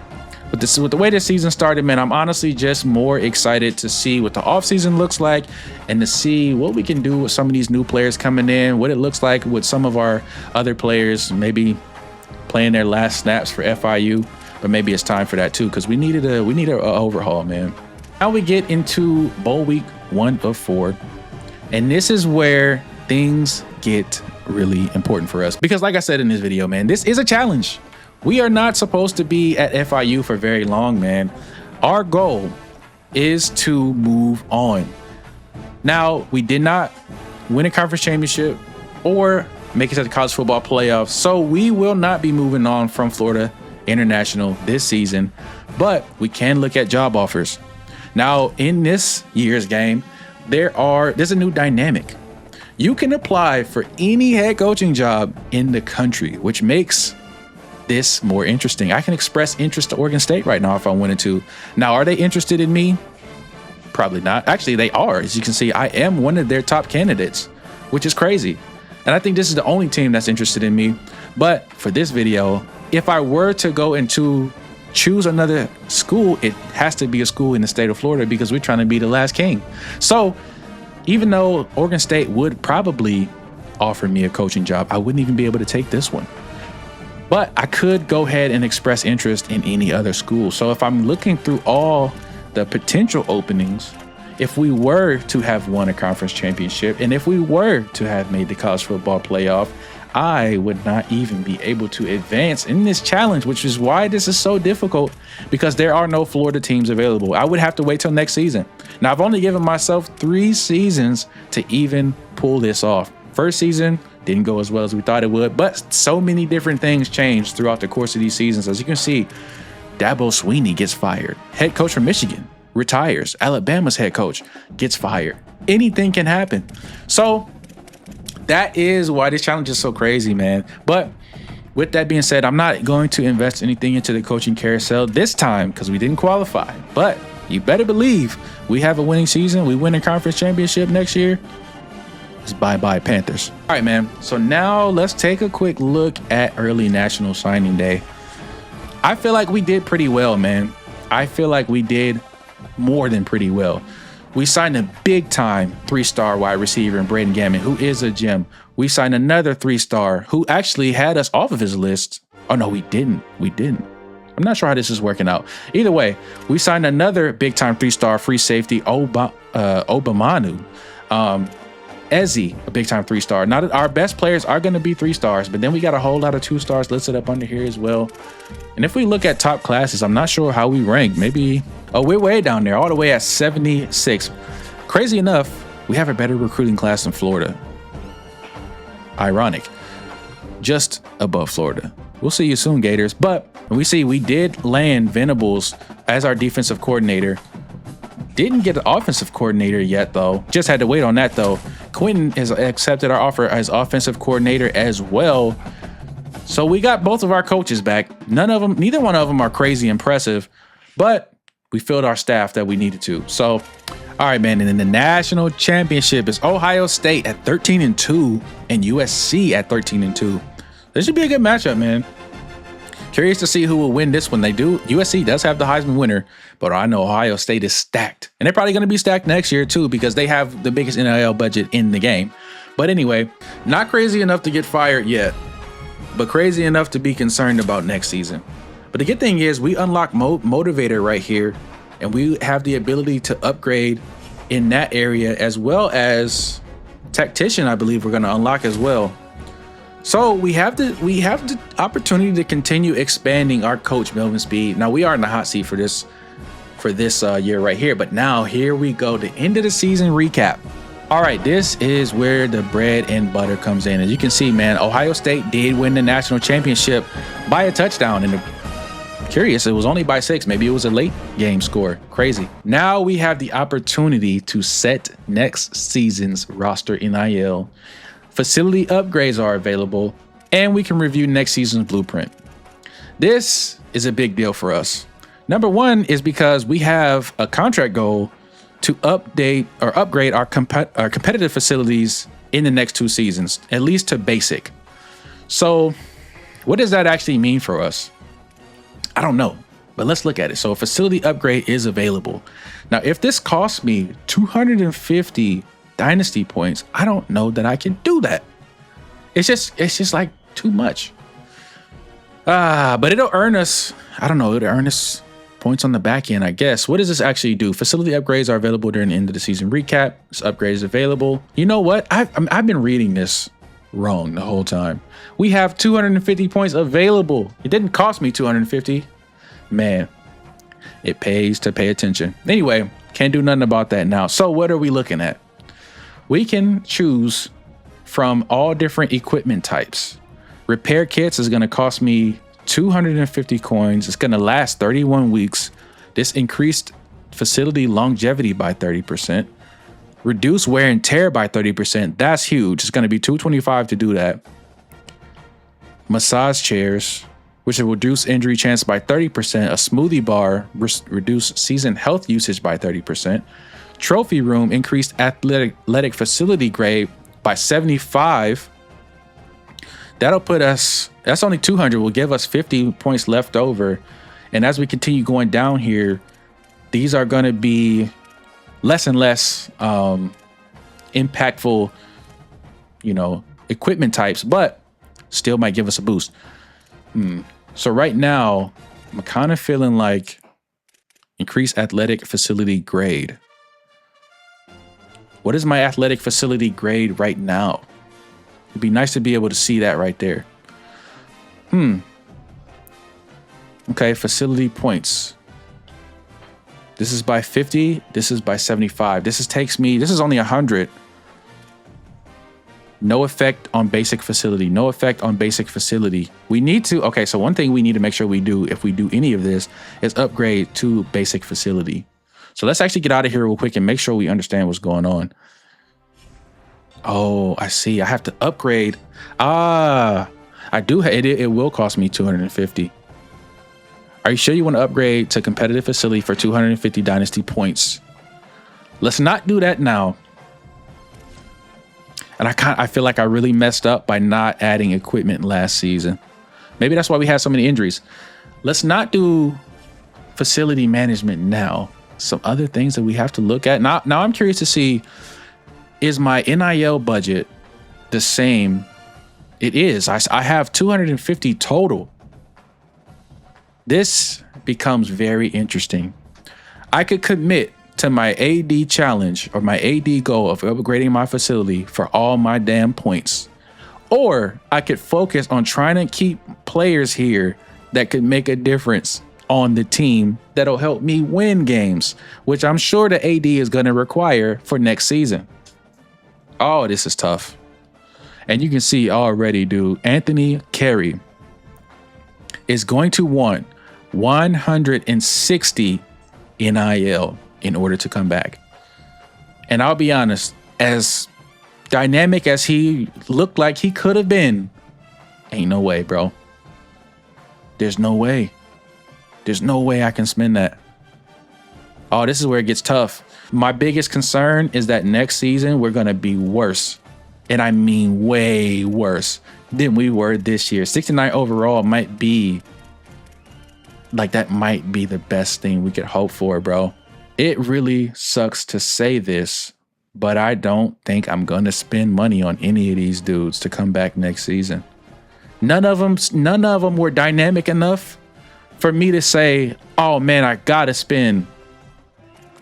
A: with the way this season started, man, I'm honestly just more excited to see what the offseason looks like and to see what we can do with some of these new players coming in, what it looks like with some of our other players maybe playing their last snaps for FIU. But maybe it's time for that too, because we need an overhaul, man. Now we get into bowl week 1 of 4, and this is where things get really important for us, because like I said in this video, man, this is a challenge. We are not supposed to be at FIU for very long, man. Our goal is to move on. Now, we did not win a conference championship or make it to the college football playoffs, so we will not be moving on from Florida International this season, but we can look at job offers. Now, in this year's game, there's a new dynamic. You can apply for any head coaching job in the country, which makes this more interesting. I can express interest to Oregon State right now if I wanted to. Now, are they interested in me? Probably not. Actually, they are. As you can see, I am one of their top candidates, which is crazy. And I think this is the only team that's interested in me. But for this video, if I were to go into choose another school, it has to be a school in the state of Florida, because we're trying to be the last king. So even though Oregon State would probably offer me a coaching job, I wouldn't even be able to take this one. But I could go ahead and express interest in any other school. So if I'm looking through all the potential openings, if we were to have won a conference championship, and if we were to have made the college football playoff, I would not even be able to advance in this challenge, which is why this is so difficult, because there are no Florida teams available. I would have to wait till next season. Now, I've only given myself 3 seasons to even pull this off. First season didn't go as well as we thought it would, but so many different things changed throughout the course of these seasons. As you can see, Dabo Swinney gets fired. Head coach from Michigan retires. Alabama's head coach gets fired. Anything can happen. So that is why this challenge is so crazy, man. But with that being said, I'm not going to invest anything into the coaching carousel this time because we didn't qualify. But you better believe we have a winning season. We win a conference championship next year. It's bye-bye Panthers. All right, man. So now let's take a quick look at early National Signing Day. I feel like we did pretty well, man. I feel like we did more than pretty well. We signed a big-time 3-star wide receiver in Braden Gammon, who is a gem. We signed another 3-star who actually had us off of his list. Oh, no, we didn't. I'm not sure how this is working out. Either way, we signed another big-time 3-star free safety, Obamanu. Ezzy, a big-time 3-star. Not our best players are going to be 3-stars, but then we got a whole lot of 2-stars listed up under here as well. And if we look at top classes, I'm not sure how we rank. Maybe, we're way down there, all the way at 76. Crazy enough, we have a better recruiting class than Florida. Ironic. Just above Florida. We'll see you soon, Gators. But we see we did land Venables as our defensive coordinator. Didn't get an offensive coordinator yet, though. Just had to wait on that, though. Quentin has accepted our offer as offensive coordinator as well. So we got both of our coaches back. Neither one of them are crazy impressive, but we filled our staff that we needed to. So, all right, man. And then the national championship is Ohio State at 13-2 and USC at 13-2. This should be a good matchup, man. Curious to see who will win this one. USC does have the Heisman winner, but I know Ohio State is stacked. And they're probably going to be stacked next year too, because they have the biggest NIL budget in the game. But anyway, not crazy enough to get fired yet, but crazy enough to be concerned about next season. But the good thing is we unlock Motivator right here, and we have the ability to upgrade in that area, as well as Tactician, I believe we're going to unlock as well. So we have the opportunity to continue expanding our coach, Melvin Speed. Now we are in the hot seat for this year right here. But now here we go, the end of the season recap. All right, this is where the bread and butter comes in. As you can see, man, Ohio State did win the national championship by a touchdown. And curious, it was only by 6. Maybe it was a late game score. Crazy. Now we have the opportunity to set next season's roster NIL. Facility upgrades are available, and we can review next season's blueprint. This is a big deal for us. Number one is because we have a contract goal to update or upgrade our competitive facilities in the next 2 seasons, at least to basic. So what does that actually mean for us? I don't know, but let's look at it. So a facility upgrade is available. Now, if this costs me 250 Dynasty points, I don't know that I can do that. It's just like too much. But it'll earn us, I don't know, it'll earn us points on the back end, I guess. What does this actually do? Facility upgrades are available during the end of the season recap. This upgrade is available. You know what? I've been reading this wrong the whole time. We have 250 points available. It didn't cost me 250. Man, it pays to pay attention. Anyway, can't do nothing about that now. So what are we looking at? We can choose from all different equipment types. Repair kits is going to cost me 250 coins. It's going to last 31 weeks. This increased facility longevity by 30%. Reduce wear and tear by 30%. That's huge. It's going to be 225 to do that. Massage chairs, which will reduce injury chance by 30%. A smoothie bar, reduce season health usage by 30%. Trophy room, increased athletic facility grade by 75. That'll put us, that's only 200, will give us 50 points left over. And as we continue going down here, these are going to be less and less impactful, equipment types, but still might give us a boost. So right now, I'm kind of feeling like increase athletic facility grade. What is my athletic facility grade right now? It'd be nice to be able to see that right there. Okay, facility points. This is by 50. This is by 75. This is only 100. No effect on basic facility. No effect on basic facility. We need to, okay, so one thing we need to make sure we do, if we do any of this, is upgrade to basic facility. So let's actually get out of here real quick and make sure we understand what's going on. Oh, I see. I have to upgrade. I do. It will cost me 250. Are you sure you want to upgrade to competitive facility for 250 Dynasty points? Let's not do that now. And I feel like I really messed up by not adding equipment last season. Maybe that's why we had so many injuries. Let's not do facility management now. Some other things that we have to look at. Now I'm curious to see, is my NIL budget the same? It is. I have 250 total. This becomes very interesting. I could commit to my AD challenge or my AD goal of upgrading my facility for all my damn points. Or I could focus on trying to keep players here that could make a difference on the team that'll help me win games, which I'm sure the AD is going to require for next season. Oh, this is tough. And you can see already, dude, Anthony Carey is going to want 160 NIL in order to come back. And I'll be honest, as dynamic as he looked like he could have been, ain't no way, bro. There's no way. There's no way I can spend that. Oh, this is where it gets tough. My biggest concern is that next season we're going to be worse. And I mean way worse than we were this year. 69 overall might be like, that might be the best thing we could hope for, bro. It really sucks to say this, but I don't think I'm going to spend money on any of these dudes to come back next season. None of them were dynamic enough for me to say, oh man, I gotta spend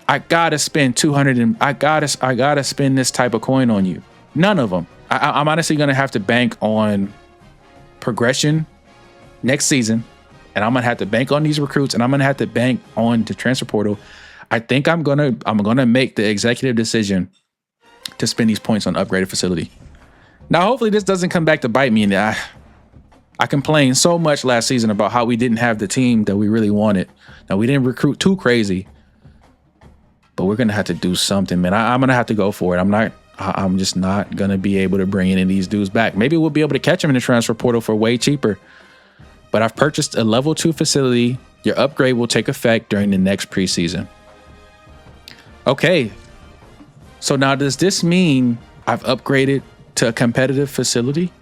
A: 200 and I gotta spend this type of coin on you. None of them. I'm honestly gonna have to bank on progression next season, and I'm gonna have to bank on these recruits, and I'm gonna have to bank on the transfer portal. I think I'm gonna make the executive decision to spend these points on upgraded facility. Now, hopefully this doesn't come back to bite me in the eye. I complained so much last season about how we didn't have the team that we really wanted. Now, we didn't recruit too crazy, but we're going to have to do something, man. I'm going to have to go for it. I'm just not going to be able to bring any of these dudes back. Maybe we'll be able to catch them in the transfer portal for way cheaper. But I've purchased a level 2 facility. Your upgrade will take effect during the next preseason. Okay. So now does this mean I've upgraded to a competitive facility?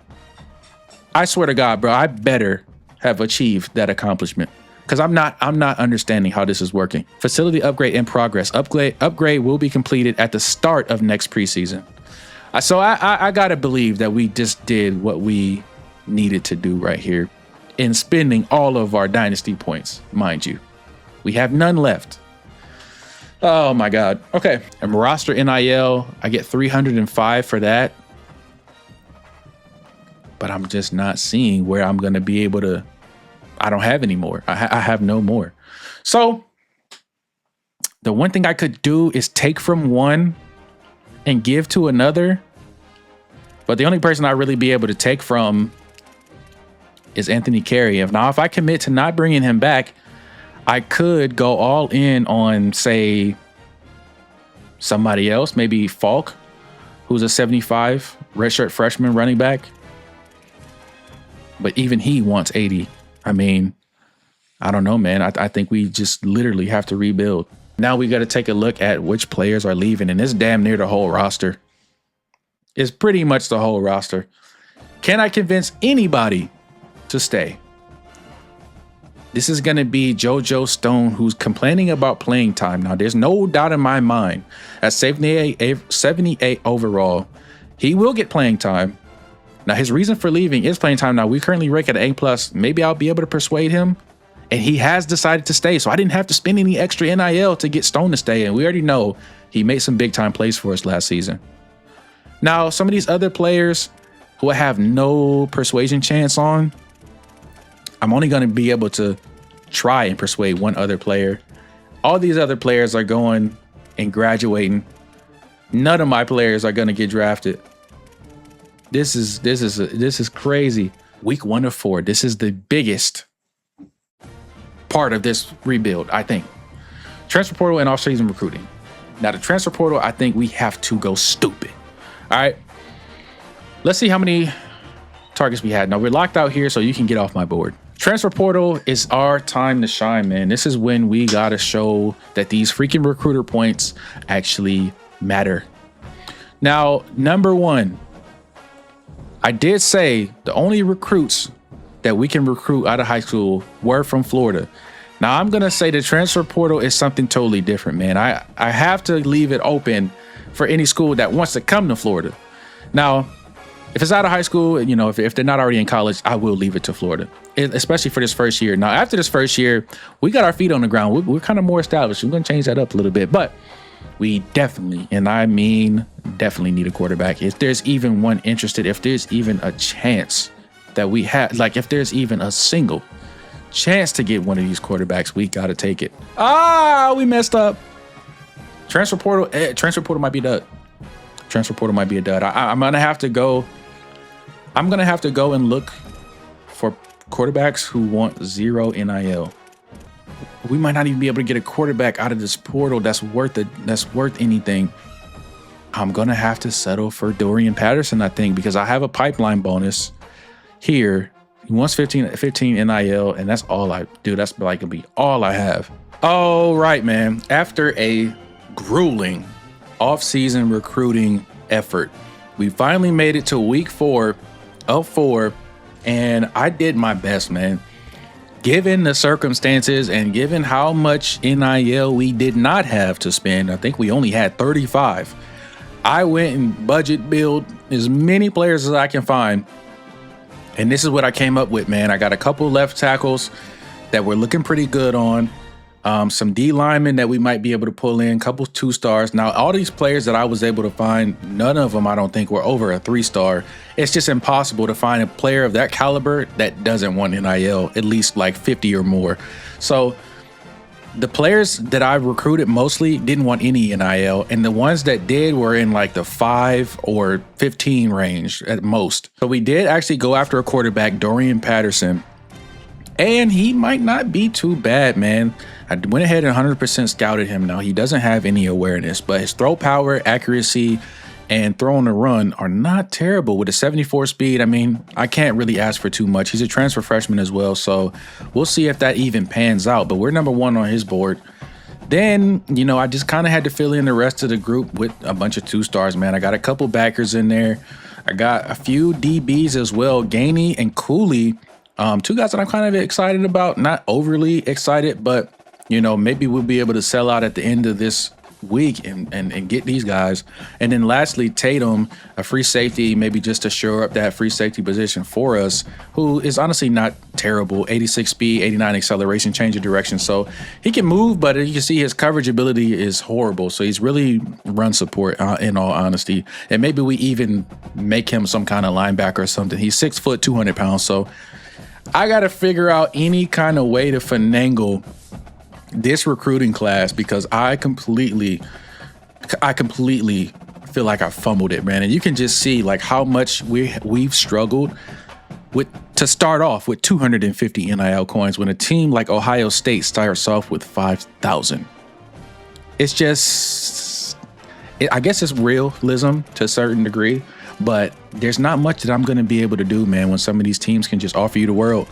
A: I swear to God, bro, I better have achieved that accomplishment, because I'm not understanding how this is working. Facility upgrade in progress. Upgrade will be completed at the start of next preseason. So I gotta believe that we just did what we needed to do right here in spending all of our dynasty points, mind you. We have none left. Oh my God. Okay. And roster NIL, I get 305 for that. But I'm just not seeing where I'm going to be able to. I don't have any more. I have no more. So the one thing I could do is take from one and give to another. But the only person I really be able to take from is Anthony Carey. If I commit to not bringing him back, I could go all in on, say, somebody else, maybe Falk, who's a 75 redshirt freshman running back. But even he wants 80. I mean, I don't know, man. I think we just literally have to rebuild. Now we got to take a look at which players are leaving, and it's damn near the whole roster. It's pretty much the whole roster. Can I convince anybody to stay? This is going to be JoJo Stone, who's complaining about playing time. Now, there's no doubt in my mind, at 78 overall, he will get playing time. Now, his reason for leaving is playing time. Now, we currently rank at an A+. Maybe I'll be able to persuade him. And he has decided to stay. So I didn't have to spend any extra NIL to get Stone to stay. And we already know he made some big time plays for us last season. Now, some of these other players who I have no persuasion chance on, I'm only going to be able to try and persuade one other player. All these other players are going and graduating. None of my players are going to get drafted. This is crazy. Week 1 of 4. This is the biggest part of this rebuild, I think. Transfer portal and off-season recruiting. Now, the transfer portal, I think we have to go stupid. All right. Let's see how many targets we had. Now, we're locked out here, so you can get off my board. Transfer portal is our time to shine, man. This is when we got to show that these freaking recruiter points actually matter. Now, number 1, I did say the only recruits that we can recruit out of high school were from Florida. Now I'm going to say the transfer portal is something totally different, man. I have to leave it open for any school that wants to come to Florida. Now, if it's out of high school, you know, if they're not already in college, I will leave it to Florida, especially for this first year. Now, after this first year, we got our feet on the ground. We're kind of more established. We're going to change that up a little bit, but we definitely, and I mean definitely, need a quarterback. If there's even one interested, if there's even a chance that we have, like if there's even a single chance to get one of these quarterbacks, we got to take it. We messed up. Transfer portal might be dud. Transfer portal might be a dud. I'm gonna have to go. I'm gonna have to go and look for quarterbacks who want 0 NIL. We might not even be able to get a quarterback out of this portal that's worth it. That's worth anything. I'm gonna have to settle for Dorian Patterson, I think, because I have a pipeline bonus here. He wants 15 NIL, and that's all I do. That's like gonna be all I have. All right, man. After a grueling off-season recruiting effort, we finally made it to week 4 of 4, and I did my best, man. Given the circumstances and given how much NIL we did not have to spend, I think we only had 35. I went and budget build as many players as I can find, and this is what I came up with, man. I got a couple left tackles that we're looking pretty good on. Some D linemen that we might be able to pull in, couple 2-stars. Now, all these players that I was able to find, none of them I don't think were over a 3-star. It's just impossible to find a player of that caliber that doesn't want NIL, at least like 50 or more. So the players that I recruited mostly didn't want any NIL, and the ones that did were in like the 5 or 15 range at most. So we did actually go after a quarterback, Dorian Patterson, and he might not be too bad, man. I went ahead and 100% scouted him. Now, he doesn't have any awareness, but his throw power, accuracy, and throw on the run are not terrible. With a 74 speed, I mean, I can't really ask for too much. He's a transfer freshman as well, so we'll see if that even pans out. But we're number 1 on his board. Then, you know, I just kind of had to fill in the rest of the group with a bunch of 2-stars, man. I got a couple backers in there. I got a few DBs as well, Gainey and Cooley. 2 guys that I'm kind of excited about, not overly excited, but you know, maybe we'll be able to sell out at the end of this week and get these guys. And then lastly, Tatum, a free safety, maybe just to shore up that free safety position for us, who is honestly not terrible. 86 speed, 89 acceleration, change of direction. So he can move, but you can see his coverage ability is horrible. So he's really run support in all honesty. And maybe we even make him some kind of linebacker or something. He's 6 foot, 200 pounds. So I got to figure out any kind of way to finagle this recruiting class, because I completely feel like I fumbled it, man. And you can just see like how much we've struggled with to start off with 250 NIL coins when a team like Ohio State starts off with 5,000. It's just, I guess it's realism to a certain degree, but there's not much that I'm going to be able to do, man, when some of these teams can just offer you the world.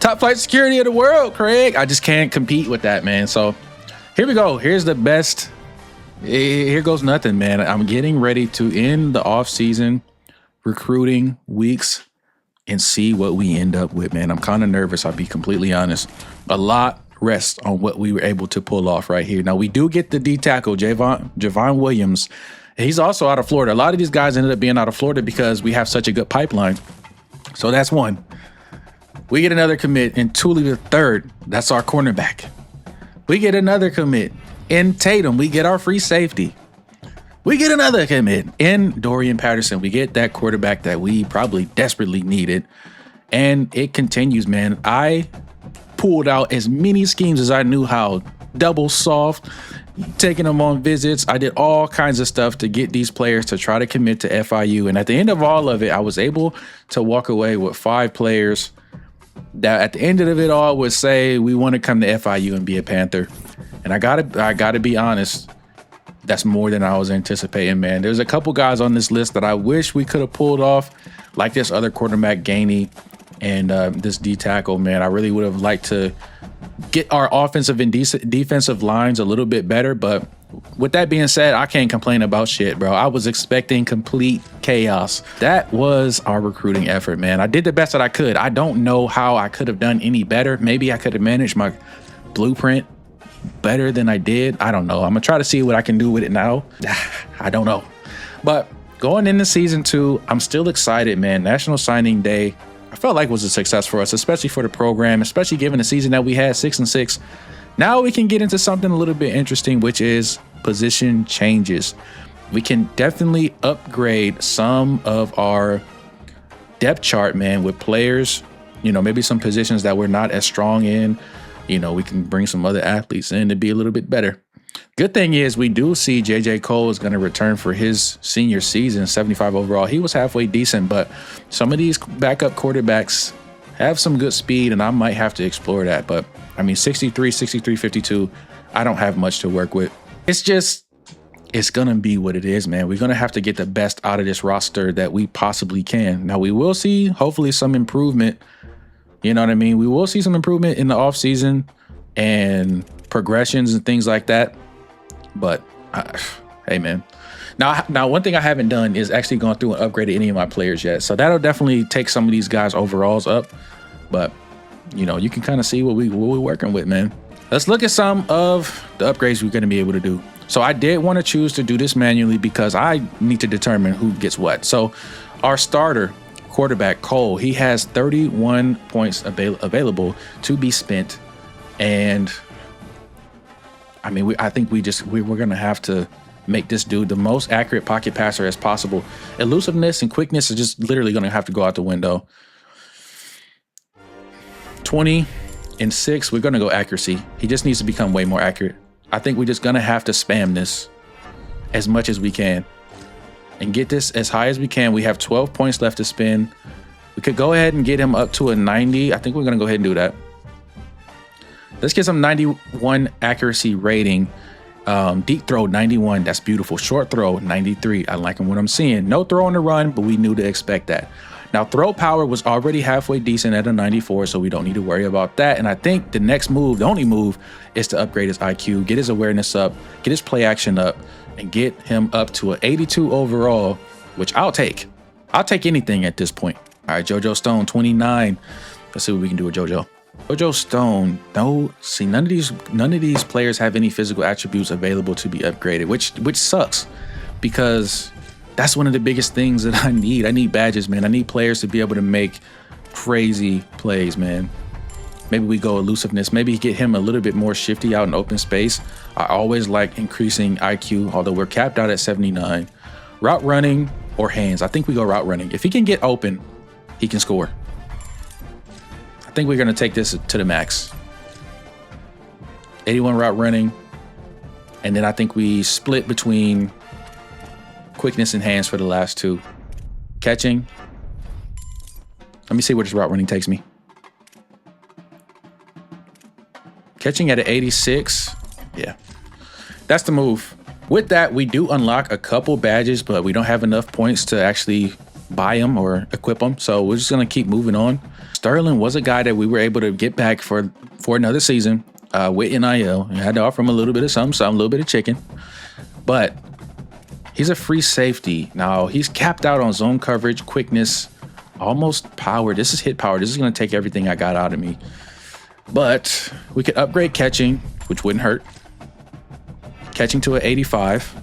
A: Top flight security of the world, Craig. I just can't compete with that, man. So here we go. Here's the best. Here goes nothing, man. I'm getting ready to end the off-season recruiting weeks and see what we end up with, man. I'm kind of nervous, I'll be completely honest. A lot rests on what we were able to pull off right here. Now, we do get the D tackle, Javon Williams. He's also out of Florida. A lot of these guys ended up being out of Florida because we have such a good pipeline. So that's one. We get another commit in Thule the third. That's our cornerback. We get another commit in Tatum. We get our free safety. We get another commit in Dorian Patterson. We get that quarterback that we probably desperately needed. And it continues, man. I pulled out as many schemes as I knew how. Double soft, taking them on visits. I did all kinds of stuff to get these players to try to commit to FIU. And at the end of all of it, I was able to walk away with 5 players that at the end of it all would say we want to come to FIU and be a Panther. And I gotta be honest, that's more than I was anticipating, man. There's a couple guys on this list that I wish we could have pulled off, like this other quarterback, Gainey, and this D tackle, man. I really would have liked to get our offensive and defensive lines a little bit better, but with that being said, I can't complain about shit, bro. I was expecting complete chaos. That was our recruiting effort, man. I did the best that I could. I don't know how I could have done any better. Maybe I could have managed my blueprint better than I did. I don't know. I'm gonna try to see what I can do with it now. I don't know. But going into season 2, I'm still excited, man. National Signing Day, I felt like was a success for us, especially for the program, especially given the season that we had, 6-6. Now we can get into something a little bit interesting, which is position changes. We can definitely upgrade some of our depth chart, man, with players, you know, maybe some positions that we're not as strong in. You know, we can bring some other athletes in to be a little bit better. Good thing is we do see JJ Cole is going to return for his senior season, 75 overall. He was halfway decent, but some of these backup quarterbacks have some good speed, and I might have to explore that. But I mean, 63, 63, 52, I don't have much to work with. It's going to be what it is, man. We're going to have to get the best out of this roster that we possibly can. Now, we will see, hopefully, some improvement. You know what I mean? We will see some improvement in the offseason and progressions and things like that. But, hey, man. Now, one thing I haven't done is actually gone through and upgraded any of my players yet. So that'll definitely take some of these guys' overalls up. But, you know, you can kind of see what we're working with, man. Let's look at some of the upgrades we're going to be able to do. So I did want to choose to do this manually because I need to determine who gets what. So our starter quarterback, Cole, he has 31 points available to be spent. And I mean, I think we're going to have to make this dude the most accurate pocket passer as possible. Elusiveness and quickness is just literally going to have to go out the window. 20 and 6, we're going to go accuracy. He just needs to become way more accurate. I think we're just going to have to spam this as much as we can and get this as high as we can. We have 12 points left to spend. We could go ahead and get him up to a 90. I think we're going to go ahead and do that. Let's get some 91 accuracy rating. Deep throw, 91. That's beautiful. Short throw, 93. I like what I'm seeing. No throw on the run, but we knew to expect that. Now, throw power was already halfway decent at a 94, so we don't need to worry about that. And I think the next move, the only move, is to upgrade his IQ, get his awareness up, get his play action up, and get him up to an 82 overall, which I'll take. I'll take anything at this point. All right, JoJo Stone, 29. Let's see what we can do with JoJo. JoJo Stone, no, see, none of these players have any physical attributes available to be upgraded, which sucks, because that's one of the biggest things that I need. I need badges, man. I need players to be able to make crazy plays, man. Maybe we go elusiveness. Maybe get him a little bit more shifty out in open space. I always like increasing IQ, although we're capped out at 79. Route running or hands. I think we go route running. If he can get open, he can score. I think we're going to take this to the max. 81 route running. And then I think we split between quickness and hands for the last two. Catching. Let me see where this route running takes me. Catching at an 86. Yeah, that's the move. With that, we do unlock a couple badges, but we don't have enough points to actually buy them or equip them. So we're just going to keep moving on. Sterling was a guy that we were able to get back for another season with NIL. I had to offer him a little bit of something, a little bit of chicken. But he's a free safety. Now, he's capped out on zone coverage, quickness, almost power. This is hit power. This is going to take everything I got out of me. But we could upgrade catching, which wouldn't hurt. Catching to an 85.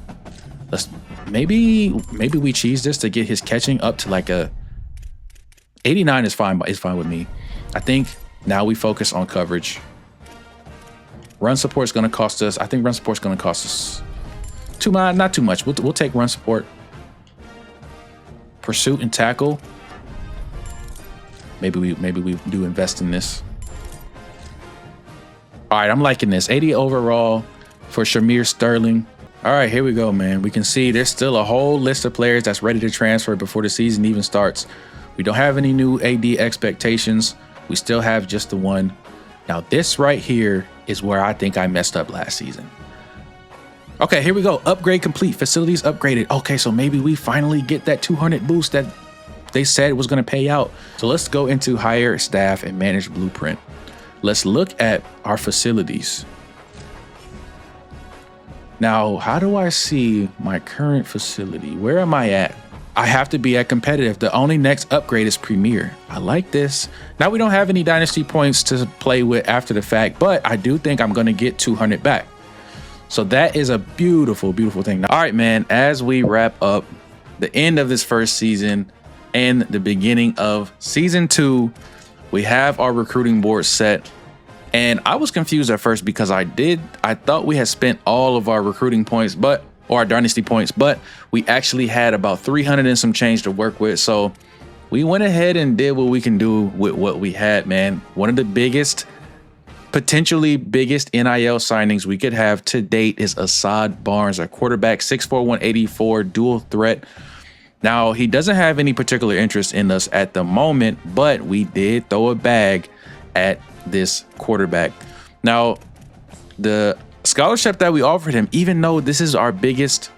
A: Let's maybe we cheese this to get his catching up to like a 89 is fine, but it's fine with me. I think now we focus on coverage. Run support is going to cost us. I think run support is going to cost us not too much. We'll take run support. Pursuit and tackle. Maybe we do invest in this. All right, I'm liking this. 80 overall for Shamir Sterling. All right, here we go, man. We can see there's still a whole list of players that's ready to transfer before the season even starts. We don't have any new AD expectations. We still have just the one. Now, this right here is where I think I messed up last season. Okay, here we go. Upgrade complete. Facilities upgraded. Okay, so maybe we finally get that 200 boost that they said was going to pay out. So let's go into hire staff and manage blueprint. Let's look at our facilities. Now, how do I see my current facility? Where am I at? I have to be at competitive. The only next upgrade is premier. I like this. Now we don't have any dynasty points to play with after the fact, but I do think I'm going to get 200 back. So that is a beautiful, beautiful thing. Now, all right, man, as we wrap up the end of this first season and the beginning of season 2, we have our recruiting board set. And I was confused at first because I thought we had spent all of our recruiting points, or our dynasty points, but we actually had about 300 and some change to work with. So we went ahead and did what we can do with what we had, man. One of the biggest, potentially biggest NIL signings we could have to date is Assad Barnes, our quarterback, 6'4", 184, dual threat. Now, he doesn't have any particular interest in us at the moment, but we did throw a bag at this quarterback. Now, the scholarship that we offered him, even though this is our biggest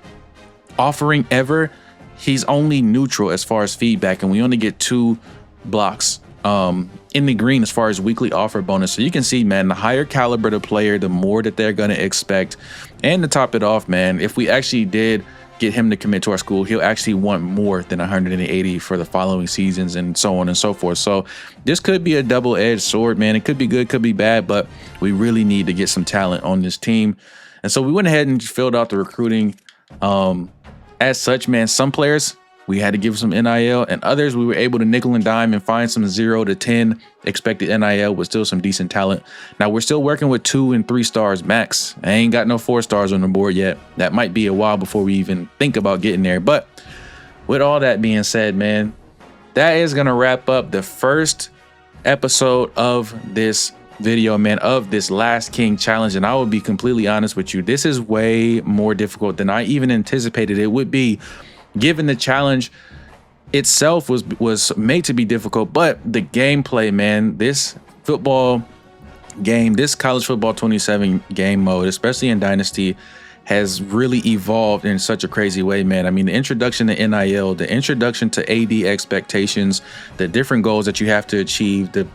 A: offering ever, he's only neutral as far as feedback, and we only get 2 blocks in the green as far as weekly offer bonus. So you can see, man, the higher caliber the player, the more that they're going to expect. And to top it off, man, if we actually did get him to commit to our school, he'll actually want more than 180 for the following seasons, and so on and so forth. So this could be a double-edged sword, man. It could be good, could be bad, but we really need to get some talent on this team. And so we went ahead and filled out the recruiting. As such, man, some players we had to give some NIL, and others we were able to nickel and dime and find some 0 to 10 expected NIL with still some decent talent. Now we're still working with 2 and 3 stars max. I ain't got no 4 stars on the board yet. That might be a while before we even think about getting there. But with all that being said, man, that is gonna wrap up the first episode of this video, man, of this Last King challenge. And I will be completely honest with you, this is way more difficult than I even anticipated it would be, given the challenge itself was made to be difficult. But the gameplay, man, this football game, this college football 27 game mode, especially in Dynasty, has really evolved in such a crazy way, man. I mean, the introduction to NIL, the introduction to AD expectations, the different goals that you have to achieve, the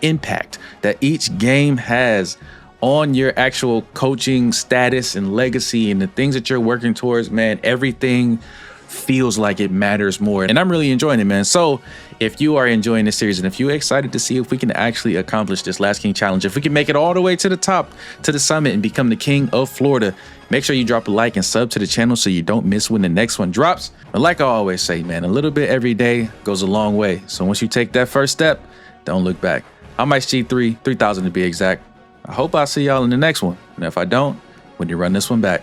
A: impact that each game has on your actual coaching status and legacy and the things that you're working towards, man, everything feels like it matters more, and I'm really enjoying it, man. So if you are enjoying this series, and if you're excited to see if we can actually accomplish this Last King challenge, if we can make it all the way to the top, to the summit, and become the king of Florida, make sure you drop a like and sub to the channel so you don't miss when the next one drops. But like I always say, man, a little bit every day goes a long way. So once you take that first step, don't look back. I'm Ice G3, 3000 to be exact. I hope I'll see y'all in the next one, and if I don't, when you run this one back.